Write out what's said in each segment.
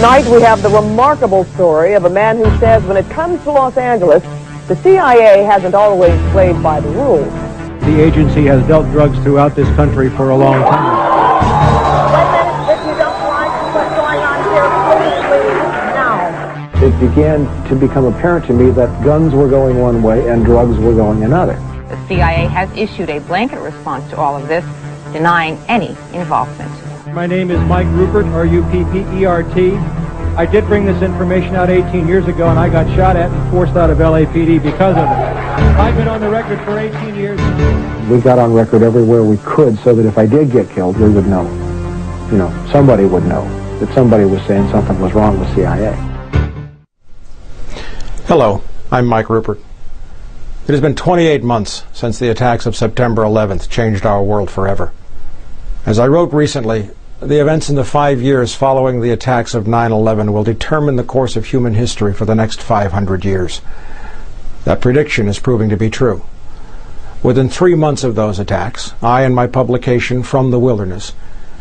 Tonight we have the remarkable story of a man who says when it comes to Los Angeles, the CIA hasn't always played by the rules. The agency has dealt drugs throughout this country for a long time. If you don't like what's going on here, please leave now. It began to become apparent to me that guns were going one way and drugs were going another. The CIA has issued a blanket response to all of this, denying any involvement. My name is Mike Rupert, R-U-P-P-E-R-T. I did bring this information out 18 years ago, and I got shot at and forced out of LAPD because of it. I've been on the record for 18 years. We got on record everywhere we could so that if I did get killed, we would know. You know, somebody would know that somebody was saying something was wrong with CIA. Hello, I'm Mike Rupert. It has been 28 months since the attacks of September 11th changed our world forever. As I wrote recently, the events in the 5 years following the attacks of 9/11 will determine the course of human history for the next 500 years. That prediction is proving to be true. Within 3 months of those attacks, I and my publication, From the Wilderness,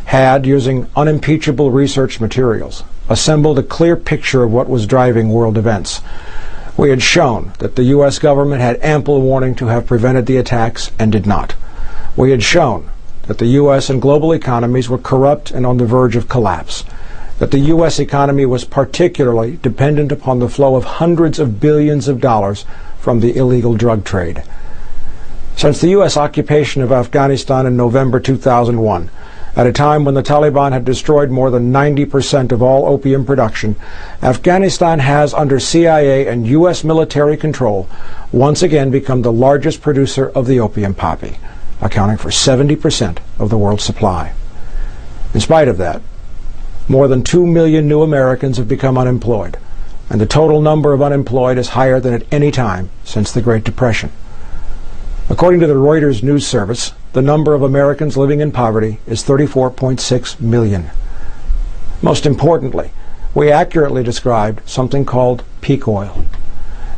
had, using unimpeachable research materials, assembled a clear picture of what was driving world events. We had shown that the U.S. government had ample warning to have prevented the attacks and did not. We had shown that the U.S. and global economies were corrupt and on the verge of collapse, that the U.S. economy was particularly dependent upon the flow of hundreds of billions of dollars from the illegal drug trade. Since the U.S. occupation of Afghanistan in November 2001, at a time when the Taliban had destroyed more than 90% of all opium production, Afghanistan has, under CIA and U.S. military control, once again become the largest producer of the opium poppy, accounting for 70% of the world's supply. In spite of that, more than 2 million new Americans have become unemployed, and the total number of unemployed is higher than at any time since the Great Depression. According to the Reuters news service, the number of Americans living in poverty is 34.6 million. Most importantly, we accurately described something called peak oil.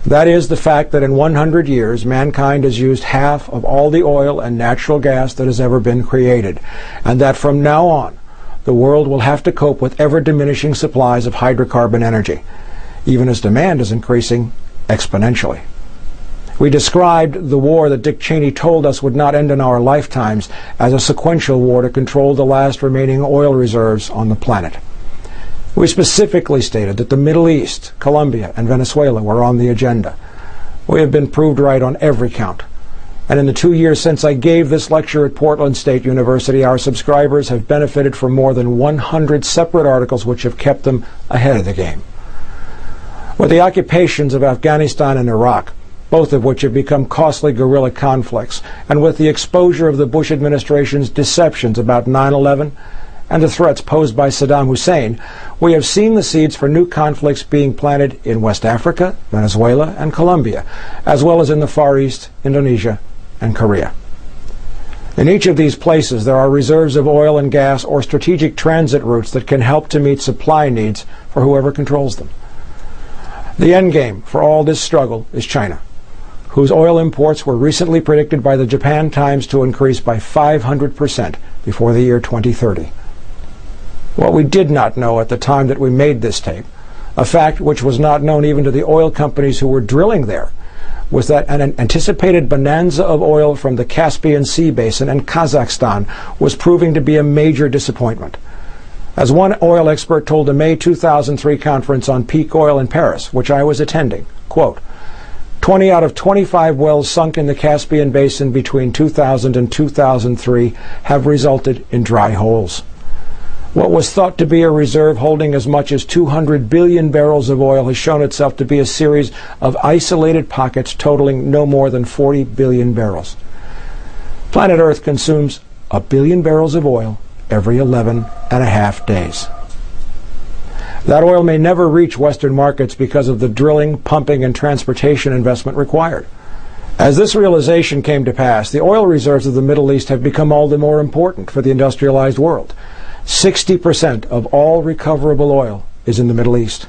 That is the fact that in 100 years, mankind has used half of all the oil and natural gas that has ever been created, and that from now on, the world will have to cope with ever-diminishing supplies of hydrocarbon energy, even as demand is increasing exponentially. We described the war that Dick Cheney told us would not end in our lifetimes as a sequential war to control the last remaining oil reserves on the planet. We specifically stated that the Middle East, Colombia, and Venezuela were on the agenda. We have been proved right on every count. And in the 2 years since I gave this lecture at Portland State University, our subscribers have benefited from more than 100 separate articles which have kept them ahead of the game. With the occupations of Afghanistan and Iraq, both of which have become costly guerrilla conflicts, and with the exposure of the Bush administration's deceptions about 9/11, and the threats posed by Saddam Hussein, we have seen the seeds for new conflicts being planted in West Africa, Venezuela, and Colombia, as well as in the Far East, Indonesia, and Korea. In each of these places, there are reserves of oil and gas or strategic transit routes that can help to meet supply needs for whoever controls them. The endgame for all this struggle is China, whose oil imports were recently predicted by the Japan Times to increase by 500% before the year 2030. What we did not know at the time that we made this tape, a fact which was not known even to the oil companies who were drilling there, was that an anticipated bonanza of oil from the Caspian Sea basin and Kazakhstan was proving to be a major disappointment. As one oil expert told a May 2003 conference on peak oil in Paris, which I was attending, quote, 20 out of 25 wells sunk in the Caspian Basin between 2000 and 2003 have resulted in dry holes. What was thought to be a reserve holding as much as 200 billion barrels of oil has shown itself to be a series of isolated pockets totaling no more than 40 billion barrels. Planet Earth consumes 1 billion barrels of oil every 11.5 days. That oil may never reach Western markets because of the drilling, pumping, and transportation investment required. As this realization came to pass, the oil reserves of the Middle East have become all the more important for the industrialized world. 60% of all recoverable oil is in the Middle East.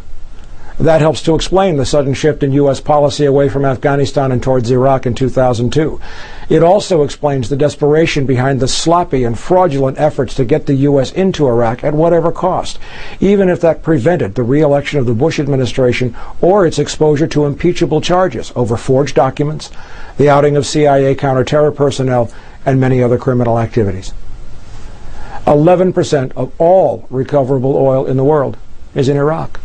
That helps to explain the sudden shift in U.S. policy away from Afghanistan and towards Iraq in 2002. It also explains the desperation behind the sloppy and fraudulent efforts to get the U.S. into Iraq at whatever cost, even if that prevented the re-election of the Bush administration or its exposure to impeachable charges over forged documents, the outing of CIA counter-terror personnel, and many other criminal activities. 11% of all recoverable oil in the world is in Iraq.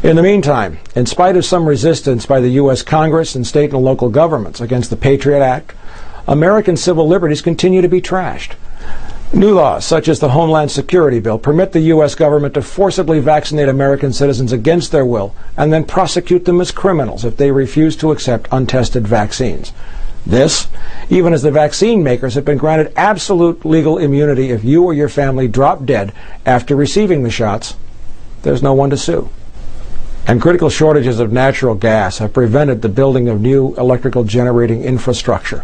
In the meantime, in spite of some resistance by the U.S. Congress and state and local governments against the Patriot Act, American civil liberties continue to be trashed. New laws, such as the Homeland Security Bill, permit the U.S. government to forcibly vaccinate American citizens against their will and then prosecute them as criminals if they refuse to accept untested vaccines. This, even as the vaccine makers have been granted absolute legal immunity if you or your family drop dead after receiving the shots. There's no one to sue. And critical shortages of natural gas have prevented the building of new electrical generating infrastructure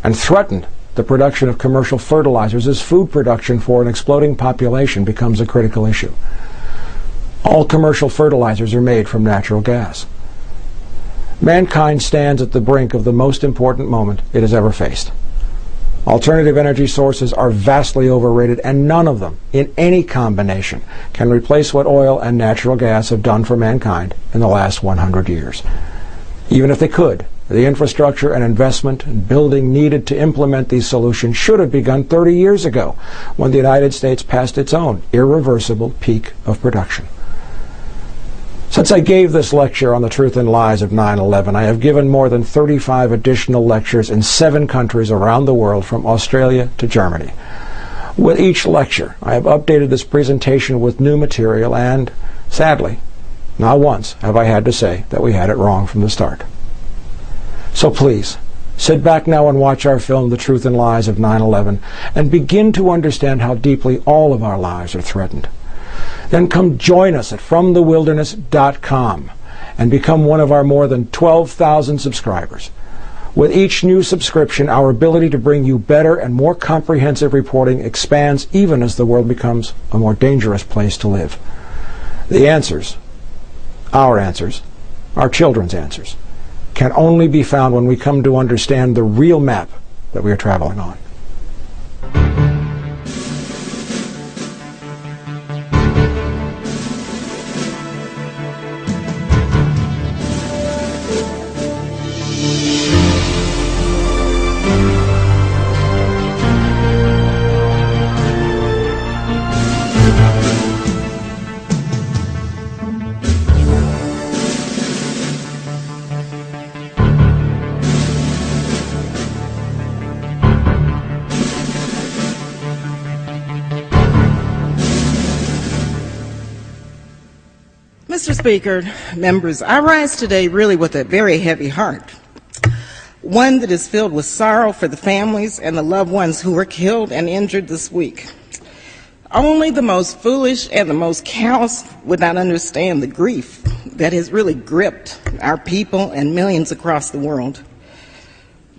and threatened the production of commercial fertilizers as food production for an exploding population becomes a critical issue. All commercial fertilizers are made from natural gas. Mankind stands at the brink of the most important moment it has ever faced. Alternative energy sources are vastly overrated, and none of them, in any combination, can replace what oil and natural gas have done for mankind in the last 100 years. Even if they could, the infrastructure and investment and building needed to implement these solutions should have begun 30 years ago, when the United States passed its own irreversible peak of production. Since I gave this lecture on the truth and lies of 9/11, I have given more than 35 additional lectures in 7 countries around the world, from Australia to Germany. With each lecture, I have updated this presentation with new material, and, sadly, not once have I had to say that we had it wrong from the start. So please, sit back now and watch our film, The Truth and Lies of 9/11, and begin to understand how deeply all of our lives are threatened. Then come join us at FromTheWilderness.com and become one of our more than 12,000 subscribers. With each new subscription, our ability to bring you better and more comprehensive reporting expands, even as the world becomes a more dangerous place to live. The answers, our children's answers, can only be found when we come to understand the real map that we are traveling on. Mr. Speaker, members, I rise today really with a very heavy heart, one that is filled with sorrow for the families and the loved ones who were killed and injured this week. Only the most foolish and the most callous would not understand the grief that has really gripped our people and millions across the world.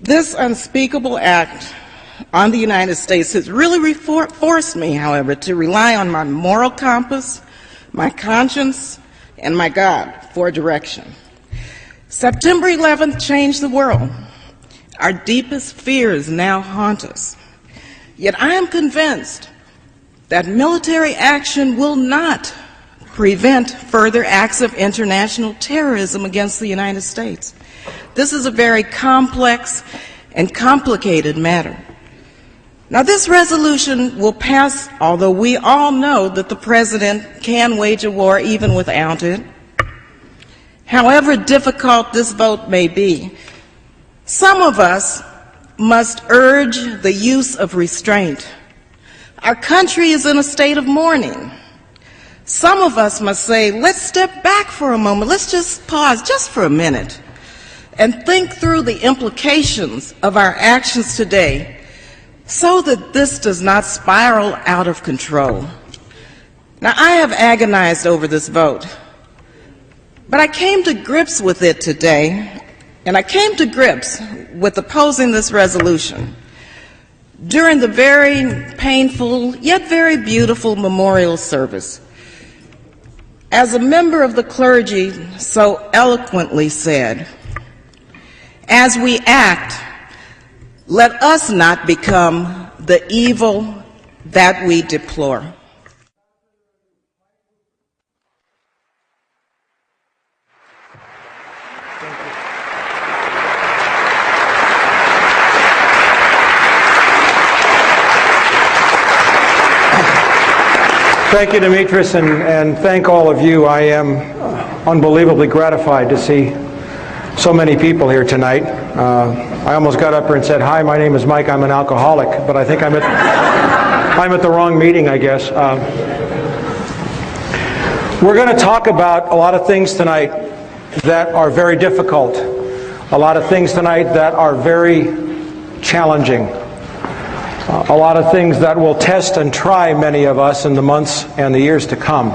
This unspeakable act on the United States has really forced me, however, to rely on my moral compass, my conscience, and my God for direction. September 11th changed the world. Our deepest fears now haunt us. Yet I am convinced that military action will not prevent further acts of international terrorism against the United States. This is a very complex and complicated matter. Now, this resolution will pass, although we all know that the President can wage a war even without it. However difficult this vote may be, some of us must urge the use of restraint. Our country is in a state of mourning. Some of us must say, let's step back for a moment. Let's just pause just for a minute and think through the implications of our actions today, so that this does not spiral out of control. Now, I have agonized over this vote, but I came to grips with it today, and I came to grips with opposing this resolution during the very painful yet very beautiful memorial service. As a member of the clergy so eloquently said, as we act, let us not become the evil that we deplore. Thank you, Demetrius, and thank all of you. I am unbelievably gratified to see so many people here tonight. I almost got up here and said, "Hi, my name is Mike. I'm an alcoholic," but I think I'm at the wrong meeting, I guess. We're going to talk about a lot of things tonight that are very difficult, a lot of things tonight that are very challenging. A lot of things that will test and try many of us in the months and the years to come.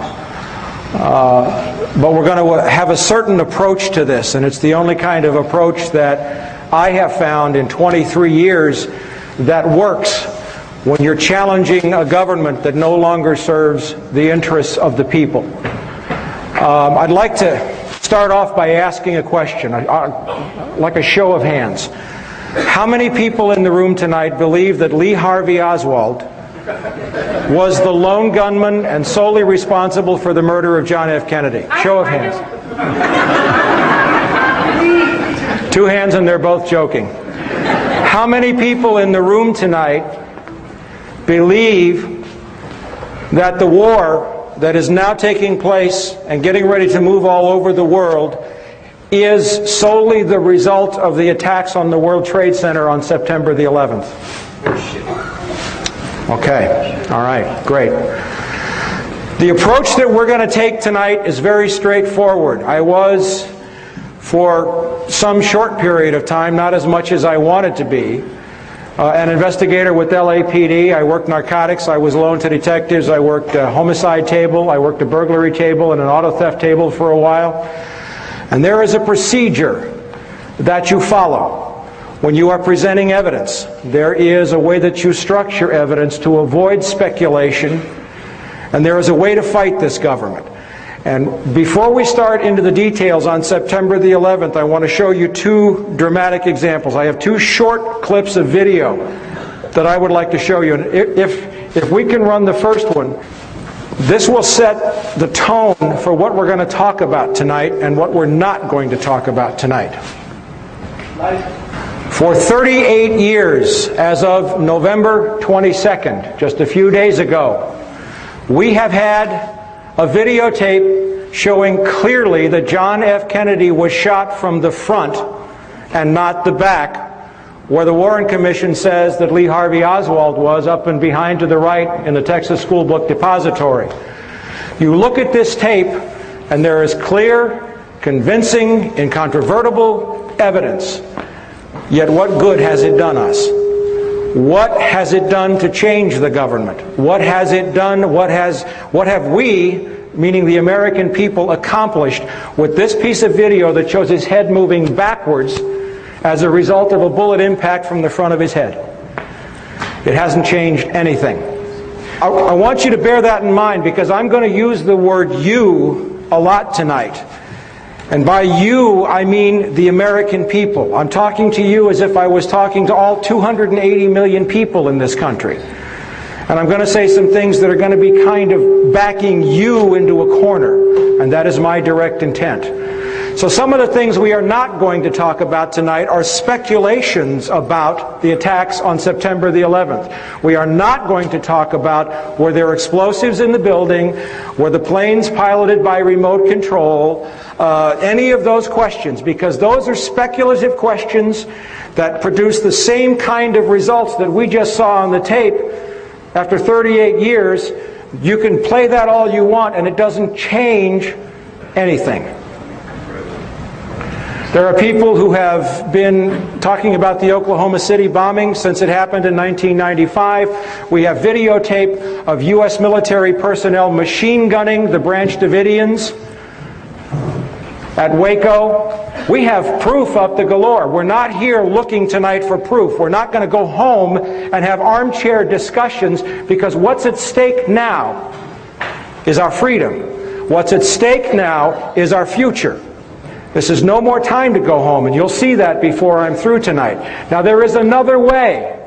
But we're going to have a certain approach to this, and it's the only kind of approach that I have found in 23 years that works when you're challenging a government that no longer serves the interests of the people. I'd like to start off by asking a question, like a show of hands. How many people in the room tonight believe that Lee Harvey Oswald was the lone gunman and solely responsible for the murder of John F. Kennedy? Show of hands. 2 hands, and they're both joking. How many people in the room tonight believe that the war that is now taking place and getting ready to move all over the world is solely the result of the attacks on the World Trade Center on September the 11th? Okay, all right, great. The approach that we're going to take tonight is very straightforward. I was, for some short period of time, not as much as I wanted to be, an investigator with LAPD. I worked narcotics, I was loaned to detectives, I worked a homicide table, I worked a burglary table and an auto theft table for a while. And there is a procedure that you follow when you are presenting evidence. There is a way that you structure evidence to avoid speculation, and there is a way to fight this government. And before we start into the details on September the 11th, I want to show you 2 dramatic examples. I have 2 short clips of video that I would like to show you. And if we can run the first one, this will set the tone for what we're going to talk about tonight and what we're not going to talk about tonight. For 38 years, as of November 22nd, just a few days ago, we have had a videotape showing clearly that John F. Kennedy was shot from the front and not the back, where the Warren Commission says that Lee Harvey Oswald was, up and behind to the right in the Texas School Book Depository. You look at this tape, and there is clear, convincing, incontrovertible evidence. Yet what good has it done us? What has it done to change the government? What has it done? What have we, meaning the American people, accomplished with this piece of video that shows his head moving backwards as a result of a bullet impact from the front of his head? It hasn't changed anything. I want you to bear that in mind, because I'm going to use the word "you" a lot tonight. And by you, I mean the American people. I'm talking to you as if I was talking to all 280 million people in this country. And I'm going to say some things that are going to be kind of backing you into a corner. And that is my direct intent. So some of the things we are not going to talk about tonight are speculations about the attacks on September the 11th. We are not going to talk about were there explosives in the building, were the planes piloted by remote control, any of those questions, because those are speculative questions that produce the same kind of results that we just saw on the tape. After 38 years, you can play that all you want, and it doesn't change anything. There are people who have been talking about the Oklahoma City bombing since it happened in 1995. We have videotape of U.S. military personnel machine gunning the Branch Davidians at Waco. We have proof up to galore. We're not here looking tonight for proof. We're not going to go home and have armchair discussions, because what's at stake now is our freedom. What's at stake now is our future. This is no more time to go home, and you'll see that before I'm through tonight. Now, there is another way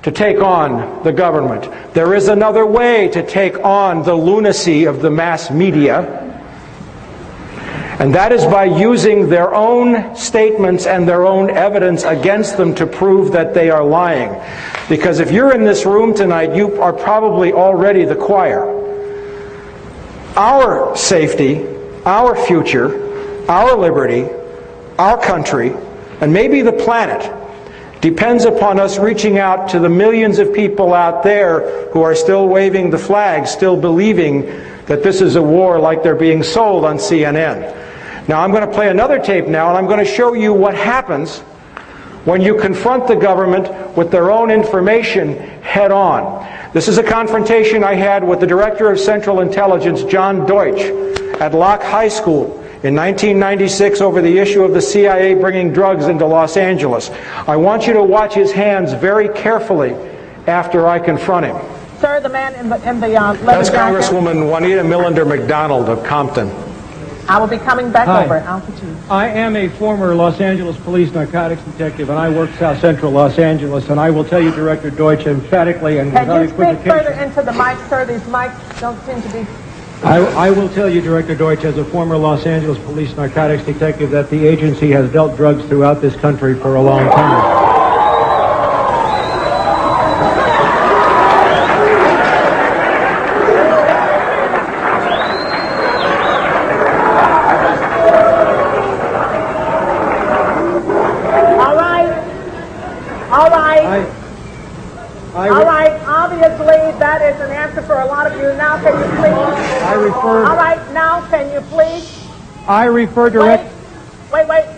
to take on the government. There is another way to take on the lunacy of the mass media, and that is by using their own statements and their own evidence against them to prove that they are lying. Because if you're in this room tonight, you are probably already the choir. Our safety, our future, our liberty, our country, and maybe the planet depends upon us reaching out to the millions of people out there who are still waving the flag, still believing that this is a war like they're being sold on CNN. Now, I'm going to play another tape now, and I'm going to show you what happens when you confront the government with their own information head on. This is a confrontation I had with the Director of Central Intelligence, John Deutsch, at Locke High School in 1996 over the issue of the CIA bringing drugs into Los Angeles. I want you to watch his hands very carefully after I confront him. Sir, the man in the leather That's jacket. Congresswoman Juanita Millender McDonald of Compton. I will be coming back Hi. over. I'll put you. I am a former Los Angeles police narcotics detective, and I work South Central Los Angeles, and I will tell you, Director Deutsch, emphatically and Can without you speak equivocation. further into the mic, sir? These mics don't seem to be... I will tell you, Director Deutsch, as a former Los Angeles police narcotics detective, that the agency has dealt drugs throughout this country for a long time. All right, obviously that is an answer for a lot of you. Now can you please... All right, now can you please... I refer direct... Wait a minute.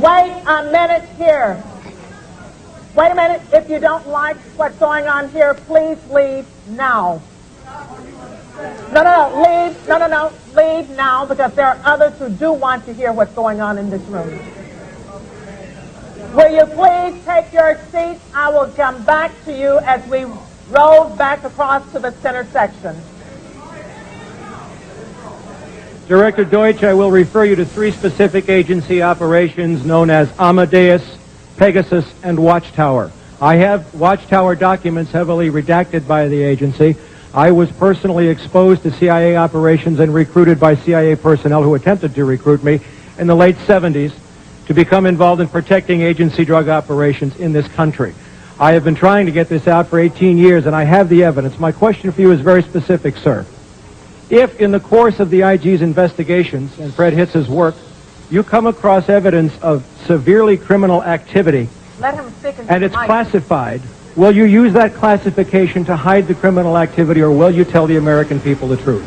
Wait a minute here. Wait a minute. If you don't like what's going on here, please leave now. Leave. No. Leave now, because there are others who do want to hear what's going on in this room. Will you please take your seats? I will come back to you as we roll back across to the center section. Director Deutsch, I will refer you to 3 specific agency operations known as Amadeus, Pegasus, and Watchtower. I have Watchtower documents heavily redacted by the agency. I was personally exposed to CIA operations and recruited by CIA personnel who attempted to recruit me in the late 70s to become involved in protecting agency drug operations in this country. I have been trying to get this out for 18 years, and I have the evidence. My question for you is very specific, sir. If, in the course of the IG's investigations and Fred Hitz's work, you come across evidence of severely criminal activity, Let him speak into and the it's mic. classified, will you use that classification to hide the criminal activity, or will you tell the American people the truth?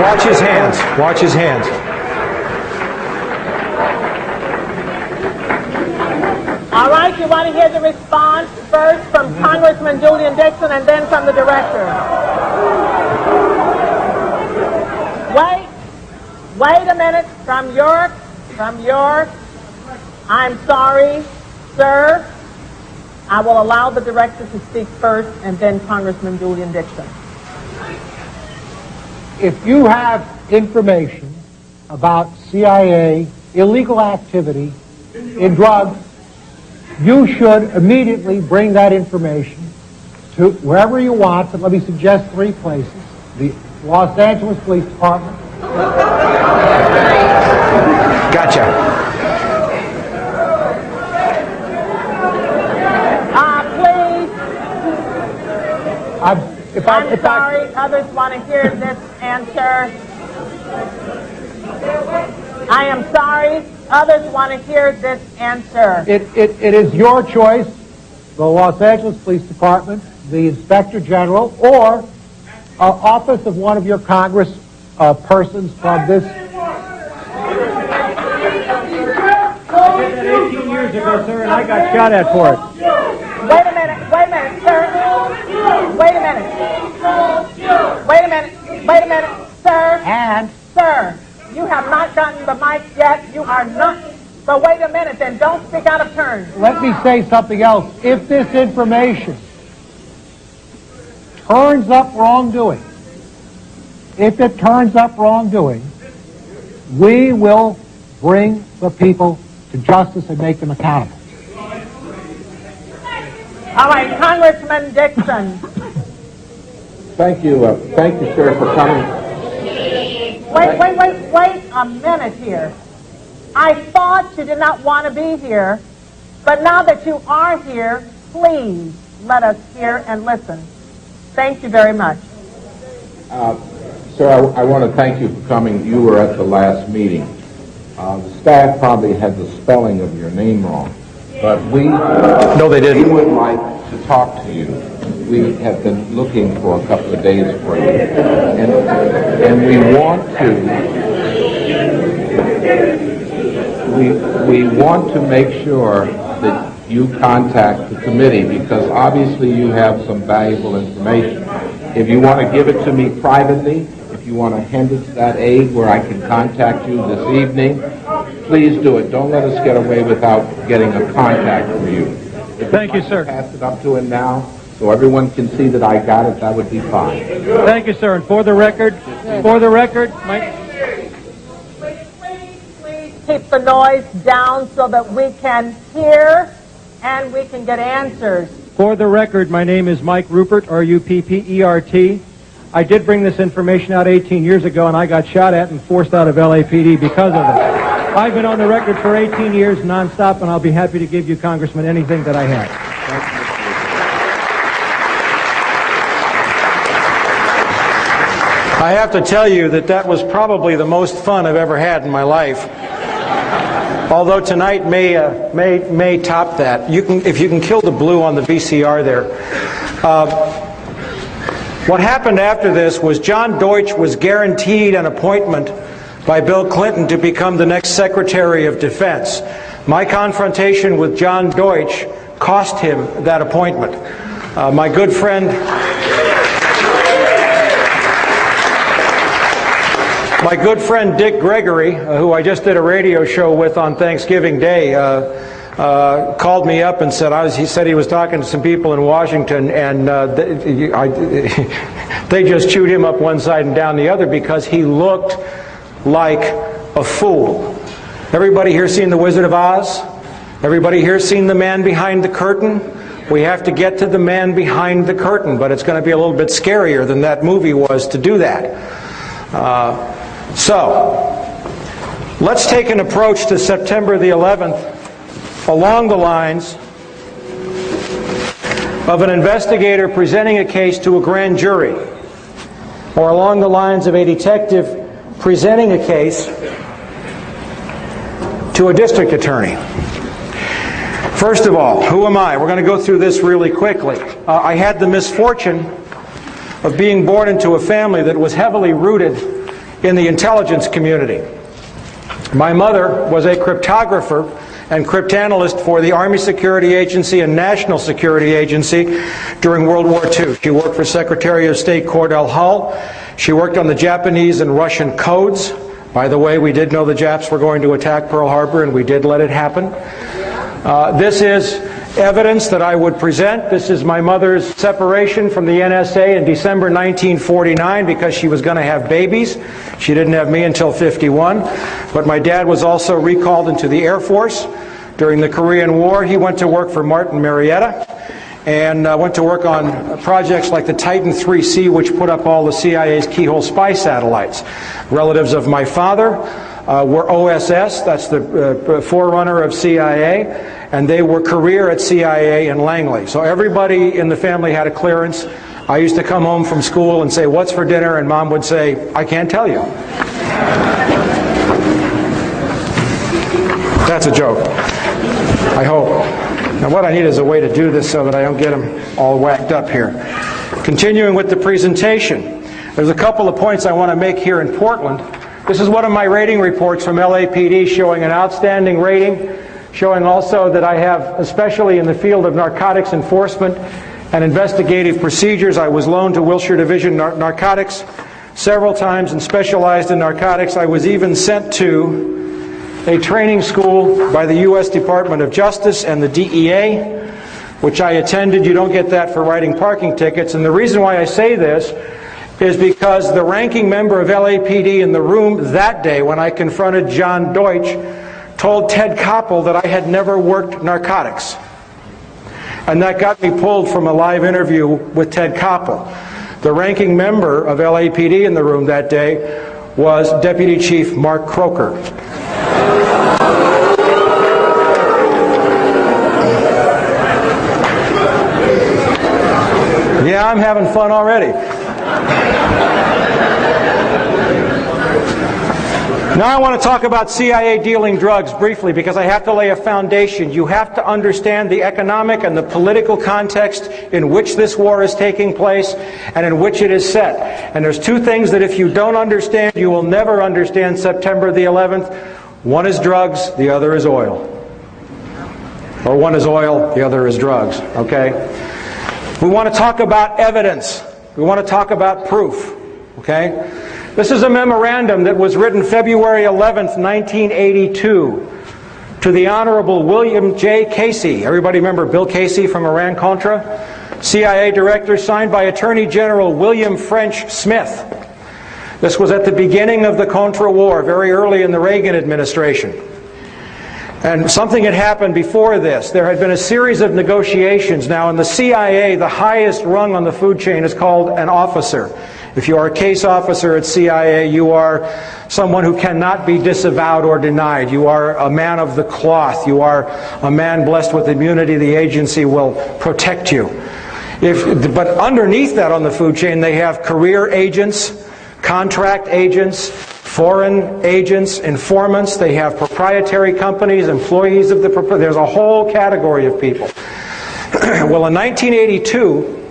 Watch his hands. Watch his hands. All right, you want to hear the response first from Congressman Julian Dixon and then from the director. Wait a minute. From your, I'm sorry, sir. I will allow the director to speak first and then Congressman Julian Dixon. If you have information about CIA illegal activity in drugs, you should immediately bring that information to wherever you want, but let me suggest 3 places. The Los Angeles Police Department. Gotcha. Please. I'm sorry, others want to hear this answer. I am sorry, others want to hear this answer. It is your choice, the Los Angeles Police Department, the Inspector General, or office of one of your Congress persons from this. I did that 18 years ago, sir, and I got shot at for it. Wait a minute, sir. Wait a minute. And Sir, you have not gotten the mic yet. You are not. But wait a minute, then. Don't speak out of turn. let me say something else. If this information turns up wrongdoing, we will bring the people to justice and make them accountable. All right, Congressman Dixon. Thank you, sir, for coming. Wait a minute here. I thought you did not want to be here, but now that you are here, please let us hear and listen. Thank you very much. Sir, I want to thank you for coming. You were at the last meeting. The staff probably had the spelling of your name wrong, but No, they didn't. we would like to talk to you. We have been looking for a couple of days for you, and we want to make sure that you contact the committee, because obviously you have some valuable information. If you want to give it to me privately, if you want to hand it to that aide where I can contact you this evening, please do it. Don't let us get away without getting a contact for you. If Thank you, I sir. Pass it up to him now so everyone can see that I got it, that would be fine. Thank you, sir. And for the record, my... Please keep the noise down so that we can hear and we can get answers. For the record, my name is Mike Rupert, R-U-P-P-E-R-T. I did bring this information out 18 years ago, and I got shot at and forced out of LAPD because of it. I've been on the record for 18 years nonstop, and I'll be happy to give you, Congressman, anything that I have. I have to tell you that was probably the most fun I've ever had in my life. Although tonight may top that. If you can kill the blue on the VCR there. What happened after this was John Deutsch was guaranteed an appointment by Bill Clinton to become the next Secretary of Defense. My confrontation with John Deutsch cost him that appointment. My good friend Dick Gregory, who I just did a radio show with on Thanksgiving Day, called me up and said he said he was talking to some people in Washington, and they just chewed him up one side and down the other because he looked like a fool. Everybody here seen The Wizard of Oz? Everybody here seen The Man Behind the Curtain? We have to get to the man behind the curtain, but it's going to be a little bit scarier than that movie was to do that. So, let's take an approach to September the 11th along the lines of an investigator presenting a case to a grand jury, or along the lines of a detective presenting a case to a district attorney. First of all, who am I? We're going to go through this really quickly. I had the misfortune of being born into a family that was heavily rooted in the intelligence community. My mother was a cryptographer and cryptanalyst for the Army Security Agency and National Security Agency during World War II. She worked for Secretary of State Cordell Hull. She worked on the Japanese and Russian codes. By the way, we did know the Japs were going to attack Pearl Harbor, and we did let it happen. This is evidence that I would present. This is my mother's separation from the NSA in December 1949 because she was going to have babies. She didn't have me until 51. But my dad was also recalled into the Air Force during the Korean War. He went to work for Martin Marietta and went to work on projects like the Titan 3C, which put up all the CIA's keyhole spy satellites. Relatives of my father were OSS, that's the forerunner of CIA, and they were career at CIA in Langley. So everybody in the family had a clearance. I used to come home from school and say, "What's for dinner?" And Mom would say, "I can't tell you." That's a joke, I hope. Now what I need is a way to do this so that I don't get them all whacked up here. Continuing with the presentation, there's a couple of points I want to make here in Portland. This is one of my rating reports from LAPD showing an outstanding rating, showing also that I have, especially in the field of narcotics enforcement and investigative procedures, I was loaned to Wilshire Division Narcotics several times and specialized in narcotics. I was even sent to a training school by the U.S. Department of Justice and the DEA, which I attended. You don't get that for writing parking tickets. And the reason why I say this is because the ranking member of LAPD in the room that day when I confronted John Deutsch told Ted Koppel that I had never worked narcotics. And that got me pulled from a live interview with Ted Koppel. The ranking member of LAPD in the room that day was Deputy Chief Mark Croker. Yeah, I'm having fun already. Now I want to talk about CIA dealing drugs briefly because I have to lay a foundation. You have to understand the economic and the political context in which this war is taking place and in which it is set. And there's two things that if you don't understand, you will never understand September the 11th. One is drugs, the other is oil. Or one is oil, the other is drugs, okay? We want to talk about evidence. We want to talk about proof, okay? This is a memorandum that was written February 11th, 1982 to the Honorable William J. Casey. Everybody remember Bill Casey from Iran-Contra? CIA Director, signed by Attorney General William French Smith. This was at the beginning of the Contra War, very early in the Reagan administration. And something had happened before this. There had been a series of negotiations. Now in the CIA, the highest rung on the food chain is called an officer. If you are a case officer at CIA, you are someone who cannot be disavowed or denied. You are a man of the cloth. You are a man blessed with immunity. The agency will protect you. But underneath that on the food chain, they have career agents, contract agents, foreign agents, informants. They have proprietary companies, employees of the... There's a whole category of people. Well, in 1982...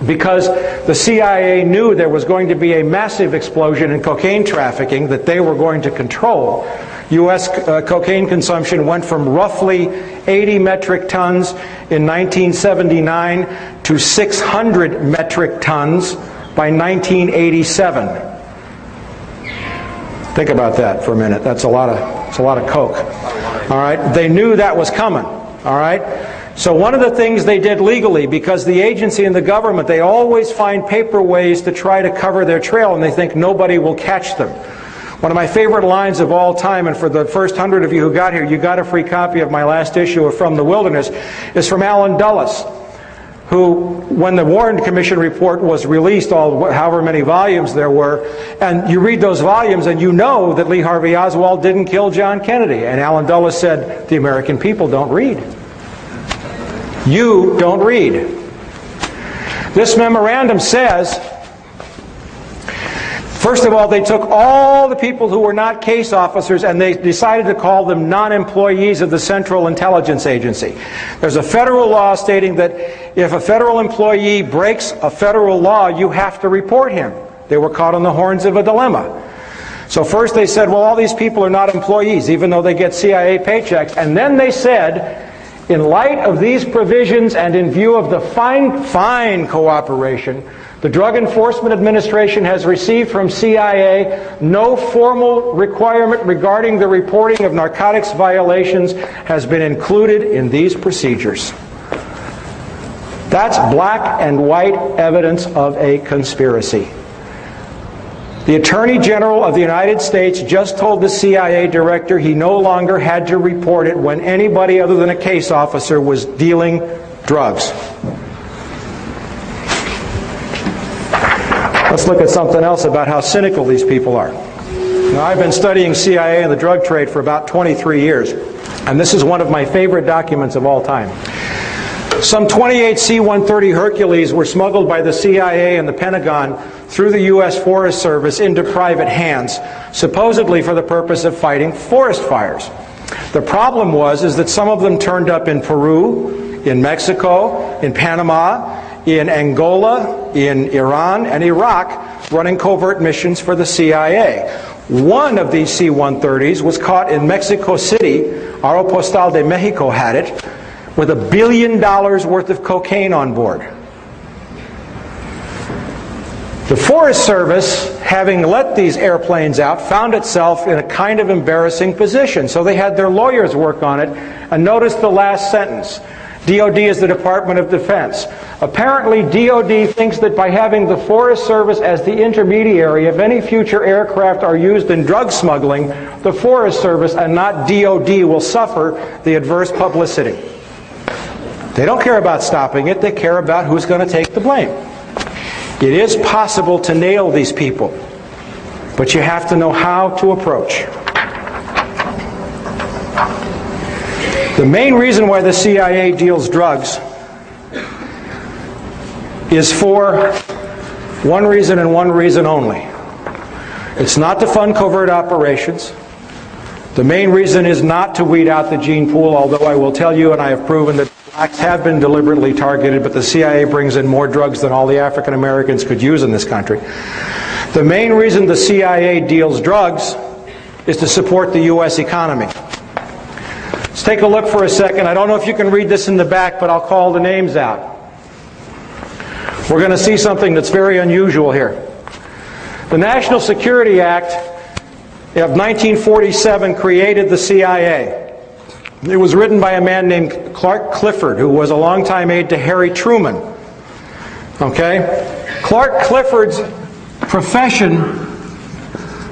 because the CIA knew there was going to be a massive explosion in cocaine trafficking that they were going to control, U.S. Cocaine consumption went from roughly 80 metric tons in 1979 to 600 metric tons by 1987. Think about that for a minute. That's a lot of coke. All right, they knew that was coming. All right. So one of the things they did legally, because the agency and the government, they always find paper ways to try to cover their trail, and they think nobody will catch them. One of my favorite lines of all time, and for the first 100 of you who got here, you got a free copy of my last issue of From the Wilderness, is from Alan Dulles, who, when the Warren Commission report was released, however many volumes there were, and you read those volumes and you know that Lee Harvey Oswald didn't kill John Kennedy. And Alan Dulles said, the American people don't read. You don't read. This memorandum says, first of all, they took all the people who were not case officers and they decided to call them non-employees of the Central Intelligence Agency. There's a federal law stating that if a federal employee breaks a federal law, you have to report him. They were caught on the horns of a dilemma. So first they said, well, all these people are not employees, even though they get CIA paychecks. And then they said, in light of these provisions and in view of the fine cooperation the Drug Enforcement Administration has received from CIA, no formal requirement regarding the reporting of narcotics violations has been included in these procedures. That's black and white evidence of a conspiracy. The Attorney General of the United States just told the CIA director he no longer had to report it when anybody other than a case officer was dealing drugs. Let's look at something else about how cynical these people are. Now, I've been studying CIA and the drug trade for about 23 years, and this is one of my favorite documents of all time. Some 28 C-130 Hercules were smuggled by the CIA and the Pentagon through the U.S. Forest Service into private hands, supposedly for the purpose of fighting forest fires. The problem is that some of them turned up in Peru, in Mexico, in Panama, in Angola, in Iran, and Iraq, running covert missions for the CIA. One of these C-130s was caught in Mexico City. Aeropostal de Mexico had it, with $1 billion worth of cocaine on board. The Forest Service, having let these airplanes out, found itself in a kind of embarrassing position. So they had their lawyers work on it, and notice the last sentence. DOD is the Department of Defense. Apparently, DOD thinks that by having the Forest Service as the intermediary, if any future aircraft are used in drug smuggling, the Forest Service and not DOD will suffer the adverse publicity. They don't care about stopping it, they care about who's going to take the blame. It is possible to nail these people, but you have to know how to approach. The main reason why the CIA deals drugs is for one reason and one reason only. It's not to fund covert operations. The main reason is not to weed out the gene pool, although I will tell you, and I have proven, that blacks have been deliberately targeted, but the CIA brings in more drugs than all the African Americans could use in this country. The main reason the CIA deals drugs is to support the U.S. economy. Let's take a look for a second. I don't know if you can read this in the back, but I'll call the names out. We're going to see something that's very unusual here. The National Security Act of 1947 created the CIA. It was written by a man named Clark Clifford, who was a longtime aide to Harry Truman. Okay? Clark Clifford's profession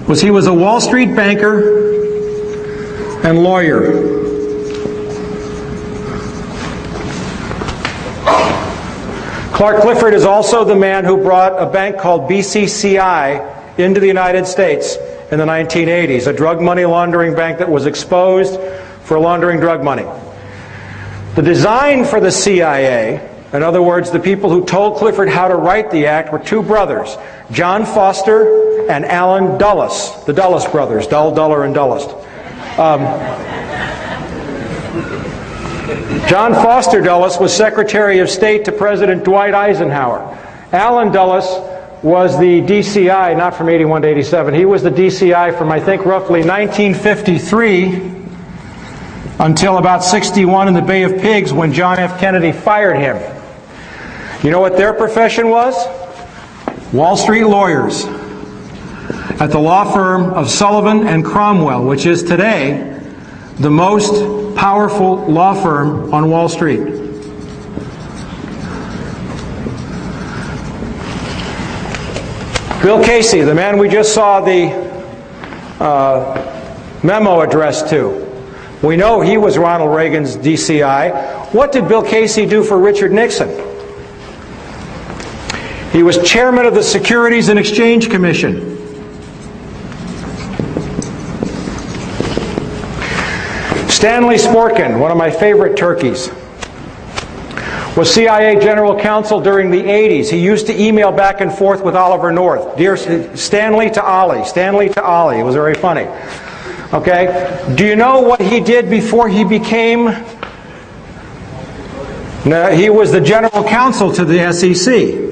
was he was a Wall Street banker and lawyer. Clark Clifford is also the man who brought a bank called BCCI into the United States in the 1980s, a drug money laundering bank that was exposed for laundering drug money. The design for the CIA, in other words, the people who told Clifford how to write the act, were two brothers, John Foster and Allen Dulles, the Dulles brothers, Dull, Duller, and Dullest. John Foster Dulles was Secretary of State to President Dwight Eisenhower. Allen Dulles was the DCI, not from 81 to 87, he was the DCI from, I think, roughly 1953 until about 61 in the Bay of Pigs when John F. Kennedy fired him. You know what their profession was? Wall Street lawyers at the law firm of Sullivan and Cromwell, which is today the most powerful law firm on Wall Street. Bill Casey, the man we just saw the memo addressed to. We know he was Ronald Reagan's DCI. What did Bill Casey do for Richard Nixon? He was chairman of the Securities and Exchange Commission. Stanley Sporkin, one of my favorite turkeys, was CIA General Counsel during the 80s. He used to email back and forth with Oliver North. Dear Stanley to Ollie, Stanley to Ollie. It was very funny. Okay? Do you know what he did before he became... No, he was the General Counsel to the SEC.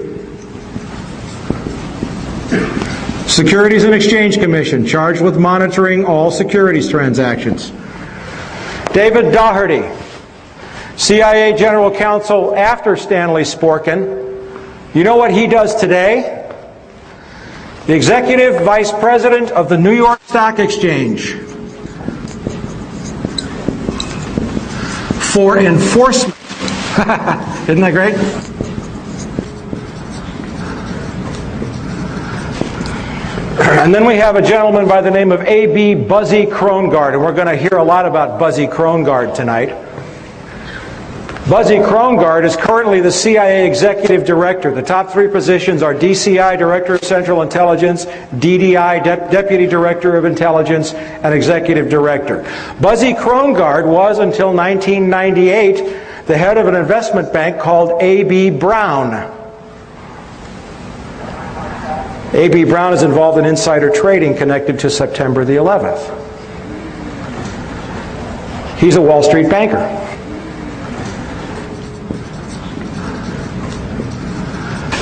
Securities and Exchange Commission, charged with monitoring all securities transactions. David Daugherty, CIA General Counsel after Stanley Sporkin. You know what he does today? The Executive Vice President of the New York Stock Exchange for enforcement. Isn't that great? And then we have a gentleman by the name of A.B. Buzzy Krongard, and we're going to hear a lot about Buzzy Krongard tonight. Buzzy Krongard is currently the CIA Executive Director. The top three positions are DCI, Director of Central Intelligence, DDI, Deputy Director of Intelligence, and Executive Director. Buzzy Krongard was, until 1998, the head of an investment bank called A.B. Brown. A.B. Brown is involved in insider trading connected to September the 11th. He's a Wall Street banker.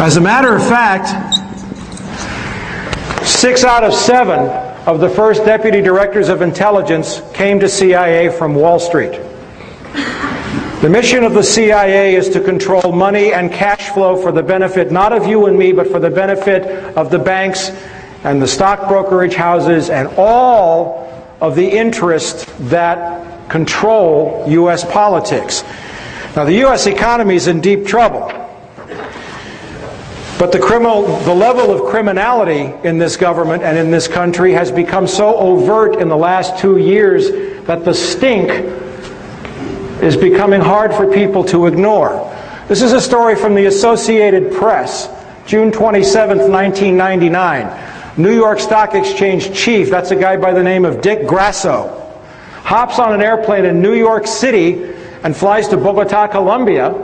As a matter of fact, 6 out of 7 of the first deputy directors of intelligence came to CIA from Wall Street. The mission of the CIA is to control money and cash flow for the benefit not of you and me, but for the benefit of the banks and the stock brokerage houses and all of the interests that control U.S. politics. Now, the U.S. economy is in deep trouble, but the level of criminality in this government and in this country has become so overt in the last 2 years that the stink is becoming hard for people to ignore. This is a story from the Associated Press, June 27th, 1999. New York Stock Exchange chief, that's a guy by the name of Dick Grasso, hops on an airplane in New York City and flies to Bogota, Colombia,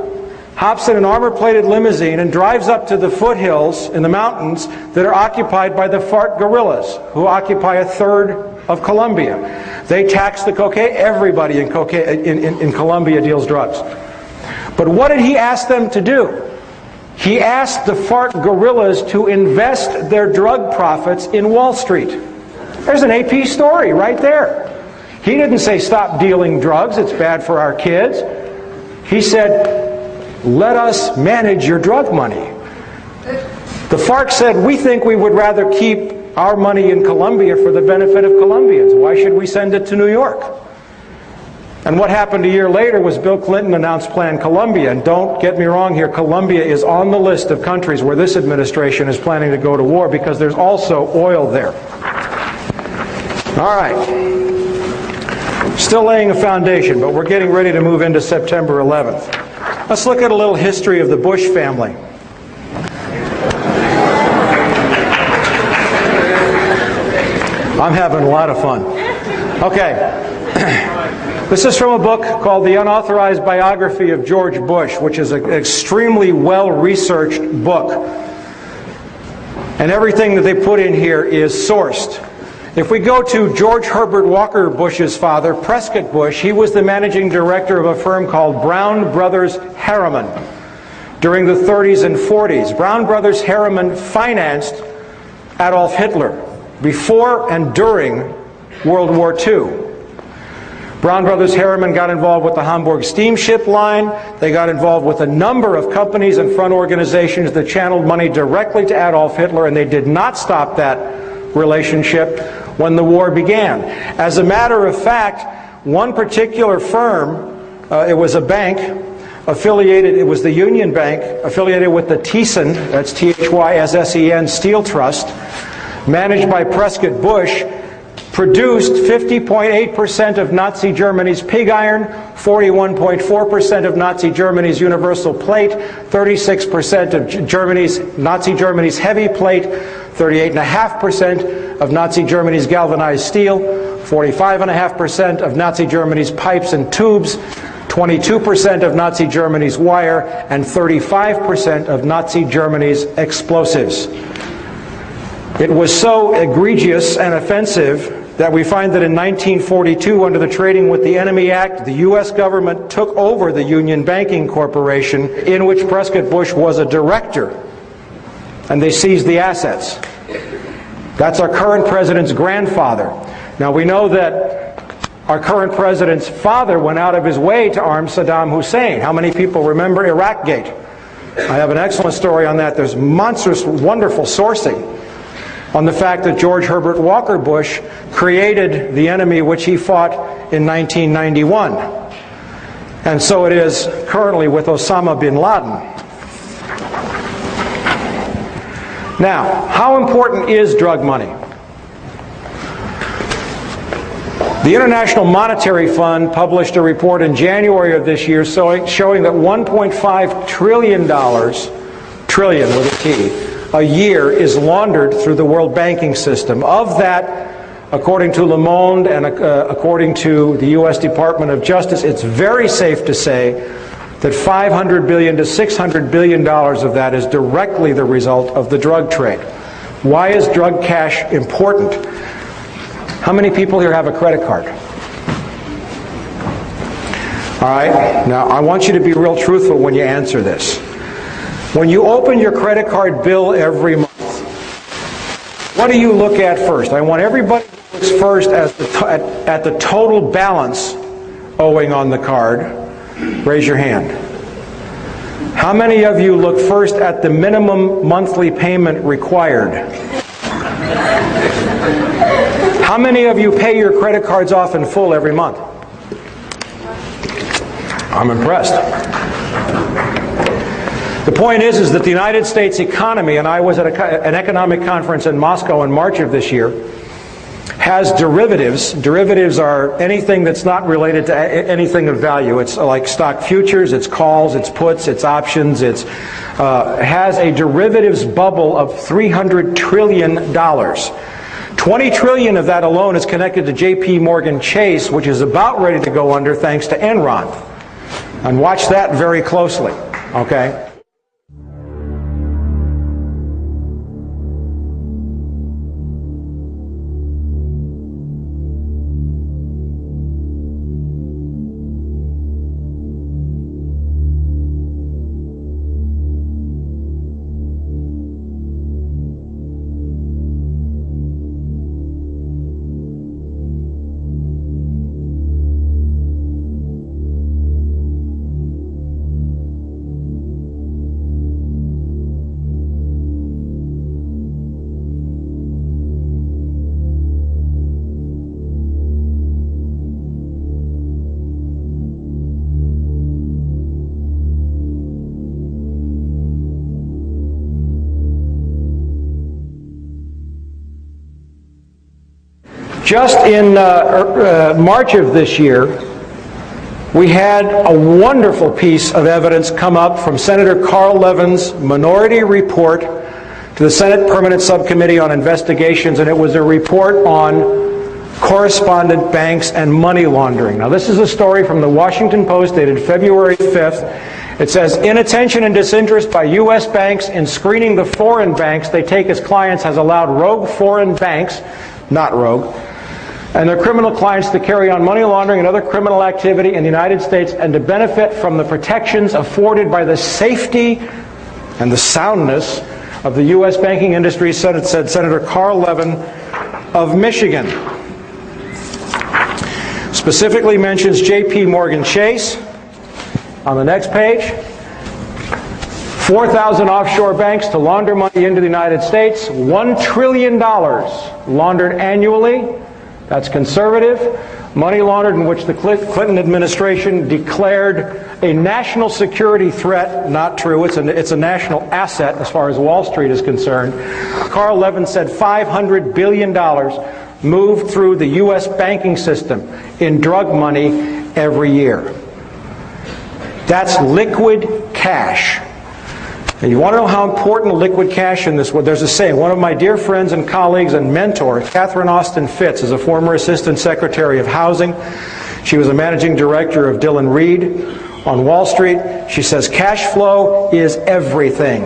hops in an armor-plated limousine and drives up to the foothills in the mountains that are occupied by the FARC guerrillas, who occupy a third of Colombia. They tax the cocaine. Everybody in Colombia deals drugs. But what did he ask them to do? He asked the FARC guerrillas to invest their drug profits in Wall Street. There's an AP story right there. He didn't say stop dealing drugs, it's bad for our kids. He said, let us manage your drug money. The FARC said, we think we would rather keep our money in Colombia for the benefit of Colombians. Why should we send it to New York? And what happened a year later was Bill Clinton announced Plan Colombia. And don't get me wrong here, Colombia is on the list of countries where this administration is planning to go to war because there's also oil there. All right. Still laying a foundation, but we're getting ready to move into September 11th. Let's look at a little history of the Bush family. I'm having a lot of fun. Okay. This is from a book called The Unauthorized Biography of George Bush, which is an extremely well-researched book. And everything that they put in here is sourced. If we go to George Herbert Walker Bush's father, Prescott Bush, he was the managing director of a firm called Brown Brothers Harriman during the 30s and 40s. Brown Brothers Harriman financed Adolf Hitler before and during World War II. Brown Brothers Harriman got involved with the Hamburg steamship line. They got involved with a number of companies and front organizations that channeled money directly to Adolf Hitler, and they did not stop that relationship when the war began. As a matter of fact, one particular firm, it was a bank affiliated, it was the Union Bank, affiliated with the Thyssen, that's T-H-Y-S-S-E-N, Steel Trust, managed by Prescott Bush, produced 50.8% of Nazi Germany's pig iron, 41.4% of Nazi Germany's universal plate, 36% of Nazi Germany's heavy plate, 38.5% of Nazi Germany's galvanized steel, 45.5% of Nazi Germany's pipes and tubes, 22% of Nazi Germany's wire, and 35% of Nazi Germany's explosives. It was so egregious and offensive that we find that in 1942, under the Trading with the Enemy Act, the U.S. government took over the Union Banking Corporation, in which Prescott Bush was a director, and they seized the assets. That's our current president's grandfather. Now, we know that our current president's father went out of his way to arm Saddam Hussein. How many people remember Iraqgate? I have an excellent story on that. There's monstrous, wonderful sourcing on the fact that George Herbert Walker Bush created the enemy which he fought in 1991. And so it is currently with Osama bin Laden. Now, how important is drug money? The International Monetary Fund published a report in January of this year showing that $1.5 trillion, trillion with a T, a year is laundered through the world banking system. Of that, according to Le Monde and according to the U.S. Department of Justice, it's very safe to say that $500 billion to $600 billion of that is directly the result of the drug trade. Why is drug cash important? How many people here have a credit card? All right, now I want you to be real truthful when you answer this. When you open your credit card bill every month, what do you look at first? I want everybody to look first at the total balance owing on the card. Raise your hand. How many of you look first at the minimum monthly payment required? How many of you pay your credit cards off in full every month? I'm impressed. The point is that the United States economy, and I was at an economic conference in Moscow in March of this year, has derivatives. Derivatives are anything that's not related to anything of value. It's like stock futures, it's calls, it's puts, it's options. It's has a derivatives bubble of $300 trillion. $20 trillion of that alone is connected to J.P. Morgan Chase, which is about ready to go under thanks to Enron. And watch that very closely, okay? Just in March of this year, we had a wonderful piece of evidence come up from Senator Carl Levin's minority report to the Senate Permanent Subcommittee on Investigations, and it was a report on correspondent banks and money laundering. Now, this is a story from the Washington Post dated February 5th. It says, inattention and disinterest by U.S. banks in screening the foreign banks they take as clients has allowed rogue foreign banks, not rogue, and their criminal clients to carry on money laundering and other criminal activity in the United States and to benefit from the protections afforded by the safety and the soundness of the U.S. banking industry, said Senator Carl Levin of Michigan. Specifically mentions J.P. Morgan Chase on the next page. 4,000 offshore banks to launder money into the United States. $1 trillion laundered annually. That's conservative. Money laundered in which the Clinton administration declared a national security threat. Not true. It's a national asset as far as Wall Street is concerned. Carl Levin said $500 billion moved through the U.S. banking system in drug money every year. That's liquid cash. And you want to know how important liquid cash in this was? There's a saying. One of my dear friends and colleagues and mentor, Catherine Austin Fitz, is a former Assistant Secretary of Housing. She was a managing director of Dillon Reed on Wall Street. She says cash flow is everything.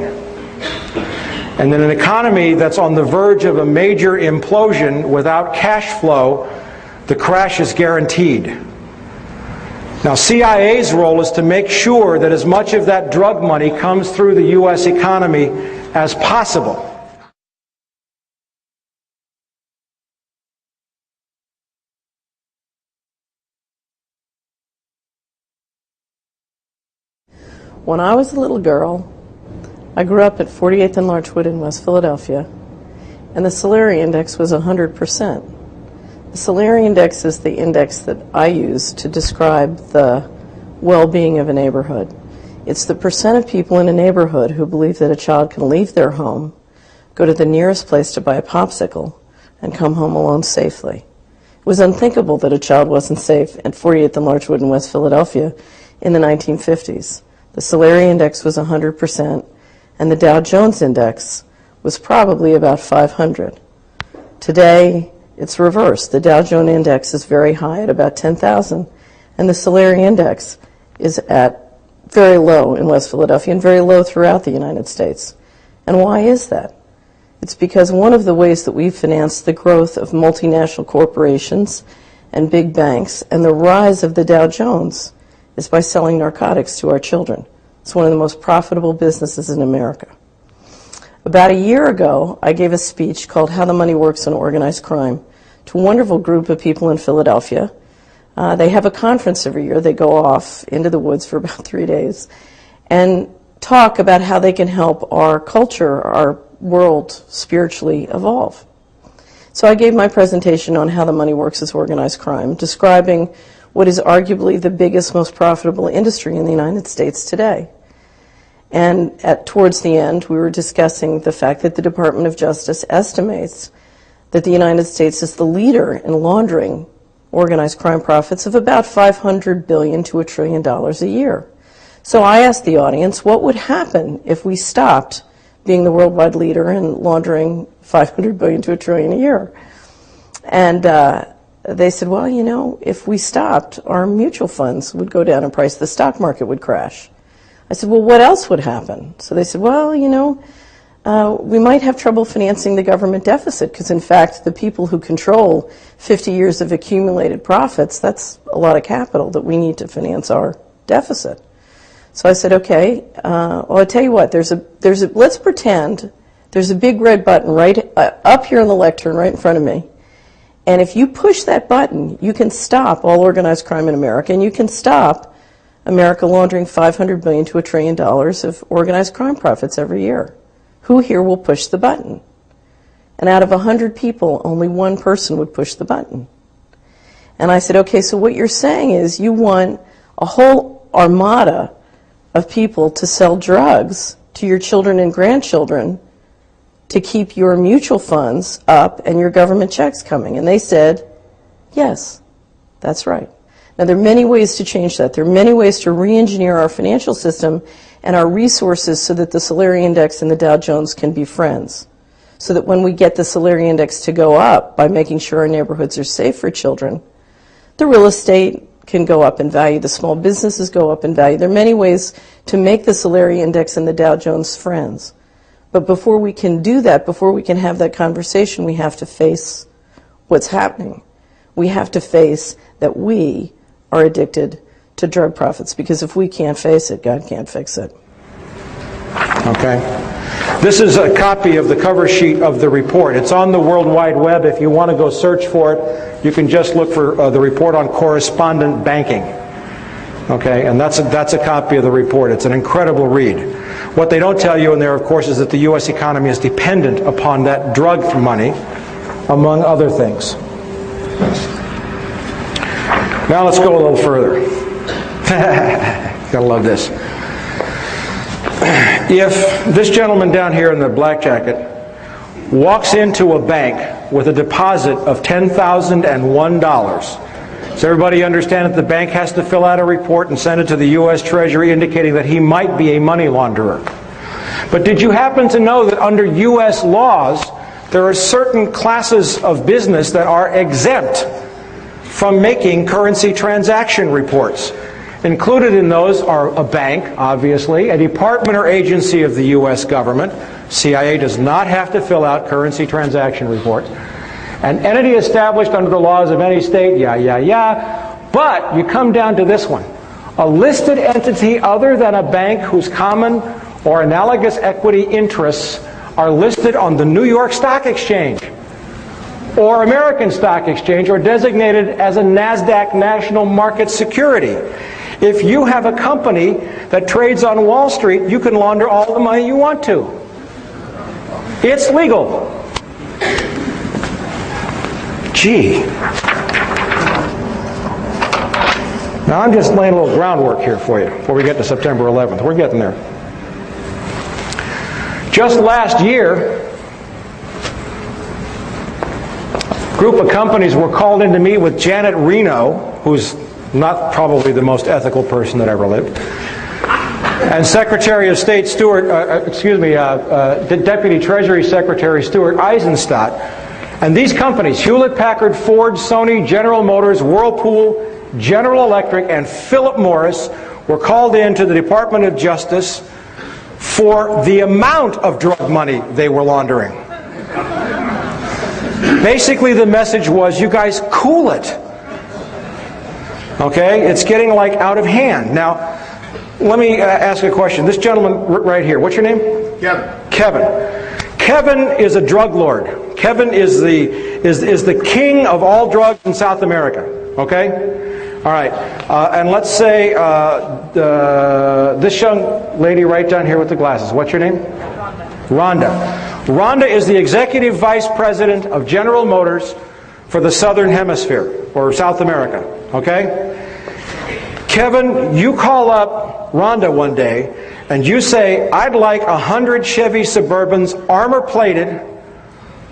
And in an economy that's on the verge of a major implosion, without cash flow, the crash is guaranteed. Now, CIA's role is to make sure that as much of that drug money comes through the U.S. economy as possible. When I was a little girl, I grew up at 48th and Larchwood in West Philadelphia, and the Solari Index was 100%. The Solari Index is the index that I use to describe the well-being of a neighborhood. It's the percent of people in a neighborhood who believe that a child can leave their home, go to the nearest place to buy a popsicle, and come home alone safely. It was unthinkable that a child wasn't safe at 48th and Larchwood in West Philadelphia in the 1950s. The Solari Index was 100%, and the Dow Jones Index was probably about 500. Today, it's reversed. The Dow Jones Index is very high at about 10,000, and the Solari Index is at very low in West Philadelphia and very low throughout the United States. And why is that? It's because one of the ways that we've financed the growth of multinational corporations and big banks and the rise of the Dow Jones is by selling narcotics to our children. It's one of the most profitable businesses in America. About a year ago, I gave a speech called How the Money Works in Organized Crime to a wonderful group of people in Philadelphia. They have a conference every year. They go off into the woods for about 3 days and talk about how they can help our culture, our world spiritually evolve. So I gave my presentation on how the money works as organized crime, describing what is arguably the biggest, most profitable industry in the United States today. And towards the end, we were discussing the fact that the Department of Justice estimates that the United States is the leader in laundering organized crime profits of about $500 billion to $1 trillion a year. So I asked the audience, what would happen if we stopped being the worldwide leader in laundering $500 billion to $1 trillion a year? And they said, well, you know, if we stopped, our mutual funds would go down in price, the stock market would crash. I said, well, what else would happen? So they said, well, you know, we might have trouble financing the government deficit because, in fact, the people who control 50 years of accumulated profits, that's a lot of capital that we need to finance our deficit. So I said, okay, well, I'll tell you what, let's pretend there's a big red button right up here on the lectern right in front of me. And if you push that button, you can stop all organized crime in America, and you can stop America laundering $500 billion to $1 trillion of organized crime profits every year. Who here will push the button? And out of 100 people, only one person would push the button. And I said, okay, so what you're saying is you want a whole armada of people to sell drugs to your children and grandchildren to keep your mutual funds up and your government checks coming. And they said, yes, that's right. Now, there are many ways to change that. There are many ways to re-engineer our financial system and our resources so that the Solari Index and the Dow Jones can be friends. So that when we get the Solari Index to go up by making sure our neighborhoods are safe for children, the real estate can go up in value, the small businesses go up in value. There are many ways to make the Solari Index and the Dow Jones friends. But before we can do that, before we can have that conversation, we have to face what's happening. We have to face that we are addicted to drug profits, because if we can't face it, God can't fix it. Okay. This is a copy of the cover sheet of the report. It's on the World Wide Web. If you want to go search for it, you can just look for the report on correspondent banking. Okay, and that's a copy of the report. It's an incredible read. What they don't tell you in there, of course, is that the U.S. economy is dependent upon that drug money, among other things. Now let's go a little further. Gotta love this. If this gentleman down here in the black jacket walks into a bank with a deposit of $10,001, does everybody understand that the bank has to fill out a report and send it to the U.S. Treasury indicating that he might be a money launderer? But did you happen to know that under U.S. laws, there are certain classes of business that are exempt from making currency transaction reports? Included in those are a bank, obviously, a department or agency of the U.S. government. CIA does not have to fill out currency transaction reports. An entity established under the laws of any state, But you come down to this one. A listed entity other than a bank whose common or analogous equity interests are listed on the New York Stock Exchange or American Stock Exchange, or designated as a NASDAQ national market security. If you have a company that trades on Wall Street, you can launder all the money you want to. It's legal. Gee. Now I'm just laying a little groundwork here for you before we get to September 11th. We're getting there. Just last year, a group of companies were called in to meet with Janet Reno, who's not probably the most ethical person that ever lived, and Secretary of State Deputy Treasury Secretary Stuart Eisenstadt. And these companies, Hewlett-Packard, Ford, Sony, General Motors, Whirlpool, General Electric, and Philip Morris, were called in to the Department of Justice for the amount of drug money they were laundering. Basically, the message was, you guys cool it. Okay? It's getting like out of hand. Now, let me ask a question. This gentleman right here, what's your name? Kevin. Kevin is a drug lord. Kevin is the king of all drugs in South America. Okay? All right, and let's say this young lady right down here with the glasses. What's your name? Rhonda. Rhonda is the Executive Vice President of General Motors for the Southern Hemisphere, or South America, okay? Kevin, you call up Rhonda one day, and you say, I'd like 100 Chevy Suburbans, armor-plated,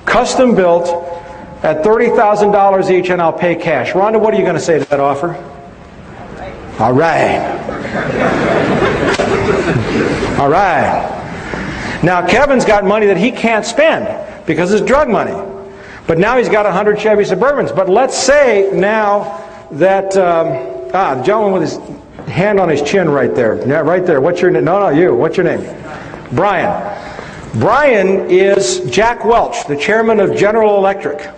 custom-built, at $30,000 each, and I'll pay cash. Rhonda, what are you going to say to that offer? All right. All right. Now, Kevin's got money that he can't spend because it's drug money. But now he's got 100 Chevy Suburbans. But let's say now that, the gentleman with his hand on his chin right there. Yeah, right there. What's your name? No, you. What's your name? Brian. Brian is Jack Welch, the chairman of General Electric.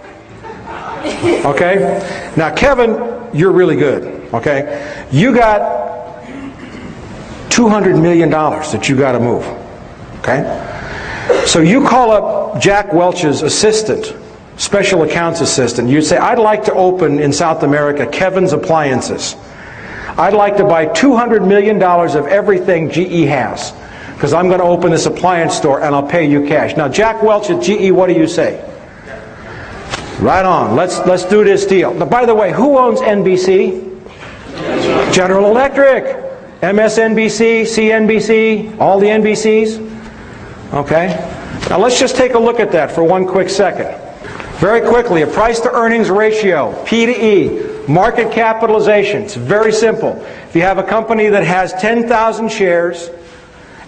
Okay? Now, Kevin, you're really good. Okay? You got $200 million that you got to move. Okay? So you call up Jack Welch's assistant, special accounts assistant. You say, I'd like to open in South America Kevin's Appliances. I'd like to buy $200 million of everything GE has, because I'm going to open this appliance store and I'll pay you cash. Now, Jack Welch at GE, what do you say? Right on. Let's do this deal. Now, by the way, who owns NBC? General Electric. MSNBC, CNBC, all the NBCs. Okay? Now, let's just take a look at that for one quick second. Very quickly, a price-to-earnings ratio, P to E, market capitalization. It's very simple. If you have a company that has 10,000 shares,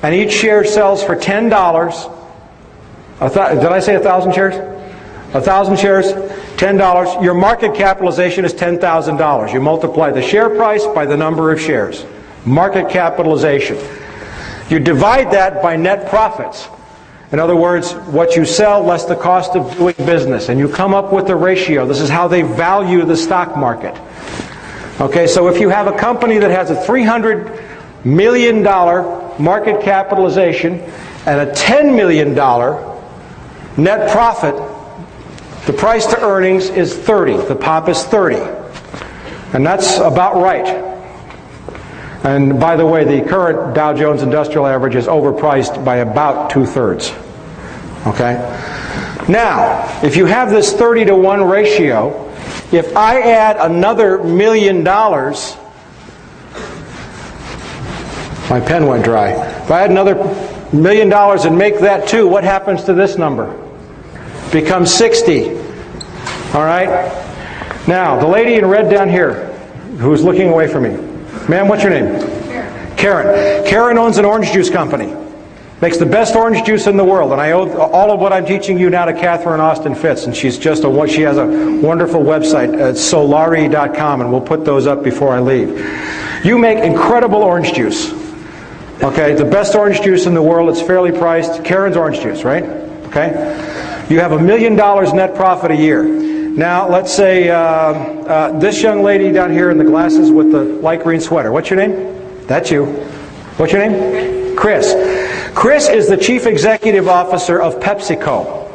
and each share sells for $10, did I say 1,000 shares? 1,000 shares, $10. Your market capitalization is $10,000. You multiply the share price by the number of shares. Market capitalization. You divide that by net profits. In other words, what you sell less the cost of doing business. And you come up with a ratio. This is how they value the stock market. Okay, so if you have a company that has a $300 million market capitalization and a $10 million net profit, the price to earnings is 30. The pop is 30. And that's about right. And by the way, the current Dow Jones Industrial Average is overpriced by about 2/3. Okay? Now, if you have this 30-to-1 ratio, if I add another $1 million, my pen went dry. If I add another $1 million and make that 2, what happens to this number? Becomes 60. All right? Now, the lady in red down here, who's looking away from me. Ma'am, what's your name? Karen. Karen owns an orange juice company. Makes the best orange juice in the world. And I owe all of what I'm teaching you now to Catherine Austin Fitz. And she has a wonderful website at solari.com, and we'll put those up before I leave. You make incredible orange juice. Okay, the best orange juice in the world. It's fairly priced. Karen's orange juice, right? Okay. You have $1 million net profit a year. Now, let's say this young lady down here in the glasses with the light green sweater. What's your name? That's you. What's your name? Chris. Chris is the Chief Executive Officer of PepsiCo,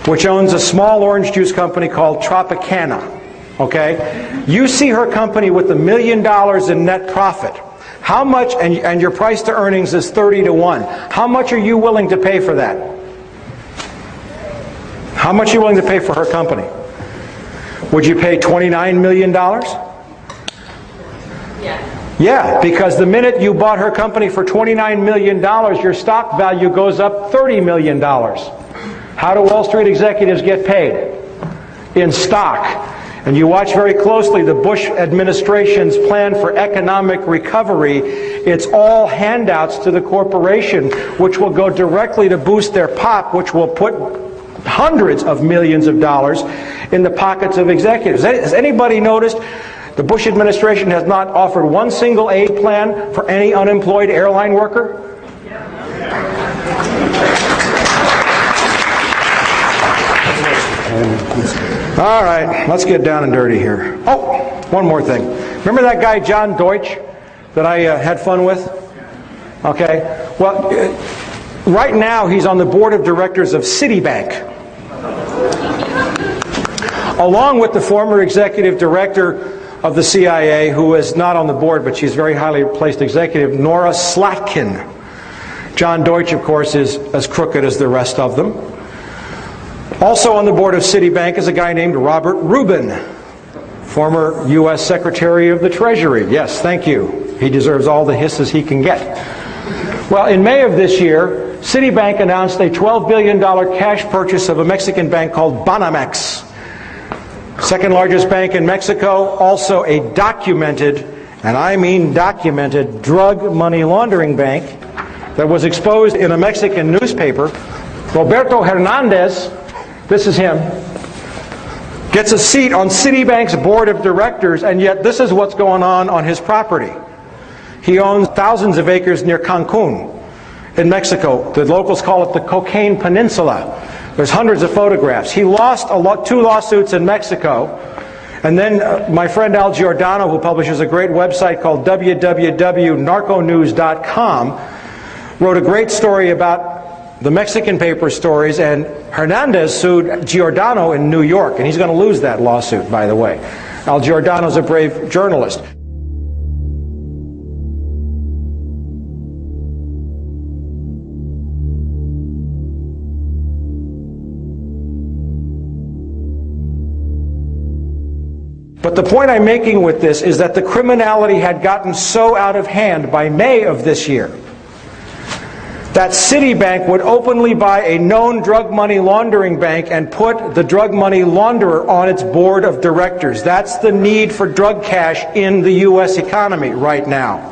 which owns a small orange juice company called Tropicana. Okay? You see her company with $1 million in net profit. How much, and your price to earnings is 30-to-1. How much are you willing to pay for that? How much are you willing to pay for her company? Would you pay $29 million? Yeah, because the minute you bought her company for $29 million, your stock value goes up $30 million. How do Wall Street executives get paid? In stock. And you watch very closely the Bush administration's plan for economic recovery. It's all handouts to the corporation, which will go directly to boost their pop, which will put hundreds of millions of dollars in the pockets of executives. Has anybody noticed the Bush administration has not offered one single aid plan for any unemployed airline worker? All right, let's get down and dirty here. Oh, one more thing. Remember that guy John Deutsch that I had fun with? Okay, well, right now he's on the board of directors of Citibank, along with the former executive director of the CIA, who is not on the board, but she's a very highly placed executive, Nora Slatkin. John Deutsch, of course, is as crooked as the rest of them. Also on the board of Citibank is a guy named Robert Rubin, former U.S. Secretary of the Treasury. Yes, thank you. He deserves all the hisses he can get. Well, in May of this year, Citibank announced a $12 billion cash purchase of a Mexican bank called Banamex. Second largest bank in Mexico, also a documented, and I mean documented, drug money laundering bank that was exposed in a Mexican newspaper. Roberto Hernandez, this is him, gets a seat on Citibank's board of directors, and yet this is what's going on his property. He owns thousands of acres near Cancun in Mexico. The locals call it the Cocaine Peninsula. There's hundreds of photographs. He lost two lawsuits in Mexico, and then my friend Al Giordano, who publishes a great website called www.narconews.com, wrote a great story about the Mexican paper stories, and Hernandez sued Giordano in New York, and he's going to lose that lawsuit, by the way. Al Giordano's a brave journalist. But the point I'm making with this is that the criminality had gotten so out of hand by May of this year that Citibank would openly buy a known drug money laundering bank and put the drug money launderer on its board of directors. That's the need for drug cash in the U.S. economy right now.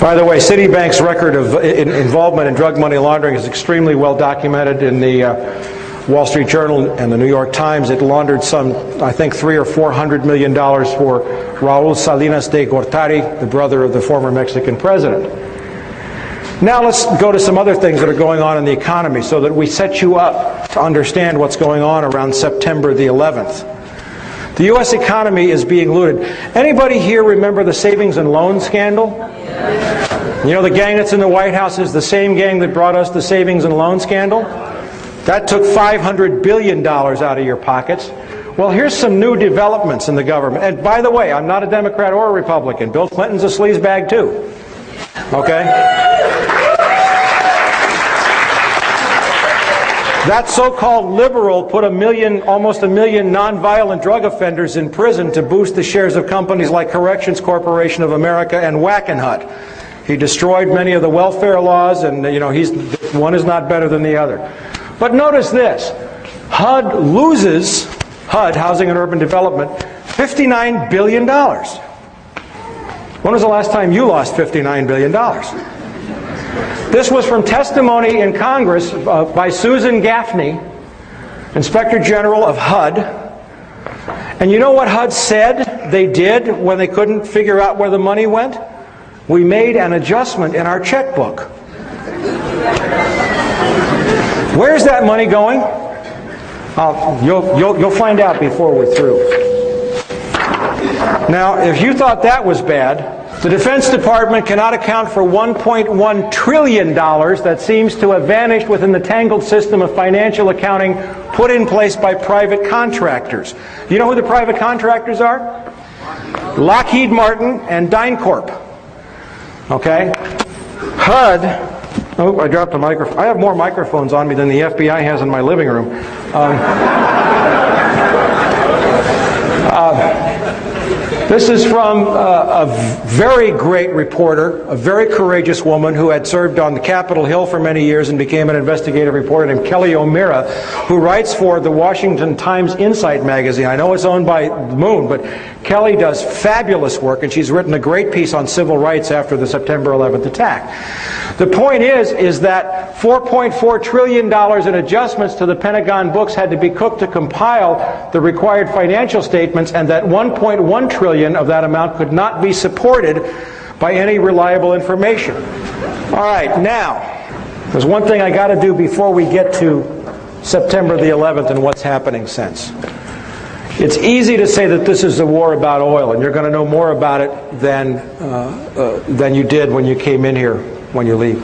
By the way, Citibank's record of involvement in drug money laundering is extremely well documented in the Wall Street Journal and the New York Times. It laundered some, I think, $300 or $400 million for Raul Salinas de Gortari, the brother of the former Mexican president. Now let's go to some other things that are going on in the economy so that we set you up to understand what's going on around September the 11th. The U.S. economy is being looted. Anybody here remember the savings and loan scandal? You know, the gang that's in the White House is the same gang that brought us the savings and loan scandal? That took $500 billion out of your pockets. Well, here's some new developments in the government. And by the way, I'm not a Democrat or a Republican. Bill Clinton's a sleazebag too. Okay? That so-called liberal put almost a million nonviolent drug offenders in prison to boost the shares of companies like Corrections Corporation of America and Wackenhut. He destroyed many of the welfare laws, and one is not better than the other. But notice this, HUD loses, HUD, Housing and Urban Development, $59 billion. When was the last time you lost $59 billion? This was from testimony in Congress by Susan Gaffney, Inspector General of HUD. And you know what HUD said they did when they couldn't figure out where the money went? We made an adjustment in our checkbook. Where's that money going? You'll find out before we're through. Now, if you thought that was bad, the Defense Department cannot account for $1.1 trillion that seems to have vanished within the tangled system of financial accounting put in place by private contractors. Do you know who the private contractors are? Lockheed Martin and DynCorp. Okay? HUD. Oh, I dropped a microphone. I have more microphones on me than the FBI has in my living room. This is from a very great reporter, a very courageous woman who had served on the Capitol Hill for many years and became an investigative reporter named Kelly O'Meara, who writes for the Washington Times Insight magazine. I know it's owned by the Moon, but Kelly does fabulous work, and she's written a great piece on civil rights after the September 11th attack. The point is that $4.4 trillion in adjustments to the Pentagon books had to be cooked to compile the required financial statements, and that $1.1 trillion of that amount could not be supported by any reliable information. All right, now, there's one thing I got to do before we get to September the 11th and what's happening since. It's easy to say that this is a war about oil, and you're going to know more about it than you did when you came in here, when you leave.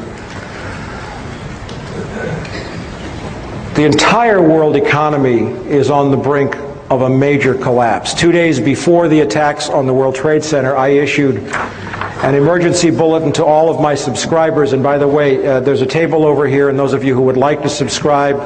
The entire world economy is on the brink of a major collapse. 2 days before the attacks on the World Trade Center, I issued an emergency bulletin to all of my subscribers. And by the way, there's a table over here, and those of you who would like to subscribe,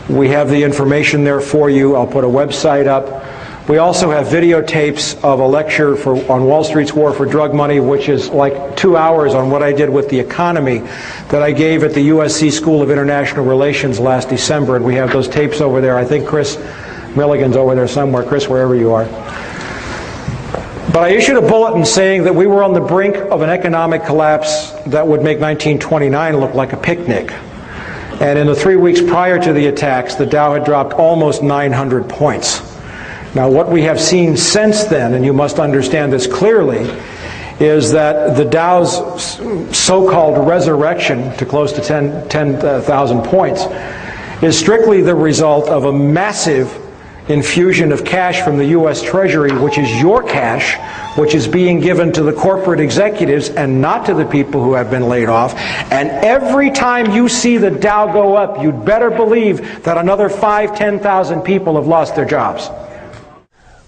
we have the information there for you. I'll put a website up. We also have videotapes of a lecture on Wall Street's War for Drug Money, which is like 2 hours on what I did with the economy that I gave at the USC School of International Relations last December, and we have those tapes over there. I think Chris Milligan's over there somewhere. Chris, wherever you are. But I issued a bulletin saying that we were on the brink of an economic collapse that would make 1929 look like a picnic. And in the 3 weeks prior to the attacks, the Dow had dropped almost 900 points. Now, what we have seen since then, and you must understand this clearly, is that the Dow's so-called resurrection to close to 10,000 points is strictly the result of a massive infusion of cash from the U.S. Treasury, which is your cash, which is being given to the corporate executives and not to the people who have been laid off. And every time you see the Dow go up, you'd better believe that another 5,000, 10,000 people have lost their jobs.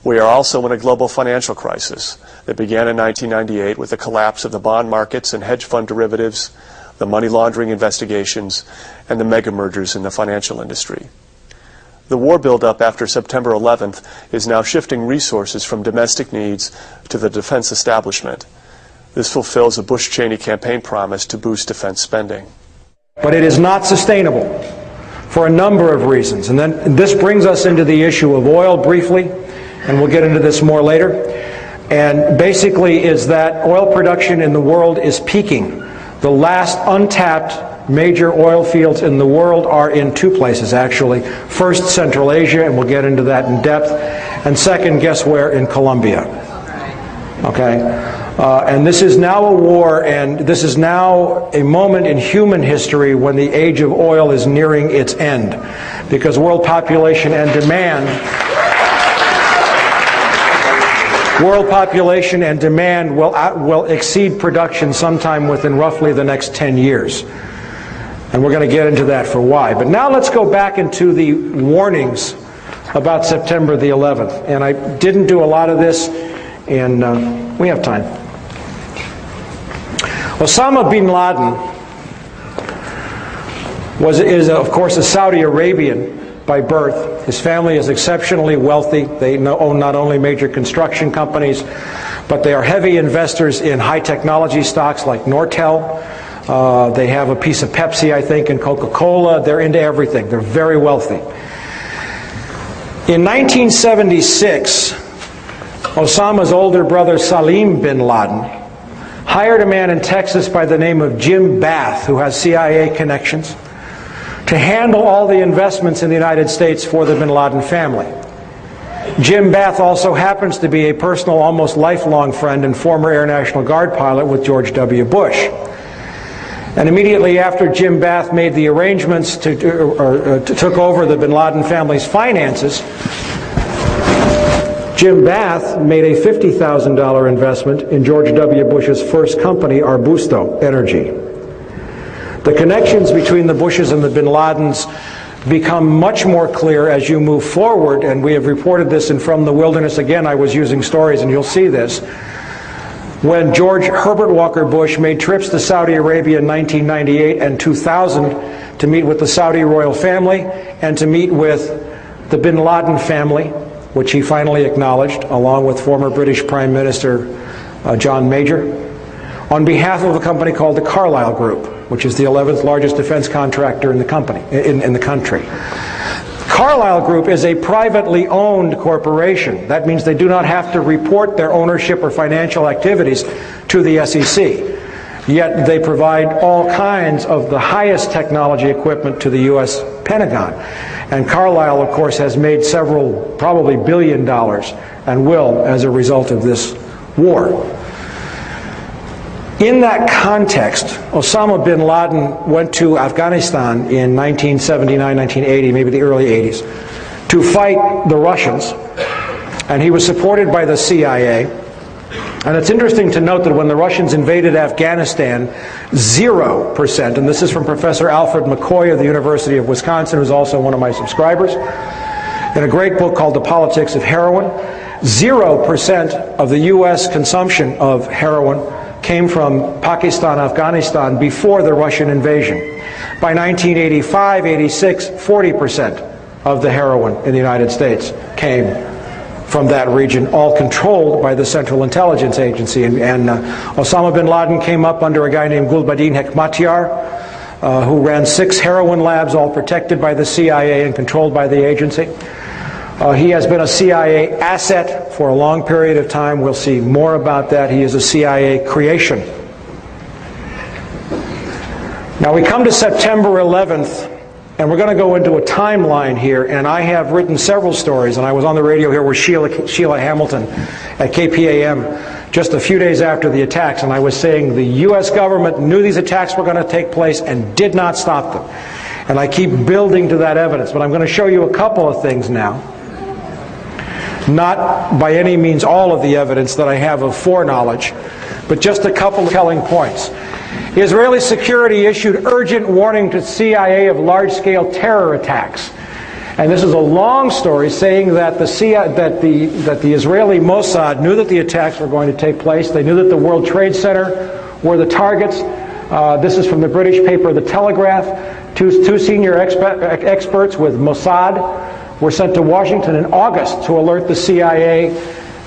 We are also in a global financial crisis that began in 1998 with the collapse of the bond markets and hedge fund derivatives, the money laundering investigations, and the mega mergers in the financial industry. The war buildup after September 11th is now shifting resources from domestic needs to the defense establishment. This fulfills a Bush-Cheney campaign promise to boost defense spending. But it is not sustainable for a number of reasons. And then this brings us into the issue of oil briefly, and we'll get into this more later. And basically is that oil production in the world is peaking. The last untapped major oil fields in the world are in two places, actually. First, Central Asia, and we'll get into that in depth. And second, guess where? In Colombia. Okay? And this is now a war, and this is now a moment in human history when the age of oil is nearing its end. Because world population and demand will exceed production sometime within roughly the next 10 years. And we're going to get into that for why. But now let's go back into the warnings about September the 11th. And I didn't do a lot of this, and we have time. Osama bin Laden is of course a Saudi Arabian by birth. His family is exceptionally wealthy. They own not only major construction companies, but they are heavy investors in high technology stocks like Nortel. They have a piece of Pepsi, I think, and Coca-Cola. They're into everything. They're very wealthy. In 1976, Osama's older brother Salim bin Laden hired a man in Texas by the name of Jim Bath, who has CIA connections, to handle all the investments in the United States for the bin Laden family. Jim Bath also happens to be a personal, almost lifelong friend and former Air National Guard pilot with George W. Bush. And immediately after Jim Bath made the arrangements took over the bin Laden family's finances, Jim Bath made a $50,000 investment in George W. Bush's first company, Arbusto Energy. The connections between the Bushes and the bin Ladens become much more clear as you move forward, and we have reported this in From the Wilderness. Again, I was using stories, and you'll see this. When George Herbert Walker Bush made trips to Saudi Arabia in 1998 and 2000 to meet with the Saudi royal family and to meet with the bin Laden family, which he finally acknowledged, along with former British Prime Minister John Major, on behalf of a company called the Carlyle Group, which is the 11th largest defense contractor in the country. Carlyle Group is a privately owned corporation. That means they do not have to report their ownership or financial activities to the SEC. Yet they provide all kinds of the highest technology equipment to the U.S. Pentagon. And Carlyle, of course, has made several, probably $1 billion, and will as a result of this war. In that context, Osama bin Laden went to Afghanistan in 1979, 1980, maybe the early 80s, to fight the Russians, and he was supported by the CIA. And it's interesting to note that when the Russians invaded Afghanistan, 0%, and this is from Professor Alfred McCoy of the University of Wisconsin, who's also one of my subscribers, in a great book called The Politics of Heroin. 0% of the U.S. consumption of heroin came from Pakistan, Afghanistan before the Russian invasion. By 1985, 86, 40% of the heroin in the United States came from that region, all controlled by the Central Intelligence Agency. And Osama bin Laden came up under a guy named Gulbuddin Hekmatyar, who ran 6 heroin labs, all protected by the CIA and controlled by the agency. He has been a CIA asset for a long period of time. We'll see more about that. He is a CIA creation. Now we come to September 11th, and we're going to go into a timeline here, and I have written several stories, and I was on the radio here with Sheila Hamilton at KPAM just a few days after the attacks, and I was saying the U.S. government knew these attacks were going to take place and did not stop them. And I keep building to that evidence, but I'm going to show you a couple of things now. Not by any means all of the evidence that I have of foreknowledge, but just a couple of telling points. Israeli security issued urgent warning to CIA of large-scale terror attacks. And this is a long story saying that the Israeli Mossad knew that the attacks were going to take place. They knew that the World Trade Center were the targets. This is from the British paper The Telegraph. Two senior experts with Mossad were sent to Washington in August to alert the CIA,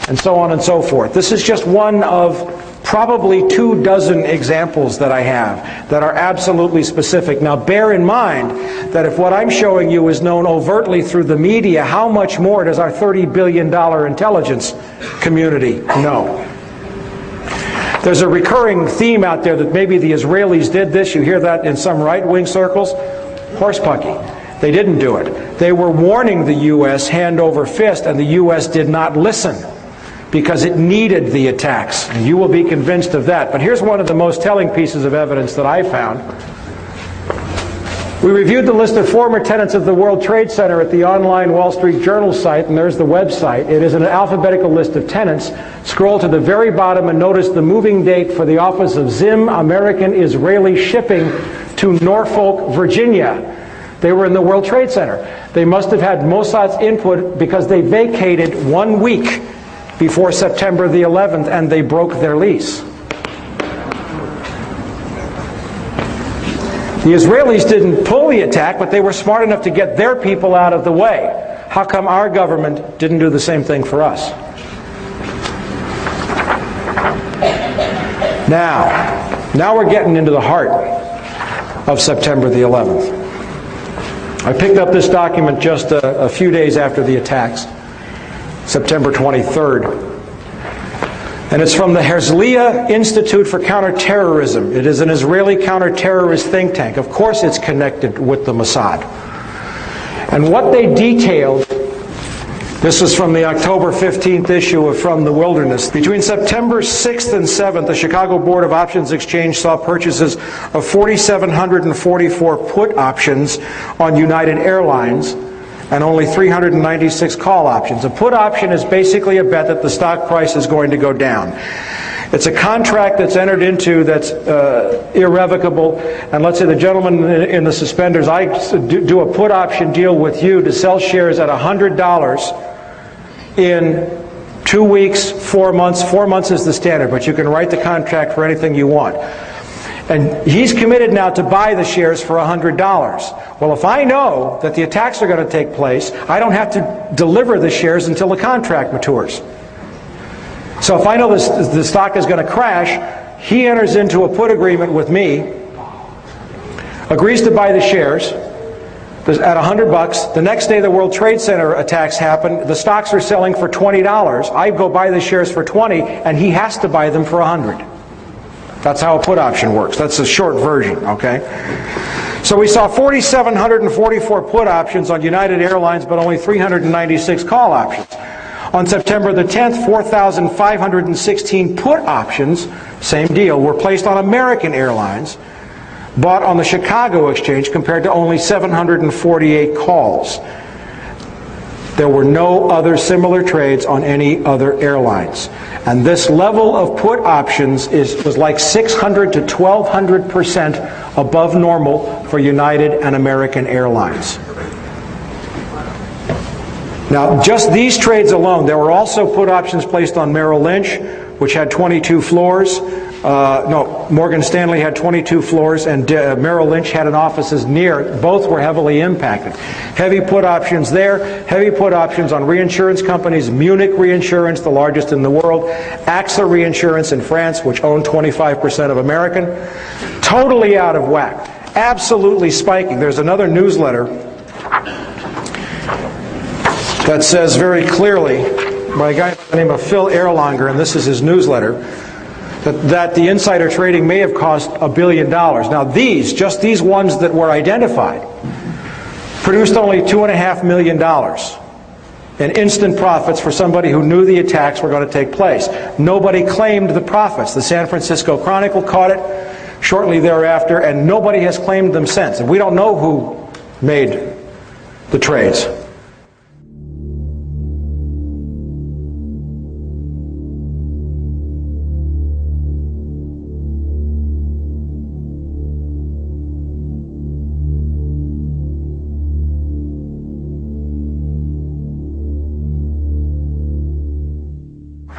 and so on and so forth. This is just one of probably 24 examples that I have that are absolutely specific. Now bear in mind that if what I'm showing you is known overtly through the media, how much more does our $30 billion intelligence community know? There's a recurring theme out there that maybe the Israelis did this. You hear that in some right-wing circles. Horsepucky. They didn't do it. They were warning the U.S. hand over fist, and the U.S. did not listen because it needed the attacks. And you will be convinced of that. But here's one of the most telling pieces of evidence that I found. We reviewed the list of former tenants of the World Trade Center at the online Wall Street Journal site, and there's the website. It is an alphabetical list of tenants. Scroll to the very bottom and notice the moving date for the office of Zim American Israeli Shipping to Norfolk, Virginia. They were in the World Trade Center. They must have had Mossad's input because they vacated 1 week before September the 11th, and they broke their lease. The Israelis didn't pull the attack, but they were smart enough to get their people out of the way. How come our government didn't do the same thing for us? Now we're getting into the heart of September the 11th. I picked up this document just a few days after the attacks, September 23rd. And it's from the Herzliya Institute for Counterterrorism. It is an Israeli counterterrorist think tank. Of course it's connected with the Mossad. And what they detailed, this was from the October 15th issue of From the Wilderness. Between September 6th and 7th, the Chicago Board of Options Exchange saw purchases of 4,744 put options on United Airlines and only 396 call options. A put option is basically a bet that the stock price is going to go down. It's a contract that's entered into that's irrevocable. And let's say the gentleman in the suspenders, I do a put option deal with you to sell shares at $100 in 2 weeks, 4 months. 4 months is the standard, but you can write the contract for anything you want. And he's committed now to buy the shares for $100. Well, if I know that the attacks are going to take place, I don't have to deliver the shares until the contract matures. So if I know the stock is going to crash, he enters into a put agreement with me, agrees to buy the shares at $100. The next day the World Trade Center attacks happen. The stocks are selling for $20. I go buy the shares for $20, and he has to buy them for $100. That's how a put option works. That's a short version, okay? So we saw 4,744 put options on United Airlines, but only 396 call options. On September the 10th, 4,516 put options, same deal, were placed on American Airlines, bought on the Chicago Exchange, compared to only 748 calls. There were no other similar trades on any other airlines. And this level of put options was like 600 to 1,200% above normal for United and American Airlines. Now, just these trades alone, there were also put options placed on Merrill Lynch, which had 22 floors. Morgan Stanley had 22 floors, and Merrill Lynch had an offices near. Both were heavily impacted. Heavy put options there, heavy put options on reinsurance companies, Munich Reinsurance, the largest in the world, AXA Reinsurance in France, which owned 25% of American. Totally out of whack. Absolutely spiking. There's another newsletter that says very clearly, by a guy by the name of Phil Erlanger, and this is his newsletter, that the insider trading may have cost $1 billion. Now just these ones that were identified, produced only $2.5 million in instant profits for somebody who knew the attacks were going to take place. Nobody claimed the profits. The San Francisco Chronicle caught it shortly thereafter, and nobody has claimed them since. And we don't know who made the trades.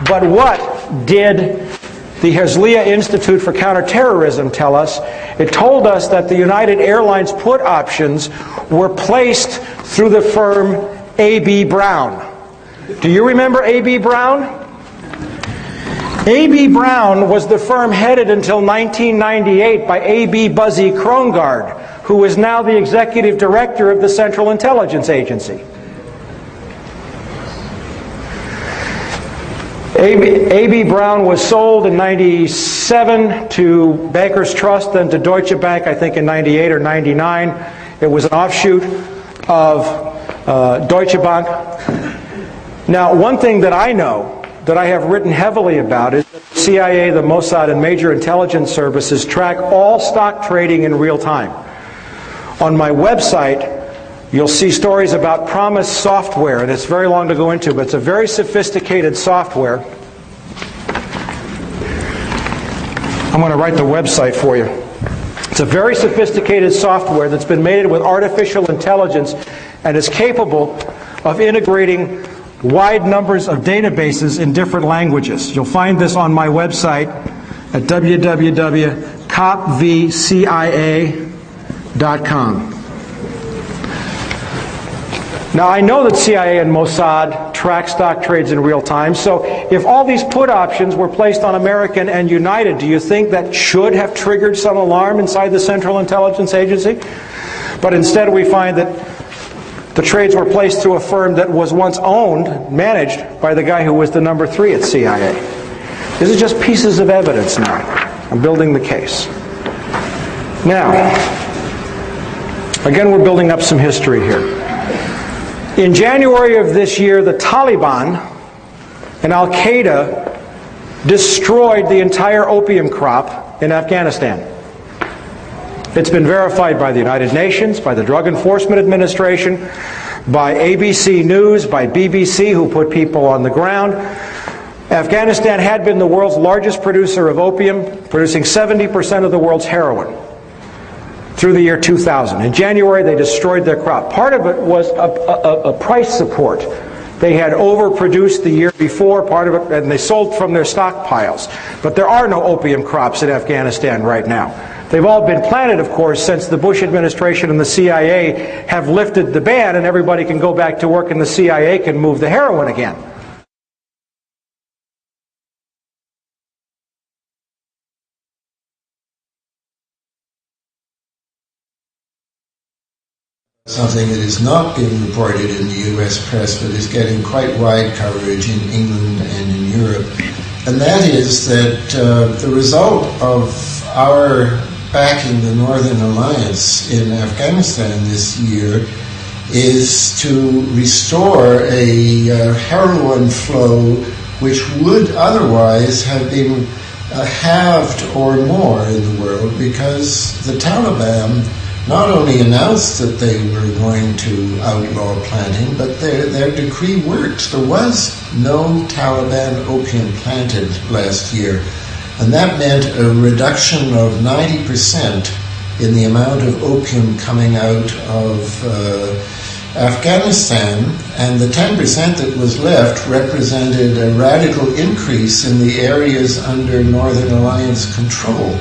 But what did the Herzliya Institute for Counterterrorism tell us? It told us that the United Airlines put options were placed through the firm A.B. Brown. Do you remember A.B. Brown? A.B. Brown was the firm headed until 1998 by A.B. Buzzy Krongard, who is now the executive director of the Central Intelligence Agency. A.B. Brown was sold in 97 to Bankers Trust, then to Deutsche Bank, I think in 98 or 99. It was an offshoot of Deutsche Bank. Now, one thing that I know, that I have written heavily about, is that the CIA, the Mossad, and major intelligence services track all stock trading in real time. On my website, you'll see stories about Promise software, and it's very long to go into, but it's a very sophisticated software. I'm going to write the website for you. It's a very sophisticated software that's been made with artificial intelligence and is capable of integrating wide numbers of databases in different languages. You'll find this on my website at www.copvcia.com. Now, I know that CIA and Mossad track stock trades in real time, so if all these put options were placed on American and United, do you think that should have triggered some alarm inside the Central Intelligence Agency? But instead we find that the trades were placed through a firm that was once owned, managed by the guy who was the number 3 at CIA. These are just pieces of evidence now. I'm building the case. Now, again, we're building up some history here. In January of this year, the Taliban and Al-Qaeda destroyed the entire opium crop in Afghanistan. It's been verified by the United Nations, by the Drug Enforcement Administration, by ABC News, by BBC, who put people on the ground. Afghanistan had been the world's largest producer of opium, producing 70% of the world's heroin through the year 2000. In January, they destroyed their crop. Part of it was a price support. They had overproduced the year before, part of it, and they sold from their stockpiles. But there are no opium crops in Afghanistan right now. They've all been planted, of course, since the Bush administration and the CIA have lifted the ban, and everybody can go back to work and the CIA can move the heroin again. Something that is not being reported in the US press but is getting quite wide coverage in England and in Europe. And that is that the result of our backing the Northern Alliance in Afghanistan this year is to restore a heroin flow which would otherwise have been halved or more in the world, because the Taliban not only announced that they were going to outlaw planting, but their decree worked. There was no Taliban opium planted last year, and that meant a reduction of 90% in the amount of opium coming out of Afghanistan, and the 10% that was left represented a radical increase in the areas under Northern Alliance control.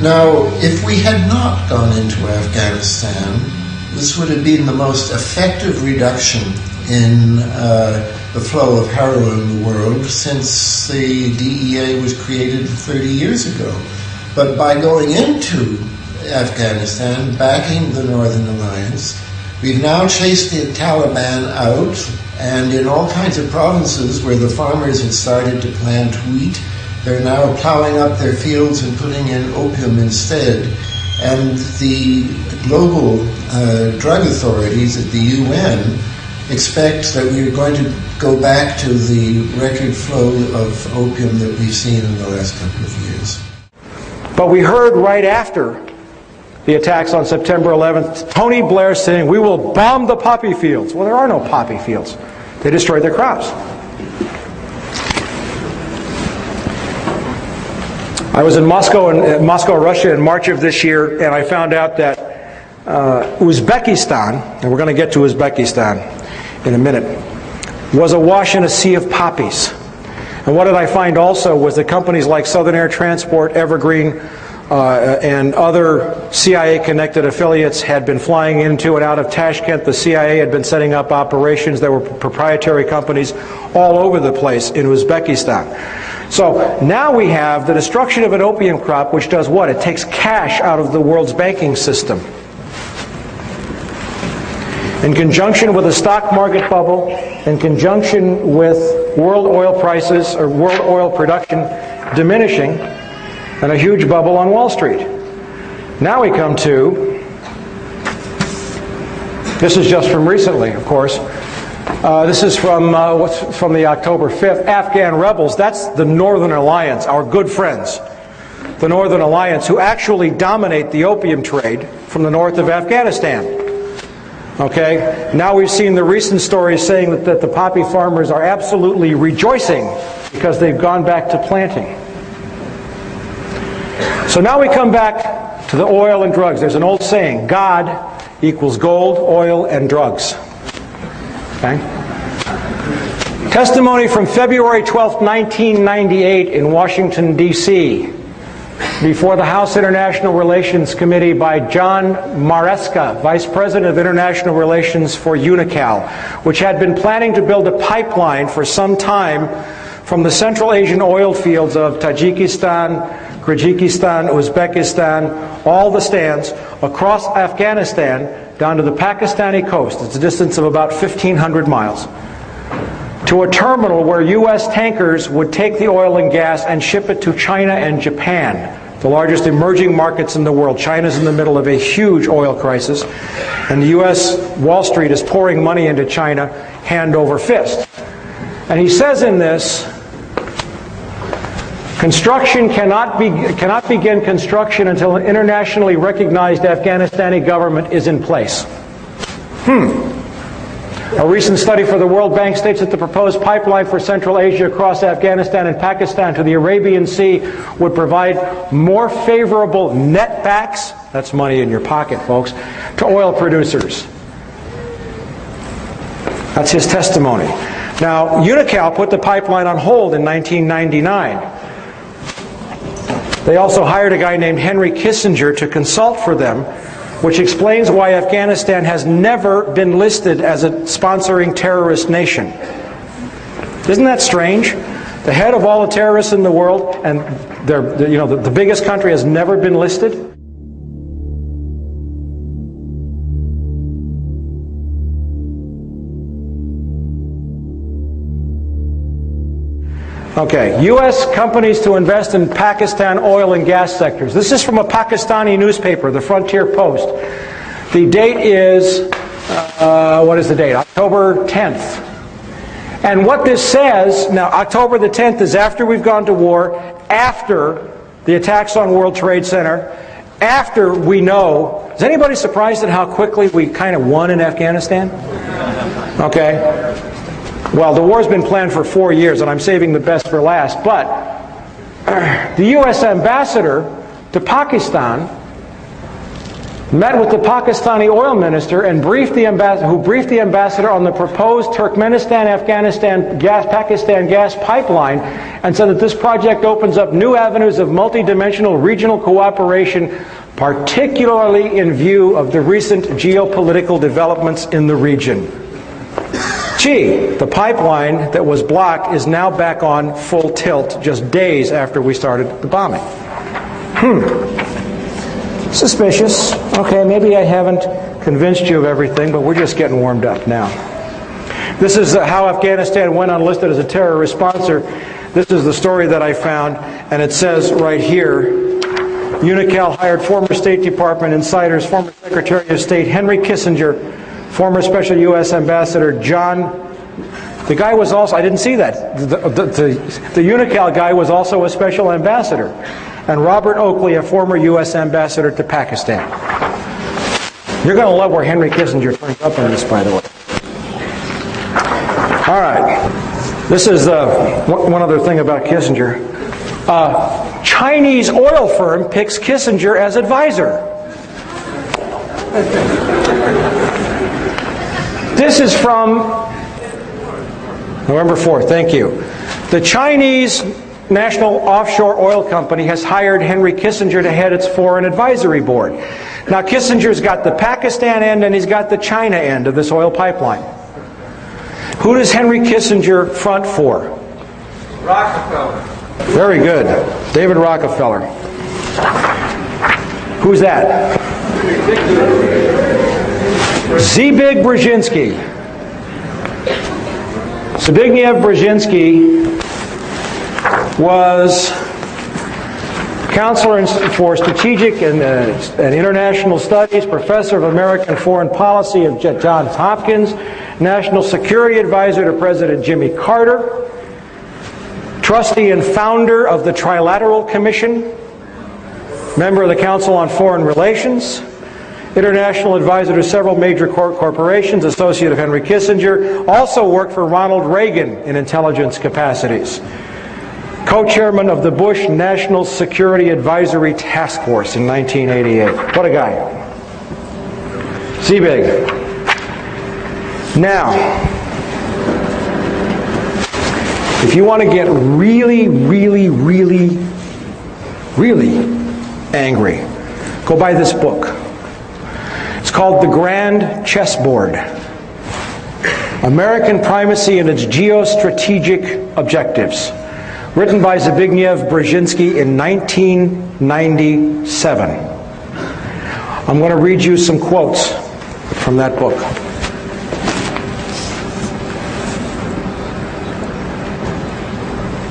Now, if we had not gone into Afghanistan, this would have been the most effective reduction in the flow of heroin in the world since the DEA was created 30 years ago. But by going into Afghanistan, backing the Northern Alliance, we've now chased the Taliban out, and in all kinds of provinces where the farmers had started to plant wheat, they're now plowing up their fields and putting in opium instead. And the global drug authorities at the UN expect that we are going to go back to the record flow of opium that we've seen in the last couple of years. But we heard right after the attacks on September 11th, Tony Blair saying, "We will bomb the poppy fields." Well, there are no poppy fields. They destroyed their crops. I was in Moscow, Russia in March of this year, and I found out that Uzbekistan, and we're going to get to Uzbekistan in a minute, was awash in a sea of poppies. And what did I find also was that companies like Southern Air Transport, Evergreen, and other CIA-connected affiliates had been flying into and out of Tashkent. The CIA had been setting up operations. There were proprietary companies all over the place in Uzbekistan. So now we have the destruction of an opium crop, which does what? It takes cash out of the world's banking system. In conjunction with a stock market bubble, in conjunction with world oil prices or world oil production diminishing, and a huge bubble on Wall Street. Now we come to, this is just from recently, of course. This is from the October 5th. Afghan rebels, that's the Northern Alliance, our good friends. The Northern Alliance, who actually dominate the opium trade from the north of Afghanistan. Okay, now we've seen the recent stories saying that the poppy farmers are absolutely rejoicing because they've gone back to planting. So now we come back to the oil and drugs. There's an old saying, God equals gold, oil, and drugs. Okay? Testimony from February 12, 1998 in Washington, D.C. before the House International Relations Committee by John Maresca, Vice President of International Relations for UNICAL, which had been planning to build a pipeline for some time from the Central Asian oil fields of Tajikistan, Kyrgyzstan, Uzbekistan, all the stands, across Afghanistan, down to the Pakistani coast. It's a distance of about 1,500 miles. To a terminal where U.S. tankers would take the oil and gas and ship it to China and Japan, the largest emerging markets in the world. China's in the middle of a huge oil crisis, and the U.S. Wall Street is pouring money into China hand over fist. And he says in this, construction cannot begin construction until an internationally recognized Afghanistani government is in place. A recent study for the World Bank states that the proposed pipeline for Central Asia across Afghanistan and Pakistan to the Arabian Sea would provide more favorable netbacks, that's money in your pocket, folks, to oil producers. That's his testimony. Now, UNICAL put the pipeline on hold in 1999. They also hired a guy named Henry Kissinger to consult for them, which explains why Afghanistan has never been listed as a sponsoring terrorist nation. Isn't that strange? The head of all the terrorists in the world, and the biggest country, has never been listed? Okay, U.S. companies to invest in Pakistan oil and gas sectors. This is from a Pakistani newspaper, the Frontier Post. The date is, what is the date? October 10th. And what this says, now October the 10th is after we've gone to war, after the attacks on World Trade Center, after we know, is anybody surprised at how quickly we kind of won in Afghanistan? Okay. Well, the war's been planned for 4 years, and I'm saving the best for last, but the U.S. ambassador to Pakistan met with the Pakistani oil minister and briefed the ambassador on the proposed Turkmenistan-Afghanistan Pakistan gas pipeline, and said that this project opens up new avenues of multidimensional regional cooperation, particularly in view of the recent geopolitical developments in the region. Gee, the pipeline that was blocked is now back on full tilt just days after we started the bombing. Suspicious. Okay, maybe I haven't convinced you of everything, but we're just getting warmed up now. This is how Afghanistan went unlisted as a terror responser. This is the story that I found, and it says right here, UNICAL hired former State Department insiders, former Secretary of State Henry Kissinger, former Special U.S. Ambassador John. The guy was also, I didn't see that. The UNICAL guy was also a special ambassador. And Robert Oakley, a former U.S. ambassador to Pakistan. You're going to love where Henry Kissinger turns up in this, by the way. All right. This is one other thing about Kissinger. Chinese oil firm picks Kissinger as advisor. This is from November 4th. Thank you. The Chinese National Offshore Oil Company has hired Henry Kissinger to head its foreign advisory board. Now, Kissinger's got the Pakistan end and he's got the China end of this oil pipeline. Who does Henry Kissinger front for? Rockefeller. Very good. David Rockefeller. Who's that? Zbigniew Brzezinski. Zbigniew Brzezinski was counselor for strategic and international studies, professor of American foreign policy at Johns Hopkins, national security advisor to President Jimmy Carter, trustee and founder of the Trilateral Commission, member of the Council on Foreign Relations, international advisor to several major corporations, associate of Henry Kissinger, also worked for Ronald Reagan in intelligence capacities. Co-chairman of the Bush National Security Advisory Task Force in 1988. What a guy. Zbig. Now, if you want to get really, really, really, really angry, go buy this book. It's called The Grand Chessboard. American Primacy and Its Geostrategic Objectives. Written by Zbigniew Brzezinski in 1997. I'm going to read you some quotes from that book.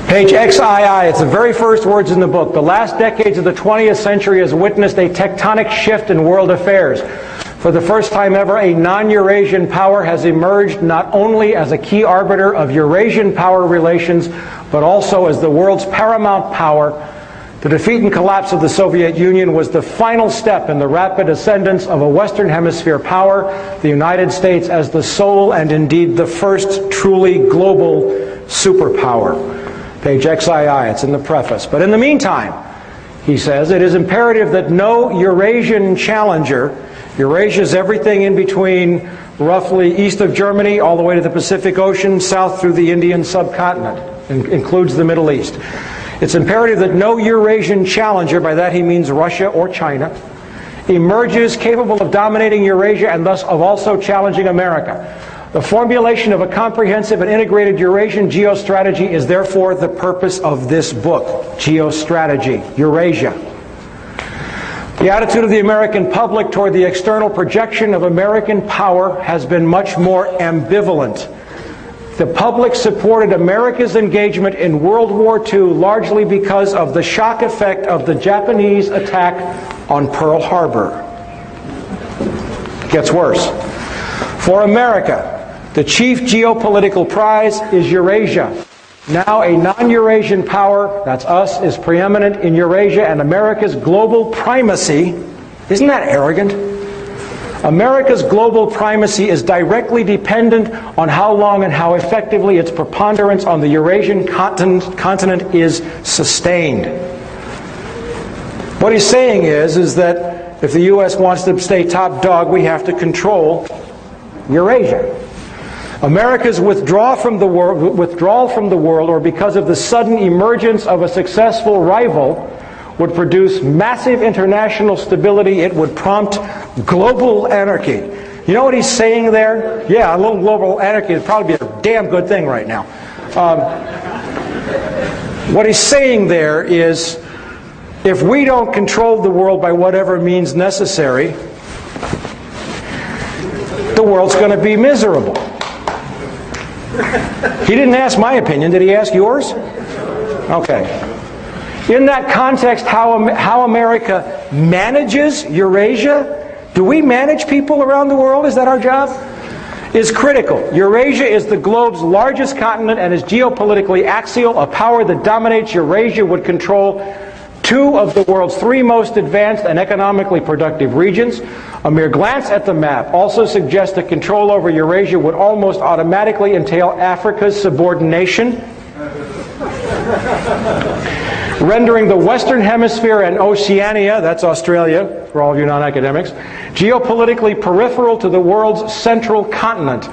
Page XII, it's the very first words in the book. The last decades of the 20th century has witnessed a tectonic shift in world affairs. For the first time ever, a non-Eurasian power has emerged not only as a key arbiter of Eurasian power relations, but also as the world's paramount power. The defeat and collapse of the Soviet Union was the final step in the rapid ascendance of a Western Hemisphere power, the United States as the sole and indeed the first truly global superpower. Page XII, it's in the preface. But in the meantime, he says, it is imperative that no Eurasian challenger, Eurasia is everything in between roughly east of Germany all the way to the Pacific Ocean, south through the Indian subcontinent, includes the Middle East. It's imperative that no Eurasian challenger, by that he means Russia or China, emerges capable of dominating Eurasia and thus of also challenging America. The formulation of a comprehensive and integrated Eurasian geostrategy is therefore the purpose of this book, Geostrategy, Eurasia. The attitude of the American public toward the external projection of American power has been much more ambivalent. The public supported America's engagement in World War II largely because of the shock effect of the Japanese attack on Pearl Harbor. It gets worse. For America, the chief geopolitical prize is Eurasia. Now a non-Eurasian power, that's us, is preeminent in Eurasia, and America's global primacy, isn't that arrogant? America's global primacy is directly dependent on how long and how effectively its preponderance on the Eurasian continent is sustained. What he's saying is that if the U.S. wants to stay top dog, we have to control Eurasia. America's withdrawal from the world, or because of the sudden emergence of a successful rival, would produce massive international stability. It would prompt global anarchy. You know what he's saying there? Yeah, a little global anarchy would probably be a damn good thing right now. What he's saying there is, if we don't control the world by whatever means necessary, the world's going to be miserable. He didn't ask my opinion. Did he ask yours? Okay. In that context, how America manages Eurasia, do we manage people around the world? Is that our job? Is critical. Eurasia is the globe's largest continent and is geopolitically axial. A power that dominates Eurasia would control 2 of the world's 3 most advanced and economically productive regions. A mere glance at the map also suggests that control over Eurasia would almost automatically entail Africa's subordination, rendering the Western Hemisphere and Oceania, that's Australia, for all of you non-academics, geopolitically peripheral to the world's central continent.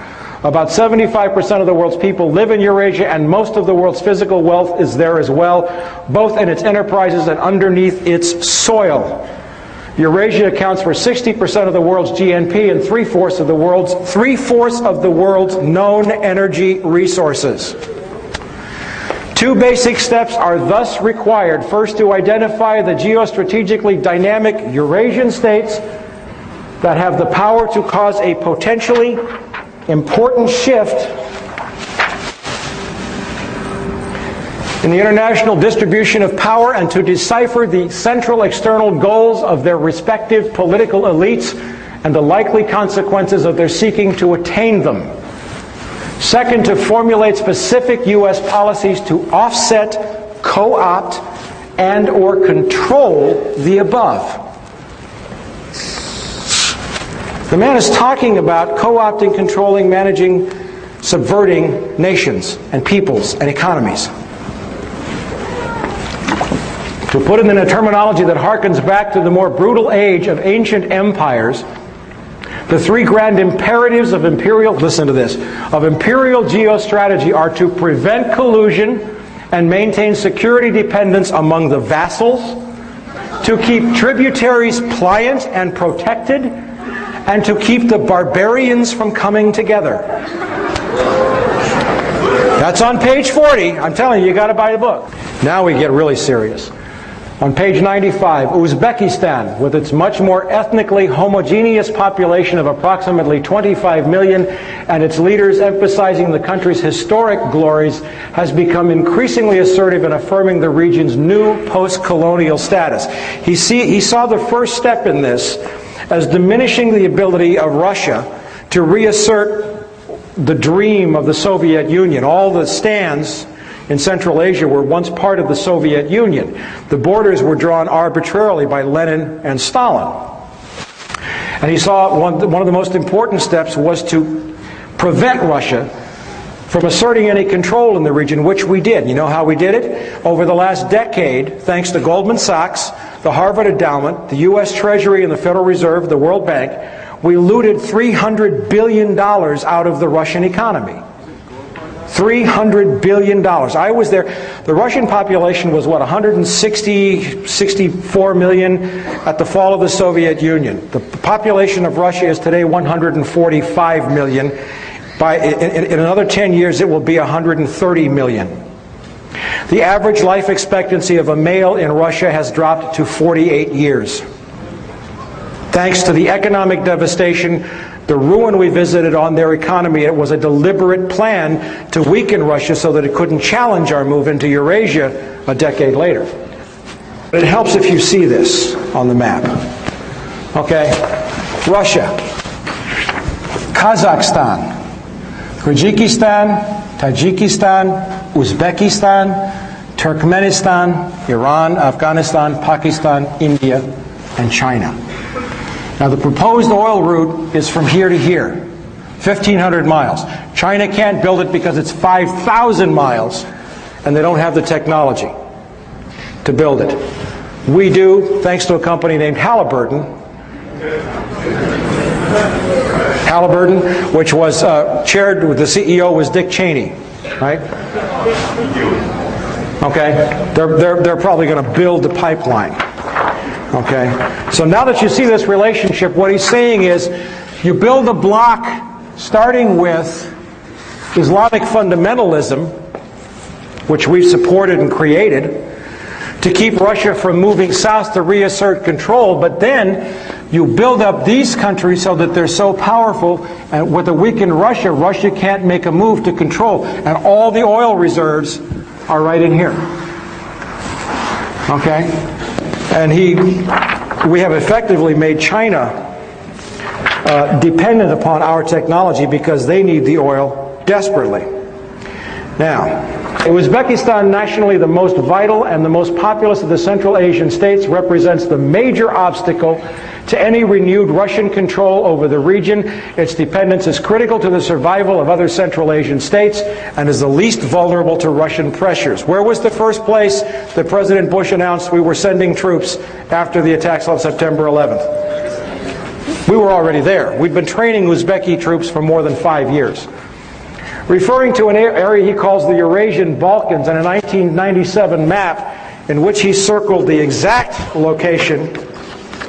About 75% of the world's people live in Eurasia, and most of the world's physical wealth is there as well, both in its enterprises and underneath its soil. Eurasia accounts for 60% of the world's GNP and 3/4 of the world's known energy resources. 2 basic steps are thus required. First, to identify the geostrategically dynamic Eurasian states that have the power to cause a potentially important shift in the international distribution of power, and to decipher the central external goals of their respective political elites and the likely consequences of their seeking to attain them. Second, to formulate specific U.S. policies to offset, co-opt, and or control the above. The man is talking about co-opting, controlling, managing, subverting nations and peoples and economies. To put it in a terminology that harkens back to the more brutal age of ancient empires, the 3 grand imperatives of imperial, listen to this, of imperial geostrategy are to prevent collusion and maintain security dependence among the vassals, to keep tributaries pliant and protected, and to keep the barbarians from coming together. That's on page 40. I'm telling you, you got to buy the book. Now we get really serious. On page 95, Uzbekistan, with its much more ethnically homogeneous population of approximately 25 million and its leaders emphasizing the country's historic glories, has become increasingly assertive in affirming the region's new post-colonial status. He saw the first step in this as diminishing the ability of Russia to reassert the dream of the Soviet Union. All the stands in Central Asia were once part of the Soviet Union. The borders were drawn arbitrarily by Lenin and Stalin. And he saw one of the most important steps was to prevent Russia from asserting any control in the region, which we did. You know how we did it? Over the last decade, thanks to Goldman Sachs, the Harvard Endowment, the U.S. Treasury and the Federal Reserve, the World Bank, we looted $300 billion out of the Russian economy. $300 billion. I was there. The Russian population was, what, 164 million at the fall of the Soviet Union. The population of Russia is today 145 million. In another 10 years, it will be 130 million. The average life expectancy of a male in Russia has dropped to 48 years. Thanks to the economic devastation, the ruin we visited on their economy, it was a deliberate plan to weaken Russia so that it couldn't challenge our move into Eurasia a decade later. But it helps if you see this on the map. Okay, Russia, Kazakhstan, Kyrgyzstan, Tajikistan, Uzbekistan, Turkmenistan, Iran, Afghanistan, Pakistan, India, and China. Now the proposed oil route is from here to here, 1,500 miles. China can't build it because it's 5,000 miles, and they don't have the technology to build it. We do, thanks to a company named Halliburton, Halliburton, which was chaired with the CEO was Dick Cheney, right? Okay, they're probably going to build the pipeline. Okay, so now that you see this relationship, what he's saying is, you build a block starting with Islamic fundamentalism, which we've supported and created, to keep Russia from moving south to reassert control, but then you build up these countries so that they're so powerful, and with a weakened Russia, Russia can't make a move to control, and all the oil reserves are right in here. Okay? And we have effectively made China dependent upon our technology because they need the oil desperately. Now, Uzbekistan, nationally the most vital and the most populous of the Central Asian states, represents the major obstacle to any renewed Russian control over the region. Its dependence is critical to the survival of other Central Asian states and is the least vulnerable to Russian pressures. Where was the first place that President Bush announced we were sending troops after the attacks on September 11th? We were already there. We'd been training Uzbeki troops for more than 5 years. Referring to an area he calls the Eurasian Balkans in a 1997 map in which he circled the exact location.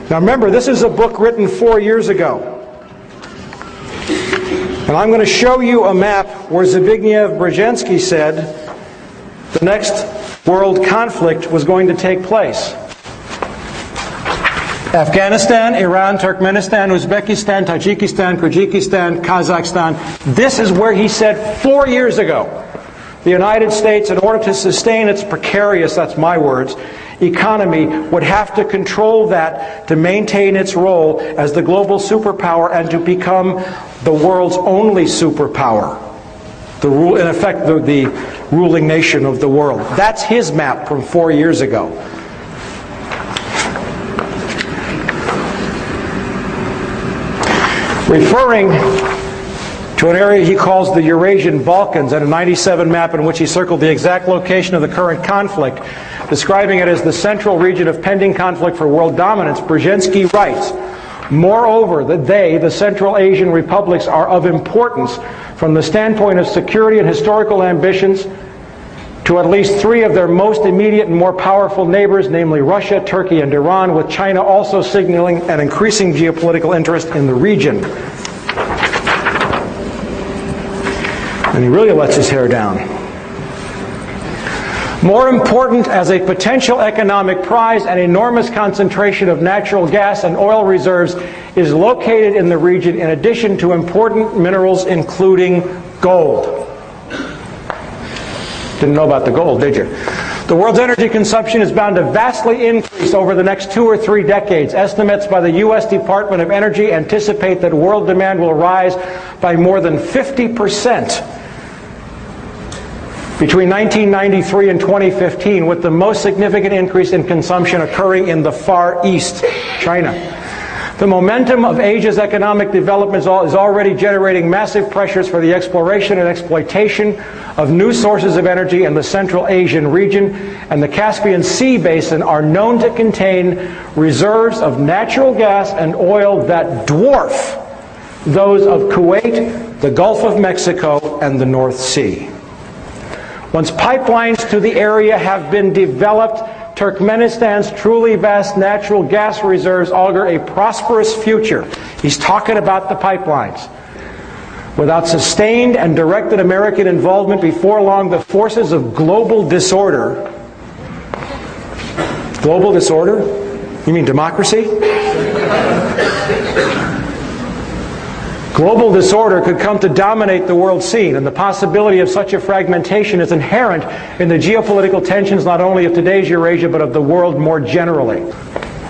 Now remember, this is a book written 4 years ago. And I'm going to show you a map where Zbigniew Brzezinski said the next world conflict was going to take place. Afghanistan, Iran, Turkmenistan, Uzbekistan, Tajikistan, Kyrgyzstan, Kazakhstan. This is where he said 4 years ago the United States, in order to sustain its precarious, that's my words, economy, would have to control that to maintain its role as the global superpower and to become the world's only superpower. In effect, the ruling nation of the world. That's his map from 4 years ago. Referring to an area he calls the Eurasian Balkans and a 97 map in which he circled the exact location of the current conflict, describing it as the central region of pending conflict for world dominance, Brzezinski writes, moreover, that the Central Asian republics, are of importance from the standpoint of security and historical ambitions to at least 3 of their most immediate and more powerful neighbors, namely Russia, Turkey, and Iran, with China also signaling an increasing geopolitical interest in the region. And he really lets his hair down. More important as a potential economic prize, an enormous concentration of natural gas and oil reserves is located in the region, in addition to important minerals including gold. Didn't know about the gold, did you? The world's energy consumption is bound to vastly increase over the next 2 or 3 decades. Estimates by the U.S. Department of Energy anticipate that world demand will rise by more than 50% between 1993 and 2015, with the most significant increase in consumption occurring in the Far East, China. The momentum of Asia's economic development is already generating massive pressures for the exploration and exploitation of new sources of energy in the Central Asian region, and the Caspian Sea basin are known to contain reserves of natural gas and oil that dwarf those of Kuwait, the Gulf of Mexico, and the North Sea. Once pipelines to the area have been developed, Turkmenistan's truly vast natural gas reserves augur a prosperous future. He's talking about the pipelines. Without sustained and directed American involvement, before long the forces of global disorder. Global disorder? You mean democracy? Global disorder could come to dominate the world scene, and the possibility of such a fragmentation is inherent in the geopolitical tensions not only of today's Eurasia, but of the world more generally.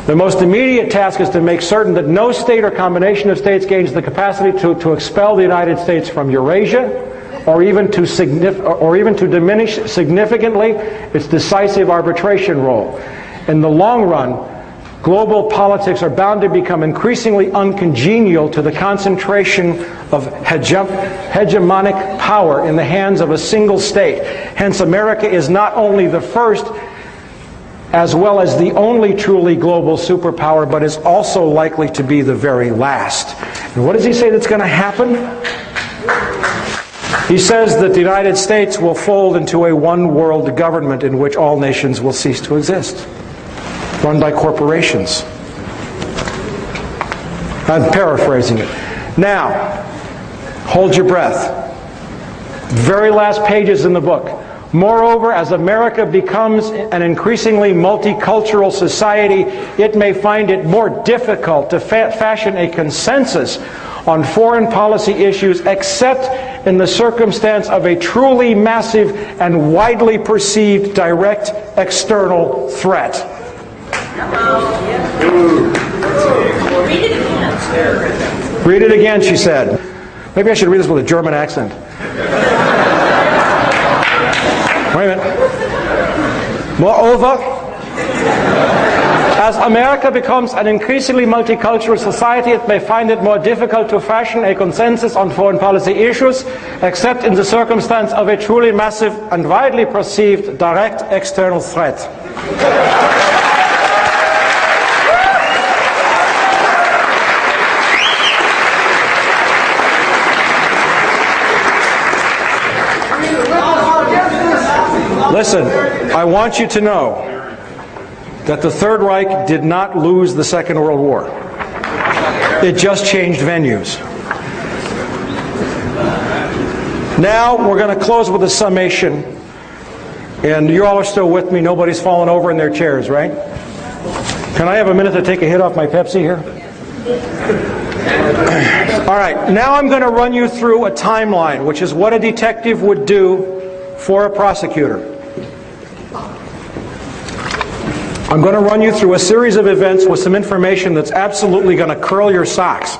The most immediate task is to make certain that no state or combination of states gains the capacity to expel the United States from Eurasia, or even to diminish significantly its decisive arbitration role. In the long run, global politics are bound to become increasingly uncongenial to the concentration of hegemonic power in the hands of a single state. Hence, America is not only the first, as well as the only truly global superpower, but is also likely to be the very last. And what does he say that's going to happen? He says that the United States will fold into a one-world government in which all nations will cease to exist, run by corporations. I'm paraphrasing it. Now, hold your breath. Very last pages in the book. Moreover, as America becomes an increasingly multicultural society, it may find it more difficult to fashion a consensus on foreign policy issues except in the circumstance of a truly massive and widely perceived direct external threat. Read it again, she said. Maybe I should read this with a German accent. Wait a minute. Moreover, as America becomes an increasingly multicultural society, it may find it more difficult to fashion a consensus on foreign policy issues, except in the circumstance of a truly massive and widely perceived direct external threat. Listen, I want you to know that the Third Reich did not lose the Second World War. It just changed venues. Now we're going to close with a summation. And you all are still with me. Nobody's fallen over in their chairs, right? Can I have a minute to take a hit off my Pepsi here? All right, now I'm going to run you through a timeline, which is what a detective would do for a prosecutor. I'm going to run you through a series of events with some information that's absolutely going to curl your socks.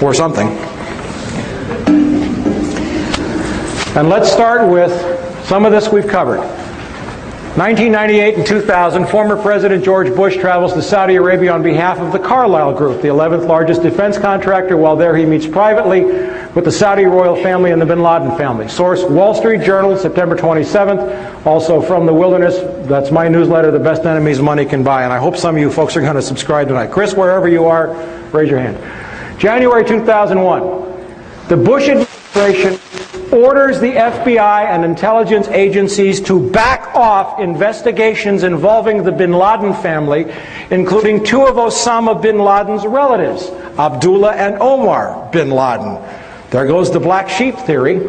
Or something. And let's start with some of this we've covered. 1998 and 2000, former President George Bush travels to Saudi Arabia on behalf of the Carlyle Group, the 11th largest defense contractor. While there, he meets privately with the Saudi royal family and the bin Laden family. Source, Wall Street Journal, September 27th. Also from The Wilderness, that's my newsletter, The Best Enemies Money Can Buy. And I hope some of you folks are going to subscribe tonight. Chris, wherever you are, raise your hand. January 2001, the Bush administration orders the FBI and intelligence agencies to back off investigations involving the bin Laden family, including two of Osama bin Laden's relatives, Abdullah and Omar bin Laden. There goes the black sheep theory,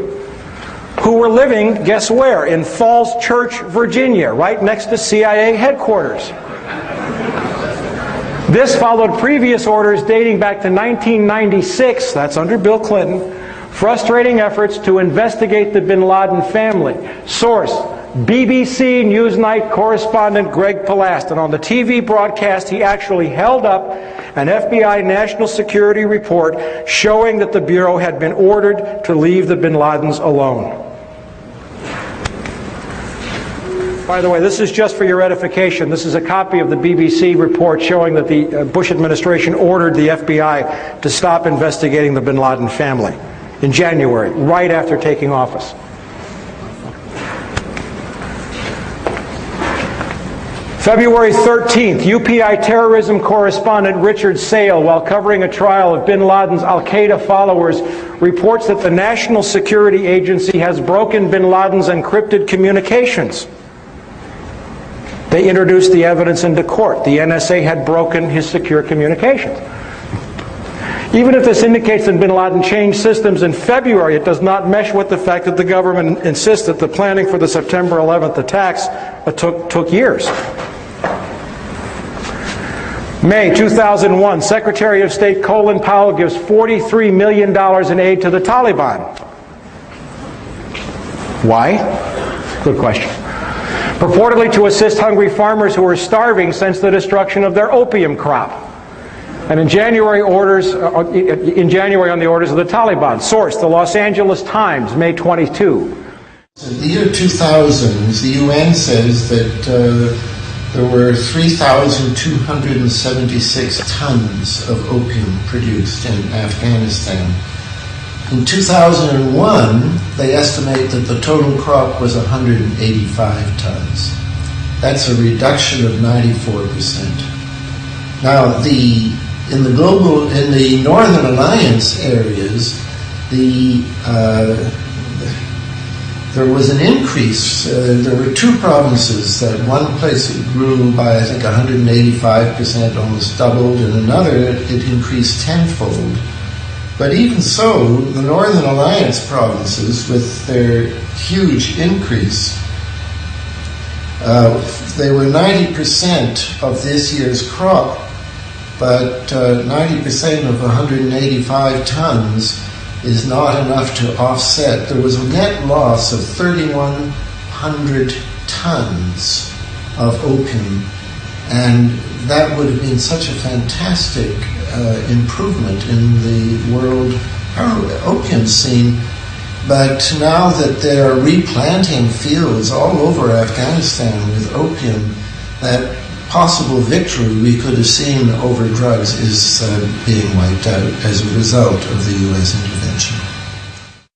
who were living, guess where? In Falls Church, Virginia, right next to CIA headquarters. This followed previous orders dating back to 1996, that's under Bill Clinton, frustrating efforts to investigate the bin Laden family. Source, BBC Newsnight correspondent Greg Palast. And on the TV broadcast, he actually held up an FBI national security report showing that the Bureau had been ordered to leave the bin Ladens alone. By the way, this is just for your edification. This is a copy of the BBC report showing that the Bush administration ordered the FBI to stop investigating the bin Laden family in January, right after taking office. February 13th, UPI terrorism correspondent Richard Sale, while covering a trial of bin Laden's al-Qaeda followers, reports that the National Security Agency has broken bin Laden's encrypted communications. They introduced the evidence into court. The NSA had broken his secure communications. Even if this indicates that bin Laden changed systems in February, it does not mesh with the fact that the government insists that the planning for the September 11th attacks took years. May 2001, Secretary of State Colin Powell gives $43 million in aid to the Taliban. Why? Good question. Purportedly to assist hungry farmers who are starving since the destruction of their opium crop. And in January on the orders of the Taliban. Source, the Los Angeles Times, May 22. In the year 2000, the UN says that there were 3,276 tons of opium produced in Afghanistan. In 2001, they estimate that the total crop was 185 tons. That's a reduction of 94%. Now, in the Northern Alliance areas, there was an increase. There were two provinces that one place it grew by, I think, 185%, almost doubled, and another it increased tenfold. But even so, the Northern Alliance provinces, with their huge increase, they were 90% of this year's crop, but 90% of 185 tons is not enough to offset. There was a net loss of 3,100 tons of opium, and that would have been such a fantastic improvement in the world opium scene. But now that they are replanting fields all over Afghanistan with opium, that possible victory we could have seen over drugs is being wiped out as a result of the U.S. intervention.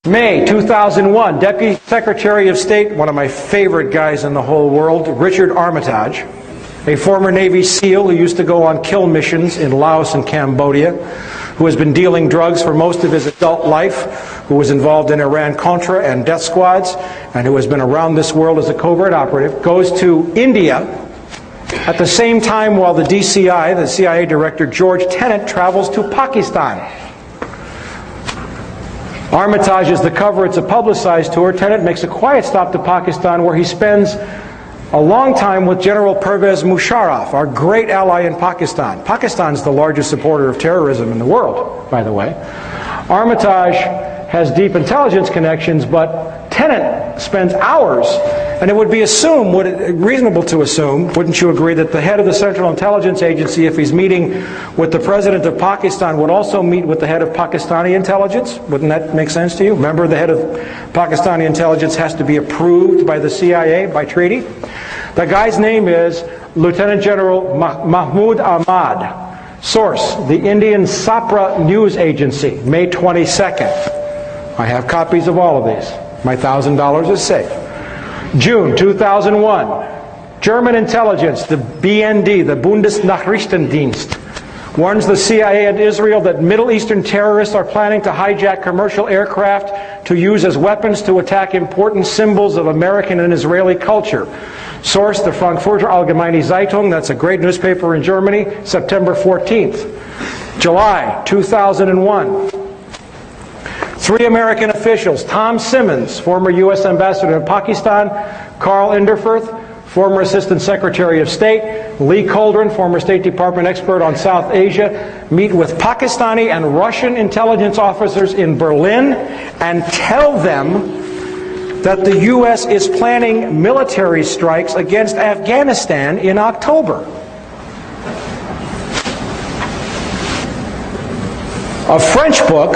May 2001, Deputy Secretary of State, one of my favorite guys in the whole world, Richard Armitage, a former Navy SEAL who used to go on kill missions in Laos and Cambodia, who has been dealing drugs for most of his adult life, who was involved in Iran-Contra and death squads, and who has been around this world as a covert operative, goes to India at the same time while the DCI, the CIA Director George Tenet, travels to Pakistan. Armitage is the cover. It's a publicized tour. Tenet makes a quiet stop to Pakistan where he spends a long time with General Pervez Musharraf, our great ally in Pakistan. Pakistan's the largest supporter of terrorism in the world, by the way. Armitage has deep intelligence connections, but Tenet spends hours, and it would be reasonable to assume, wouldn't you agree, that the head of the Central Intelligence Agency, if he's meeting with the President of Pakistan, would also meet with the head of Pakistani intelligence? Wouldn't that make sense to you? Remember, the head of Pakistani intelligence has to be approved by the CIA by treaty. The guy's name is Lieutenant General Mahmood Ahmad. Source, the Indian Sapra News Agency, May 22nd. I have copies of all of these. My $1,000 is safe. June 2001, German intelligence, the BND, the Bundesnachrichtendienst, warns the CIA and Israel that Middle Eastern terrorists are planning to hijack commercial aircraft to use as weapons to attack important symbols of American and Israeli culture. Source, the Frankfurter Allgemeine Zeitung, that's a great newspaper in Germany, September 14th. July 2001. 3 American officials, Tom Simmons, former U.S. ambassador to Pakistan, Carl Inderfirth, former Assistant Secretary of State, Lee Coldren, former State Department expert on South Asia, meet with Pakistani and Russian intelligence officers in Berlin and tell them that the U.S. is planning military strikes against Afghanistan in October. A French book,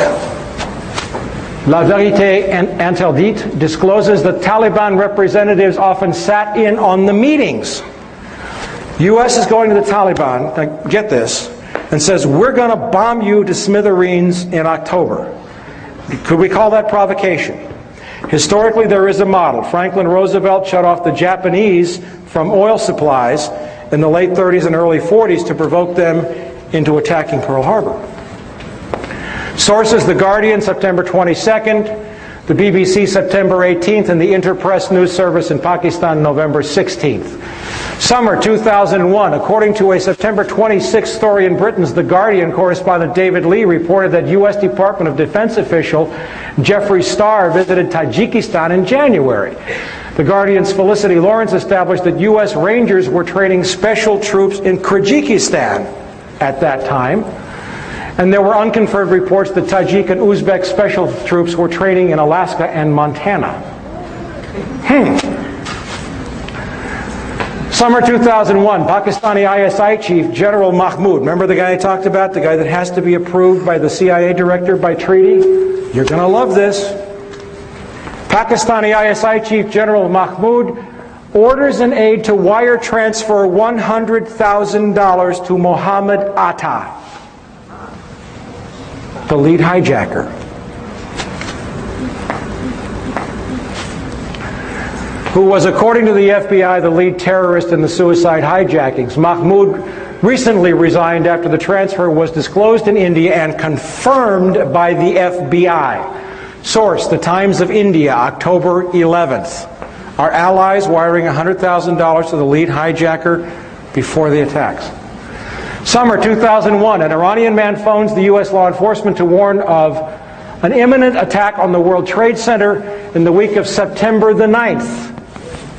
La Vérité Interdite, discloses that Taliban representatives often sat in on the meetings. U.S. is going to the Taliban, now get this, and says, we're going to bomb you to smithereens in October. Could we call that provocation? Historically, there is a model. Franklin Roosevelt shut off the Japanese from oil supplies in the late 30s and early 40s to provoke them into attacking Pearl Harbor. Sources, The Guardian, September 22nd, the BBC, September 18th, and the Interpress News Service in Pakistan, November 16th. Summer 2001, according to a September 26th story in Britain's The Guardian, correspondent David Lee reported that U.S. Department of Defense official Jeffrey Starr visited Tajikistan in January. The Guardian's Felicity Lawrence established that U.S. Rangers were training special troops in Kyrgyzstan at that time. And there were unconfirmed reports that Tajik and Uzbek special troops were training in Alaska and Montana. Summer 2001, Pakistani ISI chief General Mahmoud, remember the guy I talked about, the guy that has to be approved by the CIA director by treaty? You're going to love this. Pakistani ISI chief General Mahmoud orders an aide to wire transfer $100,000 to Mohammed Atta, the lead hijacker. who was, according to the FBI, the lead terrorist in the suicide hijackings. Mahmoud recently resigned after the transfer was disclosed in India and confirmed by the FBI. Source, The Times of India, October 11th. Our allies wiring $100,000 to the lead hijacker before the attacks. Summer 2001, an Iranian man phones the U.S. law enforcement to warn of an imminent attack on the World Trade Center in the week of September the 9th.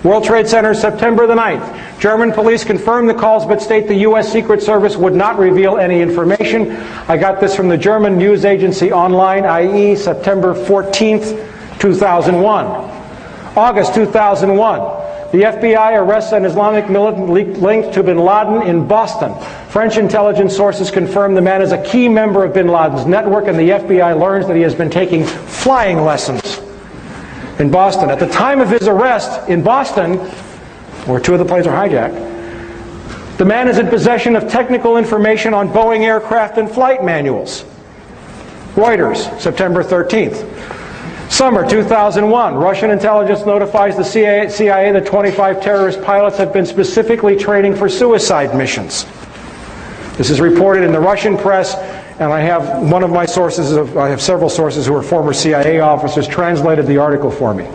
World Trade Center, September the 9th. German police confirmed the calls but state the U.S. Secret Service would not reveal any information. I got this from the German news agency Online, i.e. September 14th, 2001. August 2001. The FBI arrests an Islamic militant linked to bin Laden in Boston. French intelligence sources confirm the man is a key member of bin Laden's network, and the FBI learns that he has been taking flying lessons in Boston. At the time of his arrest in Boston, where two of the planes were hijacked, the man is in possession of technical information on Boeing aircraft and flight manuals. Reuters, September 13th. Summer 2001, Russian intelligence notifies the CIA that 25 terrorist pilots have been specifically training for suicide missions. This is reported in the Russian press, and I have one of my sources, I have several sources who are former CIA officers, translated the article for me.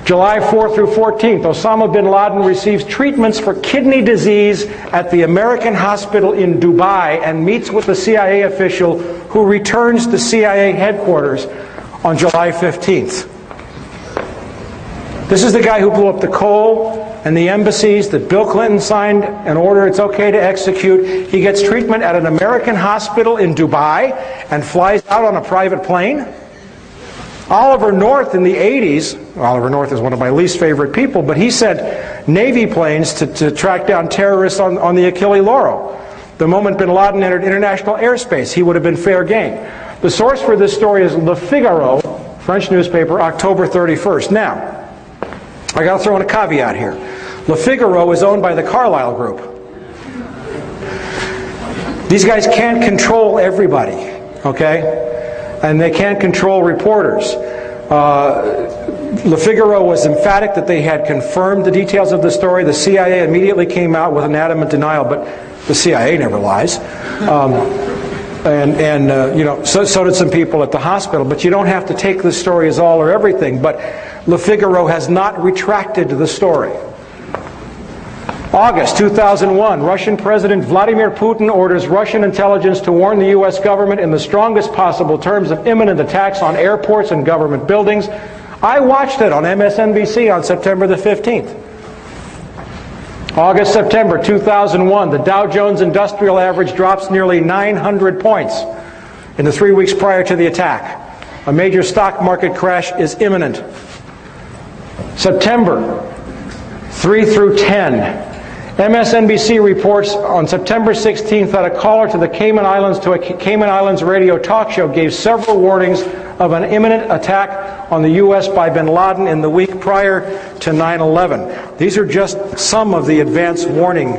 July 4th through 14th, Osama bin Laden receives treatments for kidney disease at the American hospital in Dubai and meets with the CIA official who returns to CIA headquarters on July 15th. This is the guy who blew up the Cole and the embassies that Bill Clinton signed an order it's okay to execute. He gets treatment at an American hospital in Dubai and flies out on a private plane. Oliver North in the 80s, Oliver North is one of my least favorite people, but he sent Navy planes to track down terrorists on the Achille Lauro. The moment bin Laden entered international airspace, he would have been fair game. The source for this story is Le Figaro, French newspaper, October 31st. Now, I got to throw in a caveat here. Le Figaro is owned by the Carlyle Group. These guys can't control everybody, okay? And they can't control reporters. Le Figaro was emphatic that they had confirmed the details of the story. The CIA immediately came out with an adamant denial, but the CIA never lies. So did some people at the hospital. But you don't have to take this story as all or everything. But Le Figaro has not retracted the story. August 2001, Russian President Vladimir Putin orders Russian intelligence to warn the U.S. government in the strongest possible terms of imminent attacks on airports and government buildings. I watched it on MSNBC on September the 15th. August, September 2001, the Dow Jones Industrial Average drops nearly 900 points in the 3 weeks prior to the attack. A major stock market crash is imminent. September 3 through 10. MSNBC reports on September 16th that a caller to the Cayman Islands to a Cayman Islands radio talk show gave several warnings of an imminent attack on the U.S. by bin Laden in the week prior to 9/11. These are just some of the advance warning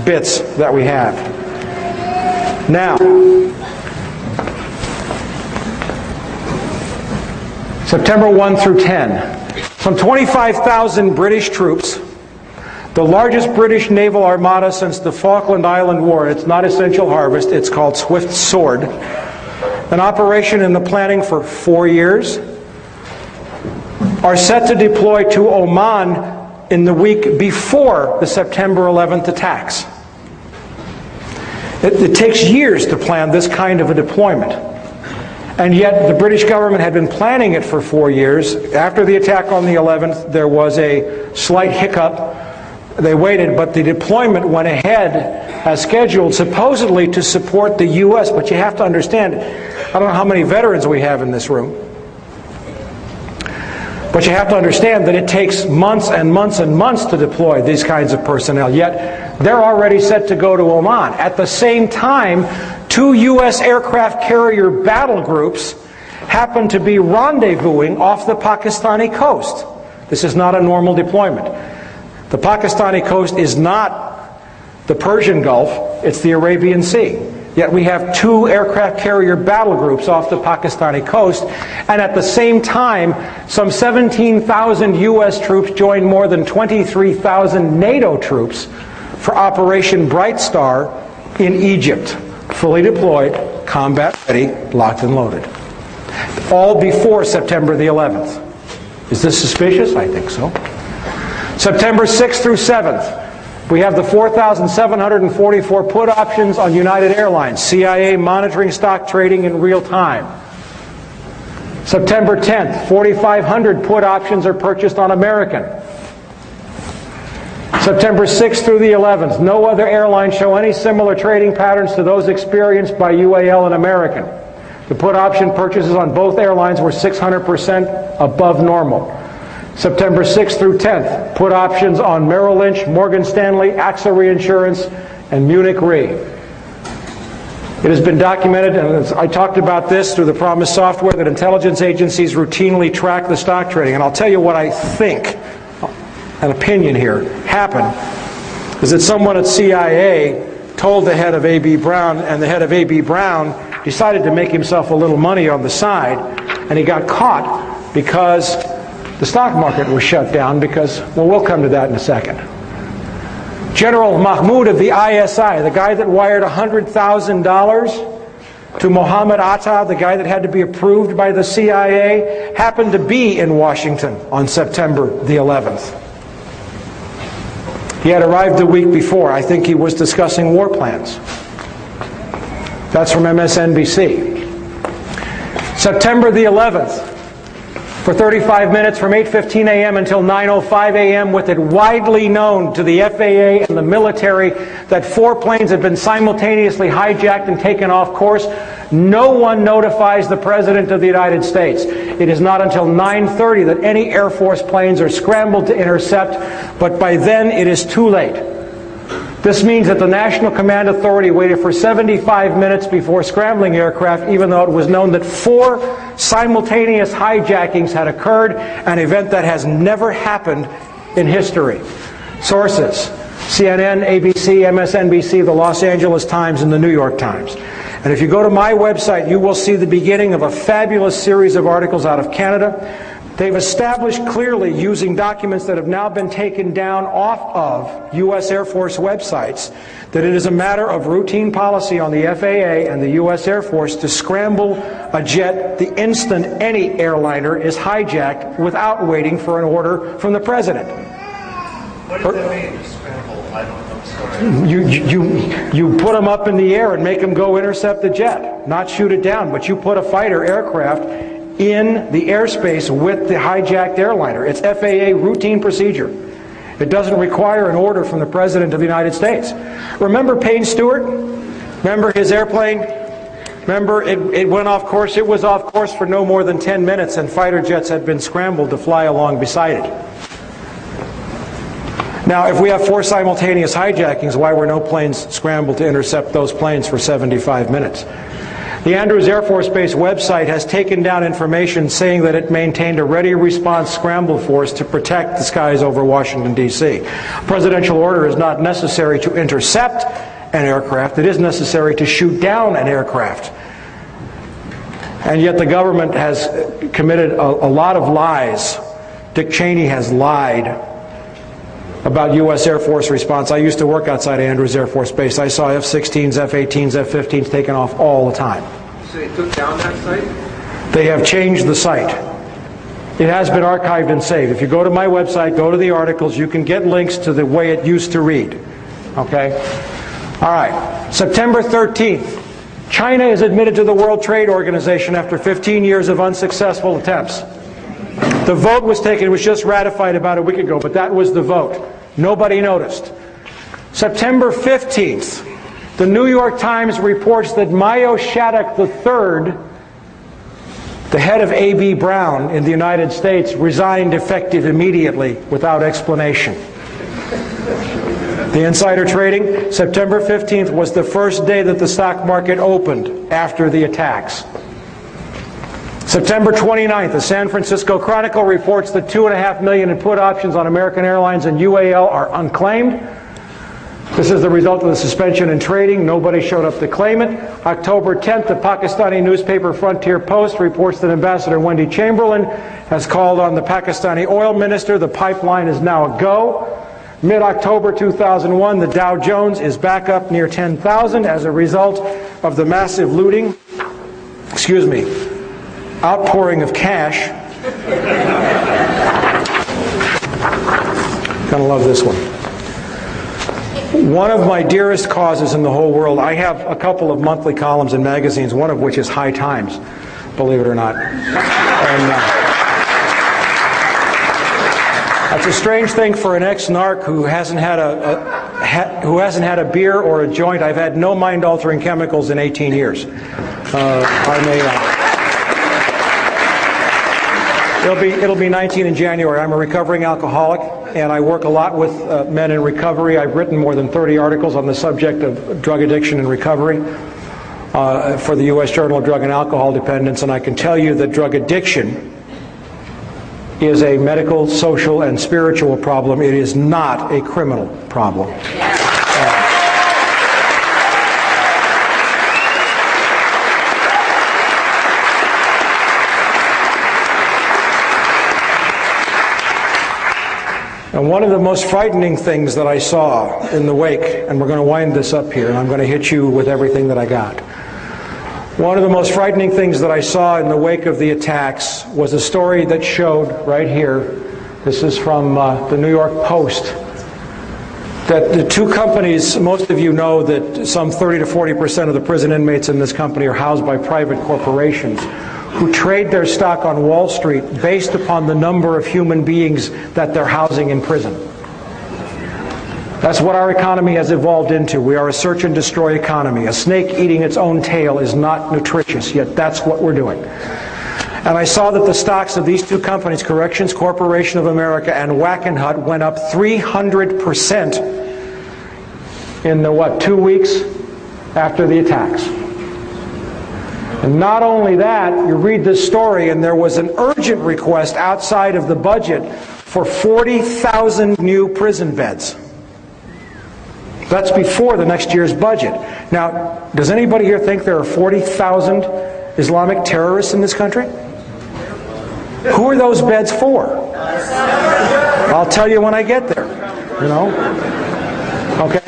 bits that we have. Now, September 1 through 10. Some 25,000 British troops, the largest British naval armada since the Falkland Island War. It's not Essential Harvest, it's called Swift Sword. An operation in the planning for 4 years, are set to deploy to Oman in the week before the September 11th attacks. It takes years to plan this kind of a deployment. And yet the British government had been planning it for 4 years. After the attack on the 11th, there was a slight hiccup. They waited, but the deployment went ahead as scheduled, supposedly to support the U.S. But you have to understand, I don't know how many veterans we have in this room, but you have to understand that it takes months and months and months to deploy these kinds of personnel, yet they're already set to go to Oman. At the same time, 2 U.S. aircraft carrier battle groups happen to be rendezvousing off the Pakistani coast. This is not a normal deployment. The Pakistani coast is not the Persian Gulf, it's the Arabian Sea. Yet we have 2 aircraft carrier battle groups off the Pakistani coast, and at the same time, some 17,000 U.S. troops joined more than 23,000 NATO troops for Operation Bright Star in Egypt. Fully deployed, combat ready, locked and loaded. All before September the 11th. Is this suspicious? I think so. September 6th through 7th. We have the 4,744 put options on United Airlines, CIA monitoring stock trading in real time. September 10th, 4,500 put options are purchased on American. September 6th through the 11th, no other airlines show any similar trading patterns to those experienced by UAL and American. The put option purchases on both airlines were 600% above normal. September 6th through 10th, put options on Merrill Lynch, Morgan Stanley, AXA Reinsurance, and Munich Re. It has been documented, and I talked about this through the Promise software, that intelligence agencies routinely track the stock trading. And I'll tell you what I think, an opinion here, happened, is that someone at CIA told the head of A.B. Brown, and the head of A.B. Brown decided to make himself a little money on the side, and he got caught because the stock market was shut down because, well, we'll come to that in a second. General Mahmoud of the ISI, the guy that wired $100,000 to Mohammed Atta, the guy that had to be approved by the CIA, happened to be in Washington on September the 11th. He had arrived the week before. I think he was discussing war plans. That's from MSNBC. September the 11th. For 35 minutes from 8:15 a.m. until 9:05 a.m. with it widely known to the FAA and the military that 4 planes had been simultaneously hijacked and taken off course. No one notifies the President of the United States. It is not until 9:30 that any Air Force planes are scrambled to intercept, but by then it is too late. This means that the National Command Authority waited for 75 minutes before scrambling aircraft, even though it was known that 4 simultaneous hijackings had occurred, an event that has never happened in history. Sources: CNN, ABC, MSNBC, the Los Angeles Times, and the New York Times. And if you go to my website, you will see the beginning of a fabulous series of articles out of Canada. They've established clearly, using documents that have now been taken down off of U.S. Air Force websites, that it is a matter of routine policy on the FAA and the U.S. Air Force to scramble a jet the instant any airliner is hijacked without waiting for an order from the President. What does that mean, to scramble? I don't know. You put them up in the air and make them go intercept the jet, not shoot it down, but you put a fighter aircraft in the airspace with the hijacked airliner. It's FAA routine procedure. It doesn't require an order from the President of the United States. Remember Payne Stewart? Remember his airplane? Remember it went off course? It was off course for no more than 10 minutes, and fighter jets had been scrambled to fly along beside it. Now, if we have 4 simultaneous hijackings, why were no planes scrambled to intercept those planes for 75 minutes? The Andrews Air Force Base website has taken down information saying that it maintained a ready response scramble force to protect the skies over Washington, D.C. Presidential order is not necessary to intercept an aircraft. It is necessary to shoot down an aircraft. And yet the government has committed a lot of lies. Dick Cheney has lied about U.S. Air Force response. I used to work outside Andrews Air Force Base. I saw F-16s, F-18s, F-15s taken off all the time. So they took down that site? They have changed the site. It has been archived and saved. If you go to my website, go to the articles, you can get links to the way it used to read. Okay? All right. September 13th. China is admitted to the World Trade Organization after 15 years of unsuccessful attempts. The vote was taken, it was just ratified about a week ago, but that was the vote. Nobody noticed. September 15th, the New York Times reports that Mayo Shattuck III, the head of A.B. Brown in the United States, resigned effective immediately without explanation. The insider trading, September 15th was the first day that the stock market opened after the attacks. September 29th, the San Francisco Chronicle reports that $2.5 million in put options on American Airlines and UAL are unclaimed. This is the result of the suspension in trading. Nobody showed up to claim it. October 10th, the Pakistani newspaper Frontier Post reports that Ambassador Wendy Chamberlain has called on the Pakistani oil minister. The pipeline is now a go. Mid-October 2001, the Dow Jones is back up near 10,000 as a result of the massive looting, outpouring of cash. Gonna love this one. One of my dearest causes in the whole world, I have a couple of monthly columns in magazines, one of which is High Times, believe it or not. And, that's a strange thing for an ex-narc who hasn't had a beer or a joint. I've had no mind-altering chemicals in 18 years. It'll be 19 in January. I'm a recovering alcoholic, and I work a lot with men in recovery. I've written more than 30 articles on the subject of drug addiction and recovery for the U.S. Journal of Drug and Alcohol Dependence, and I can tell you that drug addiction is a medical, social, and spiritual problem. It is not a criminal problem. And one of the most frightening things that I saw in the wake, and we're going to wind this up here, and I'm going to hit you with everything that I got. One of the most frightening things that I saw in the wake of the attacks was a story that showed right here, this is from the New York Post, that the two companies, most of you know that some 30 to 40% of the prison inmates in this company are housed by private corporations who trade their stock on Wall Street based upon the number of human beings that they're housing in prison. That's what our economy has evolved into. We are a search and destroy economy. A snake eating its own tail is not nutritious, yet that's what we're doing. And I saw that the stocks of these two companies, Corrections Corporation of America and Wackenhut, went up 300% in the, 2 weeks after the attacks. And not only that, you read this story and there was an urgent request outside of the budget for 40,000 new prison beds. That's before the next year's budget. Now, does anybody here think there are 40,000 Islamic terrorists in this country? Who are those beds for? I'll tell you when I get there, you know? Okay?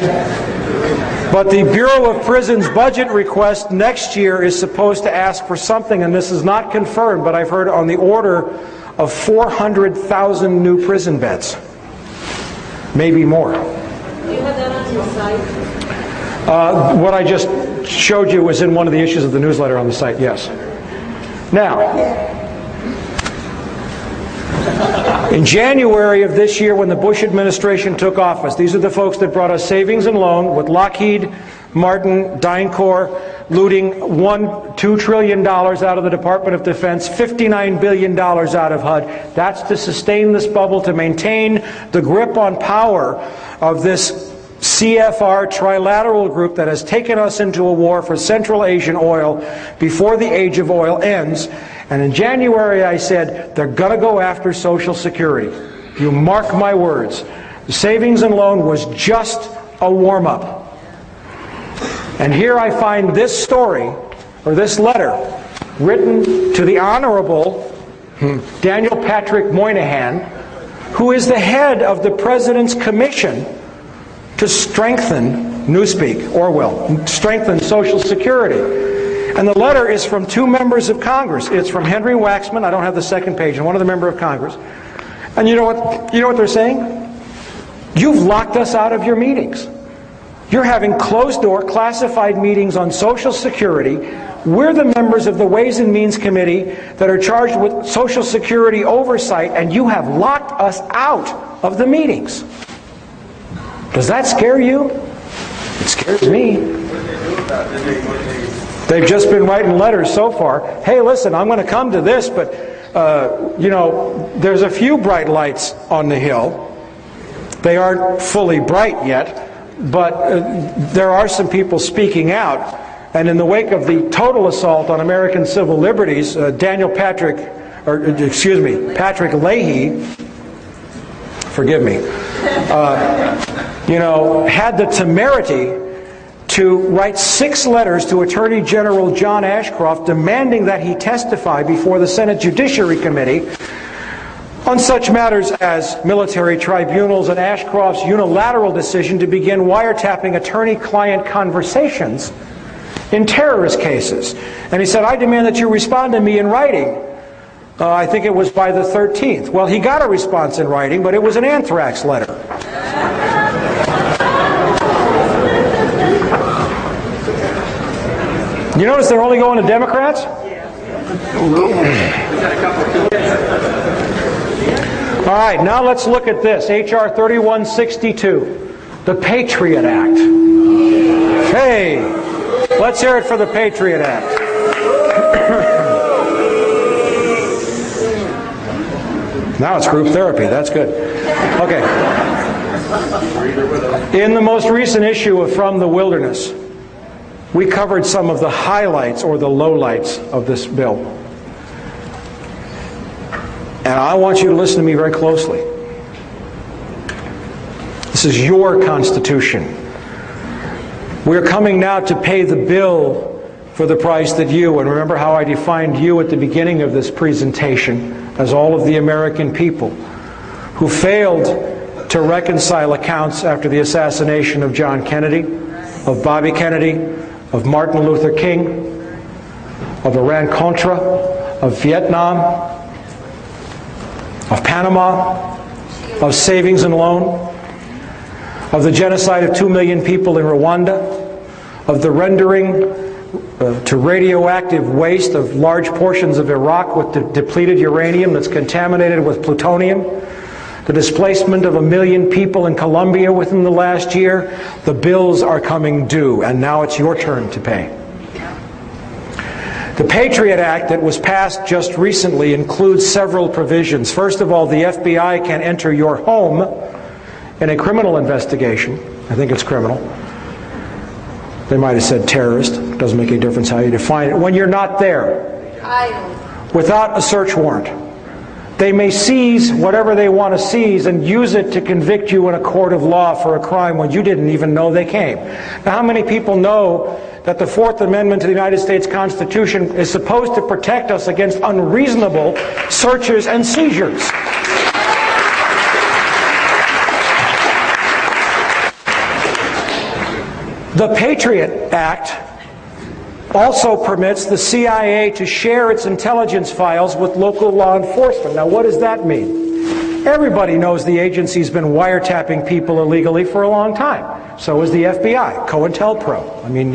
But the Bureau of Prisons budget request next year is supposed to ask for something, and this is not confirmed, but I've heard on the order of 400,000 new prison beds. Maybe more. Do you have that on your site? What I just showed you was in one of the issues of the newsletter on the site, yes. Now, in January of this year, when the Bush administration took office, these are the folks that brought us savings and loan with Lockheed, Martin, DynCorp, looting $2 trillion out of the Department of Defense, $59 billion out of HUD. That's to sustain this bubble, to maintain the grip on power of this CFR trilateral group that has taken us into a war for Central Asian oil before the age of oil ends. And in January I said, they're going to go after Social Security. You mark my words. The savings and loan was just a warm-up. And here I find this story, or this letter, written to the Honorable Daniel Patrick Moynihan, who is the head of the President's Commission to strengthen, Newspeak, Orwell, strengthen Social Security. And the letter is from two members of Congress. It's from Henry Waxman, I don't have the second page, and one other member of Congress. And you know what they're saying? You've locked us out of your meetings. You're having closed-door, classified meetings on Social Security. We're the members of the Ways and Means Committee that are charged with Social Security oversight, and you have locked us out of the meetings. Does that scare you? It scares me. They've just been writing letters so far. Hey, listen, I'm going to come to this, but, you know, there's a few bright lights on the hill. They aren't fully bright yet, but there are some people speaking out. And in the wake of the total assault on American civil liberties, Patrick Leahy, forgive me, had the temerity to write 6 letters to Attorney General John Ashcroft demanding that he testify before the Senate Judiciary Committee on such matters as military tribunals and Ashcroft's unilateral decision to begin wiretapping attorney-client conversations in terrorist cases. And he said, I demand that you respond to me in writing. I think it was by the 13th. Well, he got a response in writing, but it was an anthrax letter. You notice they're only going to Democrats? All right, now let's look at this. H.R. 3162, the Patriot Act. Hey, let's hear it for the Patriot Act. Now it's group therapy. That's good. Okay. In the most recent issue of From the Wilderness, we covered some of the highlights or the lowlights of this bill. And I want you to listen to me very closely. This is your Constitution. We're coming now to pay the bill for the price that you, and remember how I defined you at the beginning of this presentation, as all of the American people who failed to reconcile accounts after the assassination of John Kennedy, of Bobby Kennedy, of Martin Luther King, of Iran-Contra, of Vietnam, of Panama, of savings and loan, of the genocide of 2 million people in Rwanda, of the rendering to radioactive waste of large portions of Iraq with depleted uranium that's contaminated with plutonium, the displacement of 1 million people in Colombia within the last year. The bills are coming due, and now it's your turn to pay. The Patriot Act that was passed just recently includes several provisions. First of all, the FBI can enter your home in a criminal investigation. I think it's criminal. They might have said terrorist. It doesn't make any difference how you define it. When you're not there, without a search warrant. They may seize whatever they want to seize and use it to convict you in a court of law for a crime when you didn't even know they came. Now, how many people know that the Fourth Amendment to the United States Constitution is supposed to protect us against unreasonable searches and seizures? The Patriot Act also permits the CIA to share its intelligence files with local law enforcement. Now, what does that mean? Everybody knows the agency's been wiretapping people illegally for a long time. So is the FBI, COINTELPRO. I mean,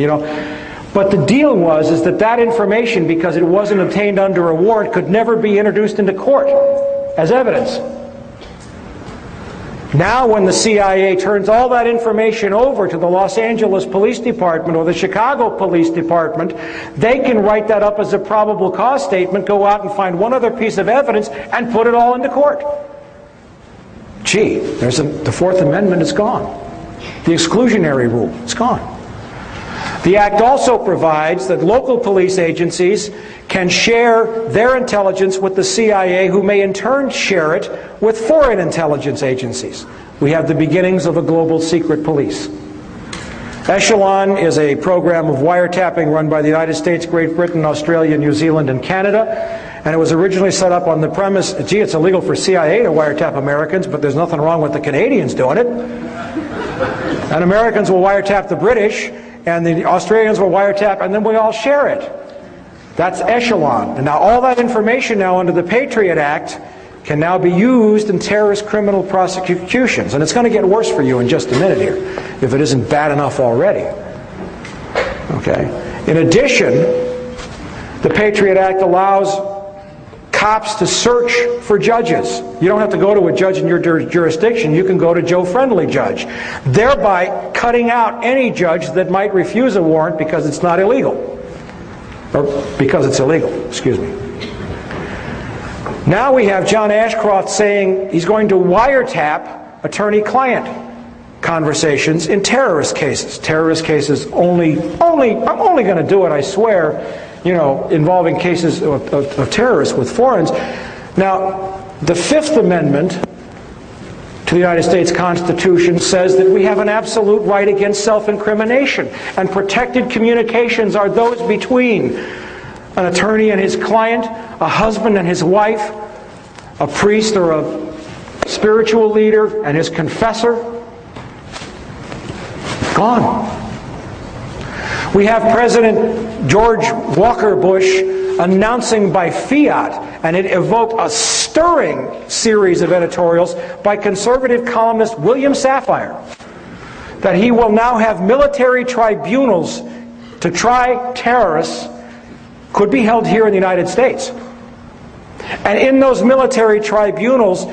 but the deal is that that information, because it wasn't obtained under a warrant, could never be introduced into court as evidence. Now when the CIA turns all that information over to the Los Angeles Police Department or the Chicago Police Department, they can write that up as a probable cause statement, go out and find one other piece of evidence, and put it all into court. Gee, the Fourth Amendment is gone. The exclusionary rule is gone. The Act also provides that local police agencies can share their intelligence with the CIA, who may in turn share it with foreign intelligence agencies. We have the beginnings of a global secret police. Echelon is a program of wiretapping run by the United States, Great Britain, Australia, New Zealand, and Canada. And it was originally set up on the premise, gee, it's illegal for CIA to wiretap Americans, but there's nothing wrong with the Canadians doing it. And Americans will wiretap the British, and the Australians will wiretap, and then we all share it. That's Echelon. And now all that information now under the Patriot Act can now be used in terrorist criminal prosecutions. And it's going to get worse for you in just a minute here, if it isn't bad enough already. Okay. In addition, the Patriot Act allows cops to search for judges. You don't have to go to a judge in your jurisdiction. You can go to Joe Friendly Judge, thereby cutting out any judge that might refuse a warrant because it's not illegal. Or because it's illegal, excuse me. Now we have John Ashcroft saying he's going to wiretap attorney-client conversations in terrorist cases. Terrorist cases I'm only going to do it, I swear, involving cases of terrorists with foreigners. Now, the Fifth Amendment to the United States Constitution says that we have an absolute right against self-incrimination, and protected communications are those between an attorney and his client, a husband and his wife, a priest or a spiritual leader and his confessor. Gone. We have President George Walker Bush announcing by fiat, and it evoked a stirring series of editorials by conservative columnist William Safire, that he will now have military tribunals to try terrorists, could be held here in the United States. And in those military tribunals,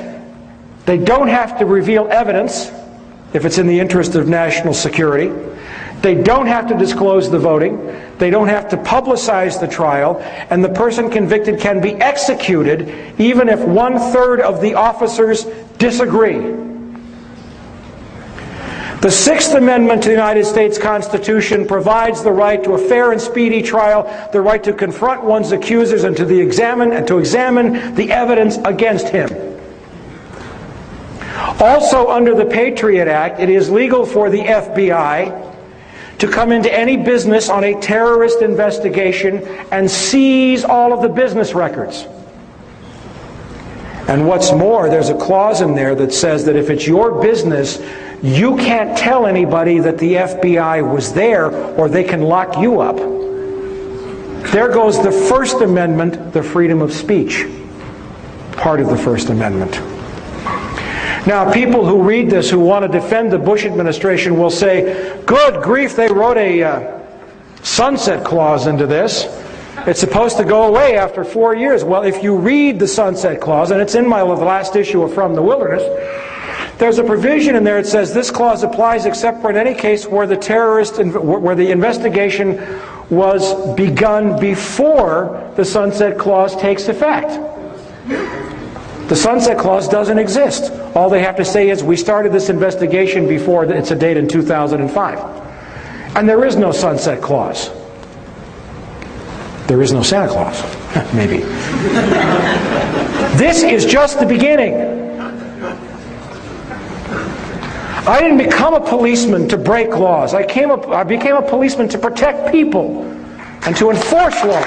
they don't have to reveal evidence if it's in the interest of national security. They don't have to disclose the voting. They don't have to publicize the trial. And the person convicted can be executed even if 1/3 of the officers disagree. The Sixth Amendment to the United States Constitution provides the right to a fair and speedy trial, the right to confront one's accusers and to examine the evidence against him. Also, under the Patriot Act, it is legal for the FBI to come into any business on a terrorist investigation and seize all of the business records. And what's more, there's a clause in there that says that if it's your business, you can't tell anybody that the FBI was there, or they can lock you up. There goes the First Amendment, the freedom of speech, part of the First Amendment. Now, people who read this, who want to defend the Bush administration, will say, good grief, they wrote a sunset clause into this. It's supposed to go away after 4 years. Well, if you read the sunset clause, and it's in my last issue of From the Wilderness, there's a provision in there that says this clause applies except for in any case where the investigation was begun before the sunset clause takes effect. The sunset clause doesn't exist. All they have to say is, we started this investigation before it's a date in 2005. And there is no sunset clause. There is no Santa Claus, maybe. This is just the beginning. I didn't become a policeman to break laws. I became a policeman to protect people and to enforce laws.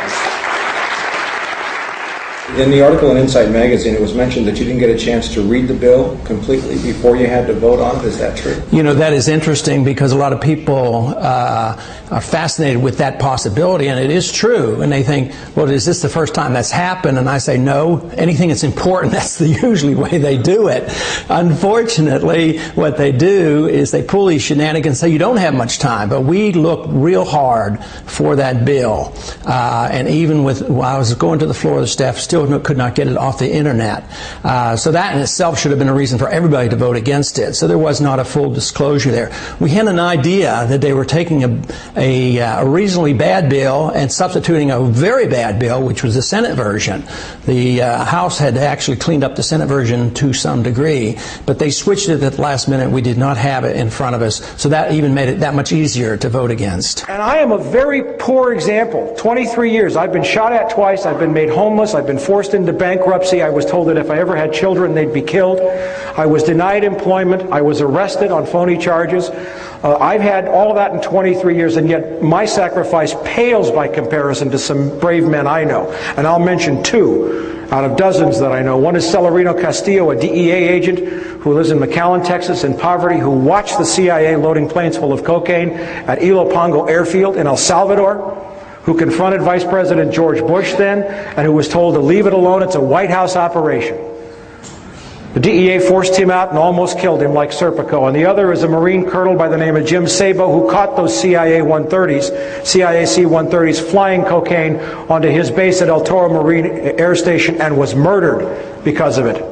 In the article in Insight Magazine, it was mentioned that you didn't get a chance to read the bill completely before you had to vote on it. Is that true? You know, that is interesting because a lot of people are fascinated with that possibility, and it is true. And they think, well, is this the first time that's happened? And I say, no, anything that's important, that's the usually way they do it. Unfortunately, what they do is they pull these shenanigans and say, you don't have much time. But we looked real hard for that bill. And even while I was going to the floor, the staff still could not get it off the internet. So that in itself should have been a reason for everybody to vote against it. So there was not a full disclosure there. We had an idea that they were taking a reasonably bad bill and substituting a very bad bill, which was the Senate version. The House had actually cleaned up the Senate version to some degree, but they switched it at the last minute. We did not have it in front of us, so that even made it that much easier to vote against. And I am a very poor example. 23 years. I've been shot at twice. I've been made homeless. I've been forced into bankruptcy. I was told that if I ever had children, they'd be killed. I was denied employment. I was arrested on phony charges. I've had all of that in 23 years, and yet my sacrifice pales by comparison to some brave men I know. And I'll mention two out of dozens that I know. One is Celerino Castillo, a DEA agent who lives in McAllen, Texas, in poverty, who watched the CIA loading planes full of cocaine at Ilopango Airfield in El Salvador, who confronted Vice President George Bush then, and who was told to leave it alone. It's a White House operation. The DEA forced him out and almost killed him like Serpico. And the other is a Marine colonel by the name of Jim Sabo, who caught those CIA C-130s flying cocaine onto his base at El Toro Marine Air Station and was murdered because of it.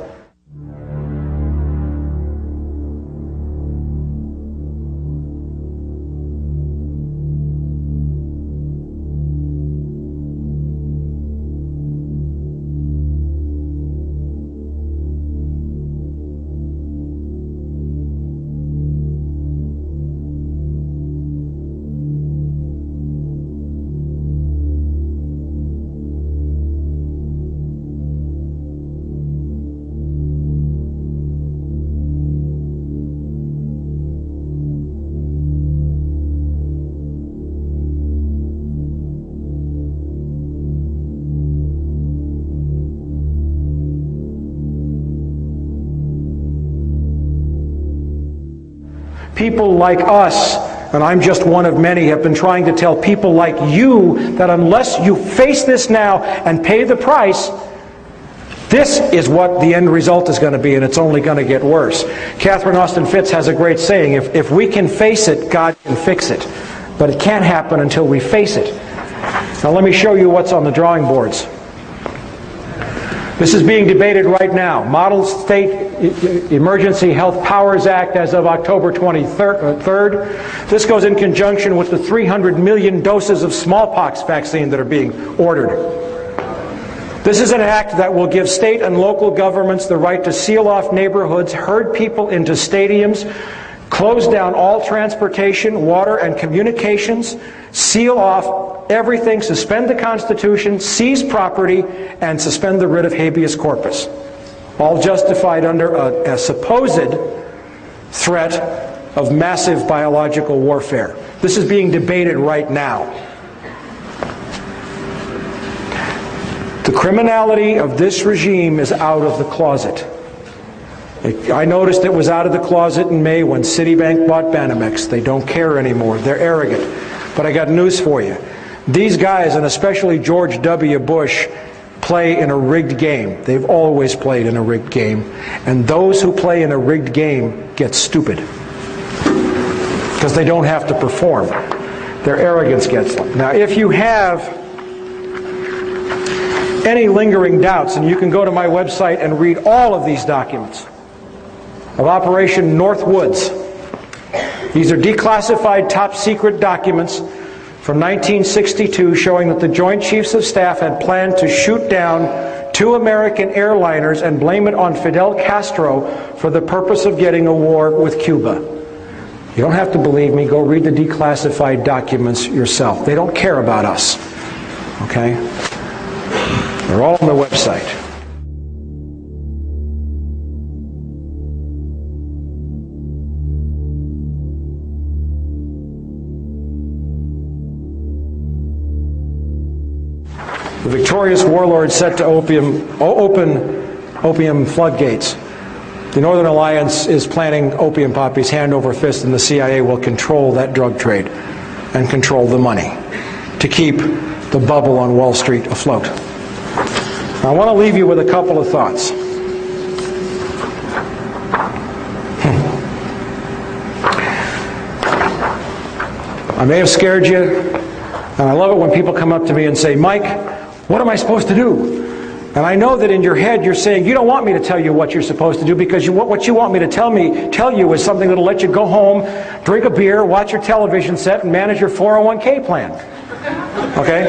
people like us, and I'm just one of many, have been trying to tell people like you that unless you face this now and pay the price, this is what the end result is going to be, and it's only going to get worse. Catherine Austin Fitts has a great saying, if we can face it, God can fix it. But it can't happen until we face it. Now let me show you what's on the drawing boards. This is being debated right now. Model State Emergency Health Powers Act as of October 23rd. This goes in conjunction with the 300 million doses of smallpox vaccine that are being ordered. This is an act that will give state and local governments the right to seal off neighborhoods, herd people into stadiums, close down all transportation, water, and communications, seal off everything, suspend the Constitution, seize property, and suspend the writ of habeas corpus. All justified under a supposed threat of massive biological warfare. This is being debated right now. The criminality of this regime is out of the closet. I noticed it was out of the closet in May when Citibank bought Banamex. They don't care anymore. They're arrogant. But I got news for you. These guys, and especially George W. Bush, play in a rigged game. They've always played in a rigged game. And those who play in a rigged game get stupid. Because they don't have to perform. Their arrogance gets them. Now, if you have any lingering doubts, and you can go to my website and read all of these documents of Operation Northwoods. These are declassified top secret documents from 1962 showing that the Joint Chiefs of Staff had planned to shoot down 2 American airliners and blame it on Fidel Castro for the purpose of getting a war with Cuba. You don't have to believe me. Go read the declassified documents yourself. They don't care about us. Okay? They're all on the website. The victorious warlord set to open opium floodgates. The Northern Alliance is planting opium poppies hand over fist, and the CIA will control that drug trade and control the money to keep the bubble on Wall Street afloat. I want to leave you with a couple of thoughts. I may have scared you, and I love it when people come up to me and say, Mike, what am I supposed to do? And I know that in your head you're saying, you don't want me to tell you what you're supposed to do, because what you want me to tell you is something that'll let you go home, drink a beer, watch your television set, and manage your 401k plan. Okay?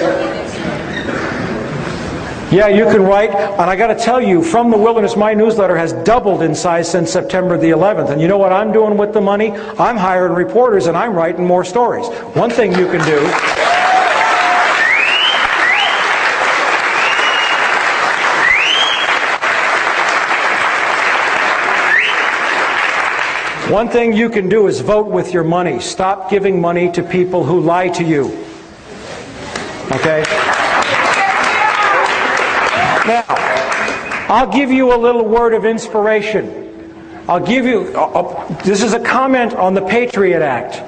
Yeah, you can write, and I got to tell you, From the Wilderness, my newsletter has doubled in size since September the 11th. And you know what I'm doing with the money? I'm hiring reporters and I'm writing more stories. One thing you can do... One thing you can do is vote with your money. Stop giving money to people who lie to you. Okay? Now, I'll give you a little word of inspiration. I'll give you, this is a comment on the Patriot Act.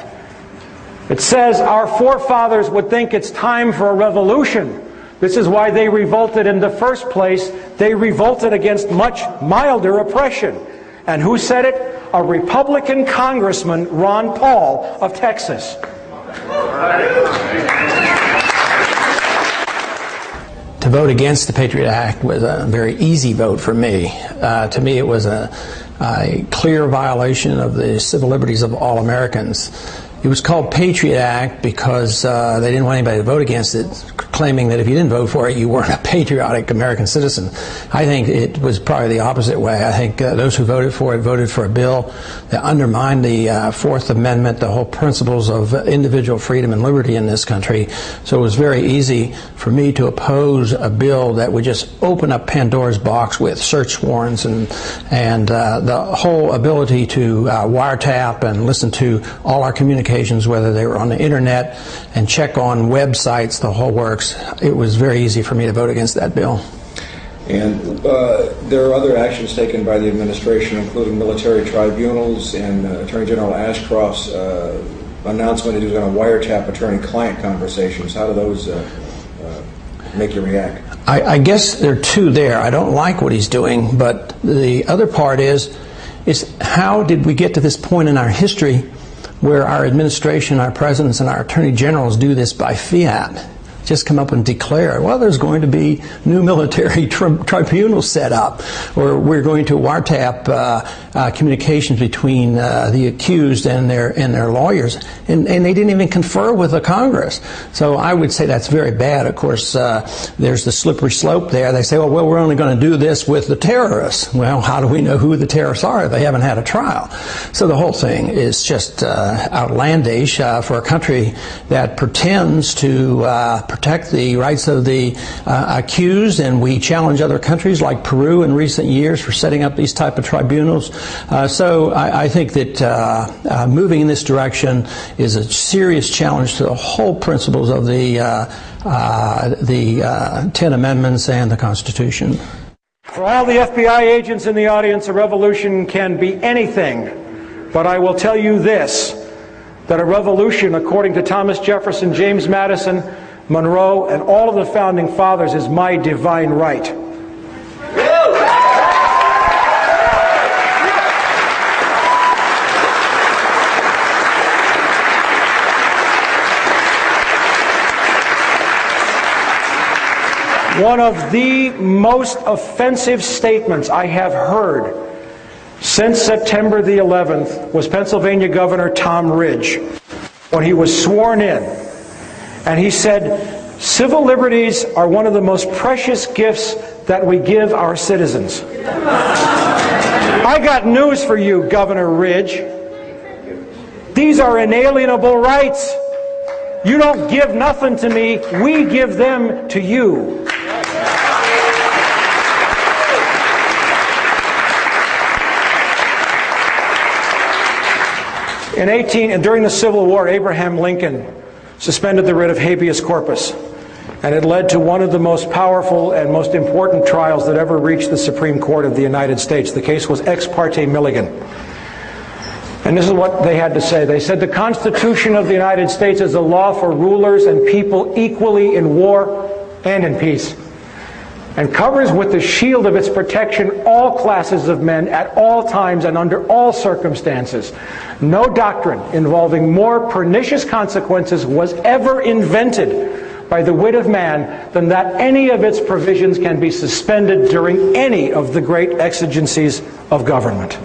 It says, our forefathers would think it's time for a revolution. This is why they revolted in the first place. They revolted against much milder oppression. And who said it? A Republican Congressman, Ron Paul of Texas. To vote against the Patriot Act was a very easy vote for me. To me, it was a clear violation of the civil liberties of all Americans. It was called Patriot Act because they didn't want anybody to vote against it, claiming that if you didn't vote for it, you weren't a patriotic American citizen. I think it was probably the opposite way. I think those who voted for it voted for a bill that undermined the Fourth Amendment, the whole principles of individual freedom and liberty in this country. So it was very easy for me to oppose a bill that would just open up Pandora's box with search warrants and the whole ability to wiretap and listen to all our communications, whether they were on the internet, and check on websites, the whole works. It was very easy for me to vote against that bill. And there are other actions taken by the administration, including military tribunals and Attorney General Ashcroft's announcement that he was going to wiretap attorney-client conversations. How do those make you react? I guess there are two there. I don't like what he's doing, but the other part is how did we get to this point in our history where our administration, our presidents, and our attorney generals do this by fiat? Just come up and declare, well, there's going to be new military tribunals set up, or we're going to wiretap communications between the accused and their lawyers, and they didn't even confer with the Congress. So I would say that's very bad. Of course, there's the slippery slope there. They say, well, we're only going to do this with the terrorists. Well, how do we know who the terrorists are if they haven't had a trial? So the whole thing is just outlandish for a country that pretends to protect the rights of the accused, and we challenge other countries like Peru in recent years for setting up these type of tribunals. So I think that moving in this direction is a serious challenge to the whole principles of the 10 Amendments and the Constitution. For all the FBI agents in the audience, a revolution can be anything, but I will tell you this, that a revolution, according to Thomas Jefferson, James Madison, Monroe, and all of the founding fathers, is my divine right. One of the most offensive statements I have heard since September the 11th was Pennsylvania Governor Tom Ridge, when he was sworn in. And he said, civil liberties are one of the most precious gifts that we give our citizens. I got news for you, Governor Ridge. These are inalienable rights. You don't give nothing to me, we give them to you. During the Civil War, Abraham Lincoln suspended the writ of habeas corpus, and it led to one of the most powerful and most important trials that ever reached the Supreme Court of the United States. The case was Ex parte Milligan. And this is what they had to say. They said, the Constitution of the United States is a law for rulers and people equally in war and in peace, and covers with the shield of its protection all classes of men at all times and under all circumstances. No doctrine involving more pernicious consequences was ever invented by the wit of man than that any of its provisions can be suspended during any of the great exigencies of government.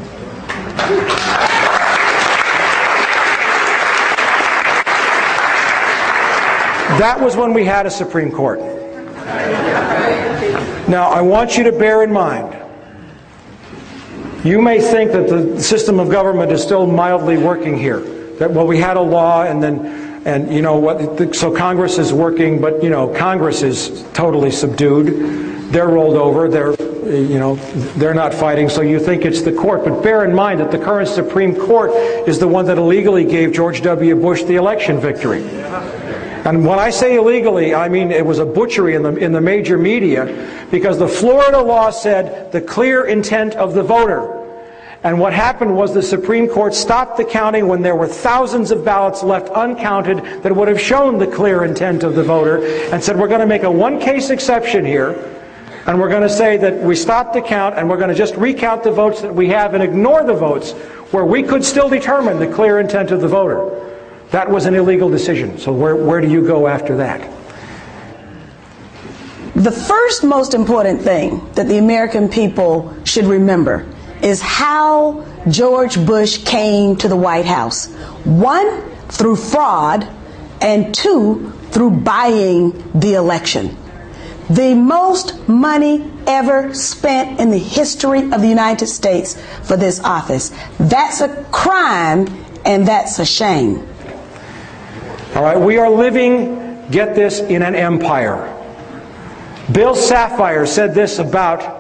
That was when we had a Supreme Court. Now, I want you to bear in mind, you may think that the system of government is still mildly working here. That, well, we had a law and you know what, so Congress is working, but you know, Congress is totally subdued. They're rolled over, they're not fighting, so you think it's the court. But bear in mind that the current Supreme Court is the one that illegally gave George W. Bush the election victory. And when I say illegally, I mean it was a butchery in the major media, because the Florida law said the clear intent of the voter. And what happened was the Supreme Court stopped the counting when there were thousands of ballots left uncounted that would have shown the clear intent of the voter, and said, we're going to make a one-case exception here, and we're going to say that we stopped the count, and we're going to just recount the votes that we have and ignore the votes where we could still determine the clear intent of the voter. That was an illegal decision. So where do you go after that? The first most important thing that the American people should remember is how George Bush came to the White House. 1, through fraud, and 2, through buying the election. The most money ever spent in the history of the United States for this office. That's a crime, and that's a shame. All right, we are living, get this, in an empire. Bill Sapphire said this about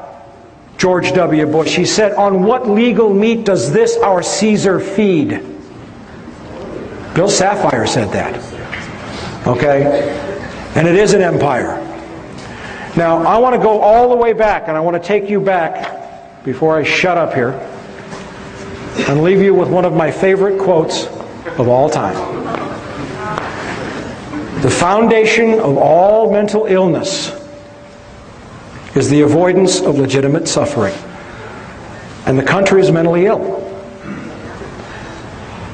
George W. Bush. He said, on what legal meat does this our Caesar feed? Bill Sapphire said that. Okay? And it is an empire. Now, I want to go all the way back, and I want to take you back before I shut up here and leave you with one of my favorite quotes of all time. The foundation of all mental illness is the avoidance of legitimate suffering. And the country is mentally ill.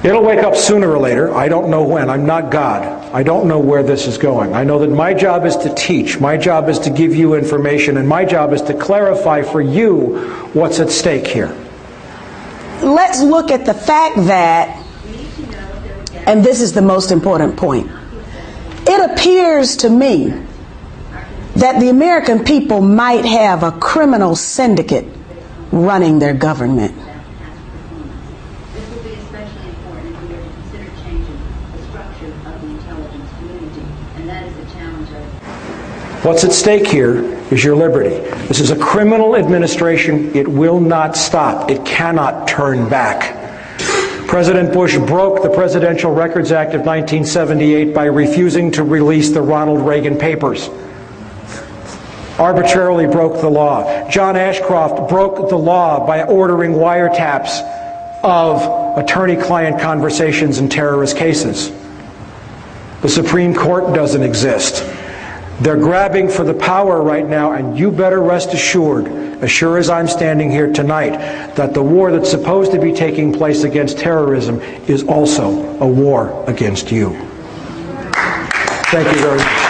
It'll wake up sooner or later. I don't know when. I'm not God. I don't know where this is going. I know that my job is to teach. My job is to give you information. And my job is to clarify for you what's at stake here. Let's look at the fact that, and this is the most important point, it appears to me that the American people might have a criminal syndicate running their government. What's at stake here is your liberty. This is a criminal administration. It will not stop. It cannot turn back. President Bush broke the Presidential Records Act of 1978 by refusing to release the Ronald Reagan papers. Arbitrarily broke the law. John Ashcroft broke the law by ordering wiretaps of attorney-client conversations in terrorist cases. The Supreme Court doesn't exist. They're grabbing for the power right now, and you better rest assured, as sure as I'm standing here tonight, that the war that's supposed to be taking place against terrorism is also a war against you. Thank you very much.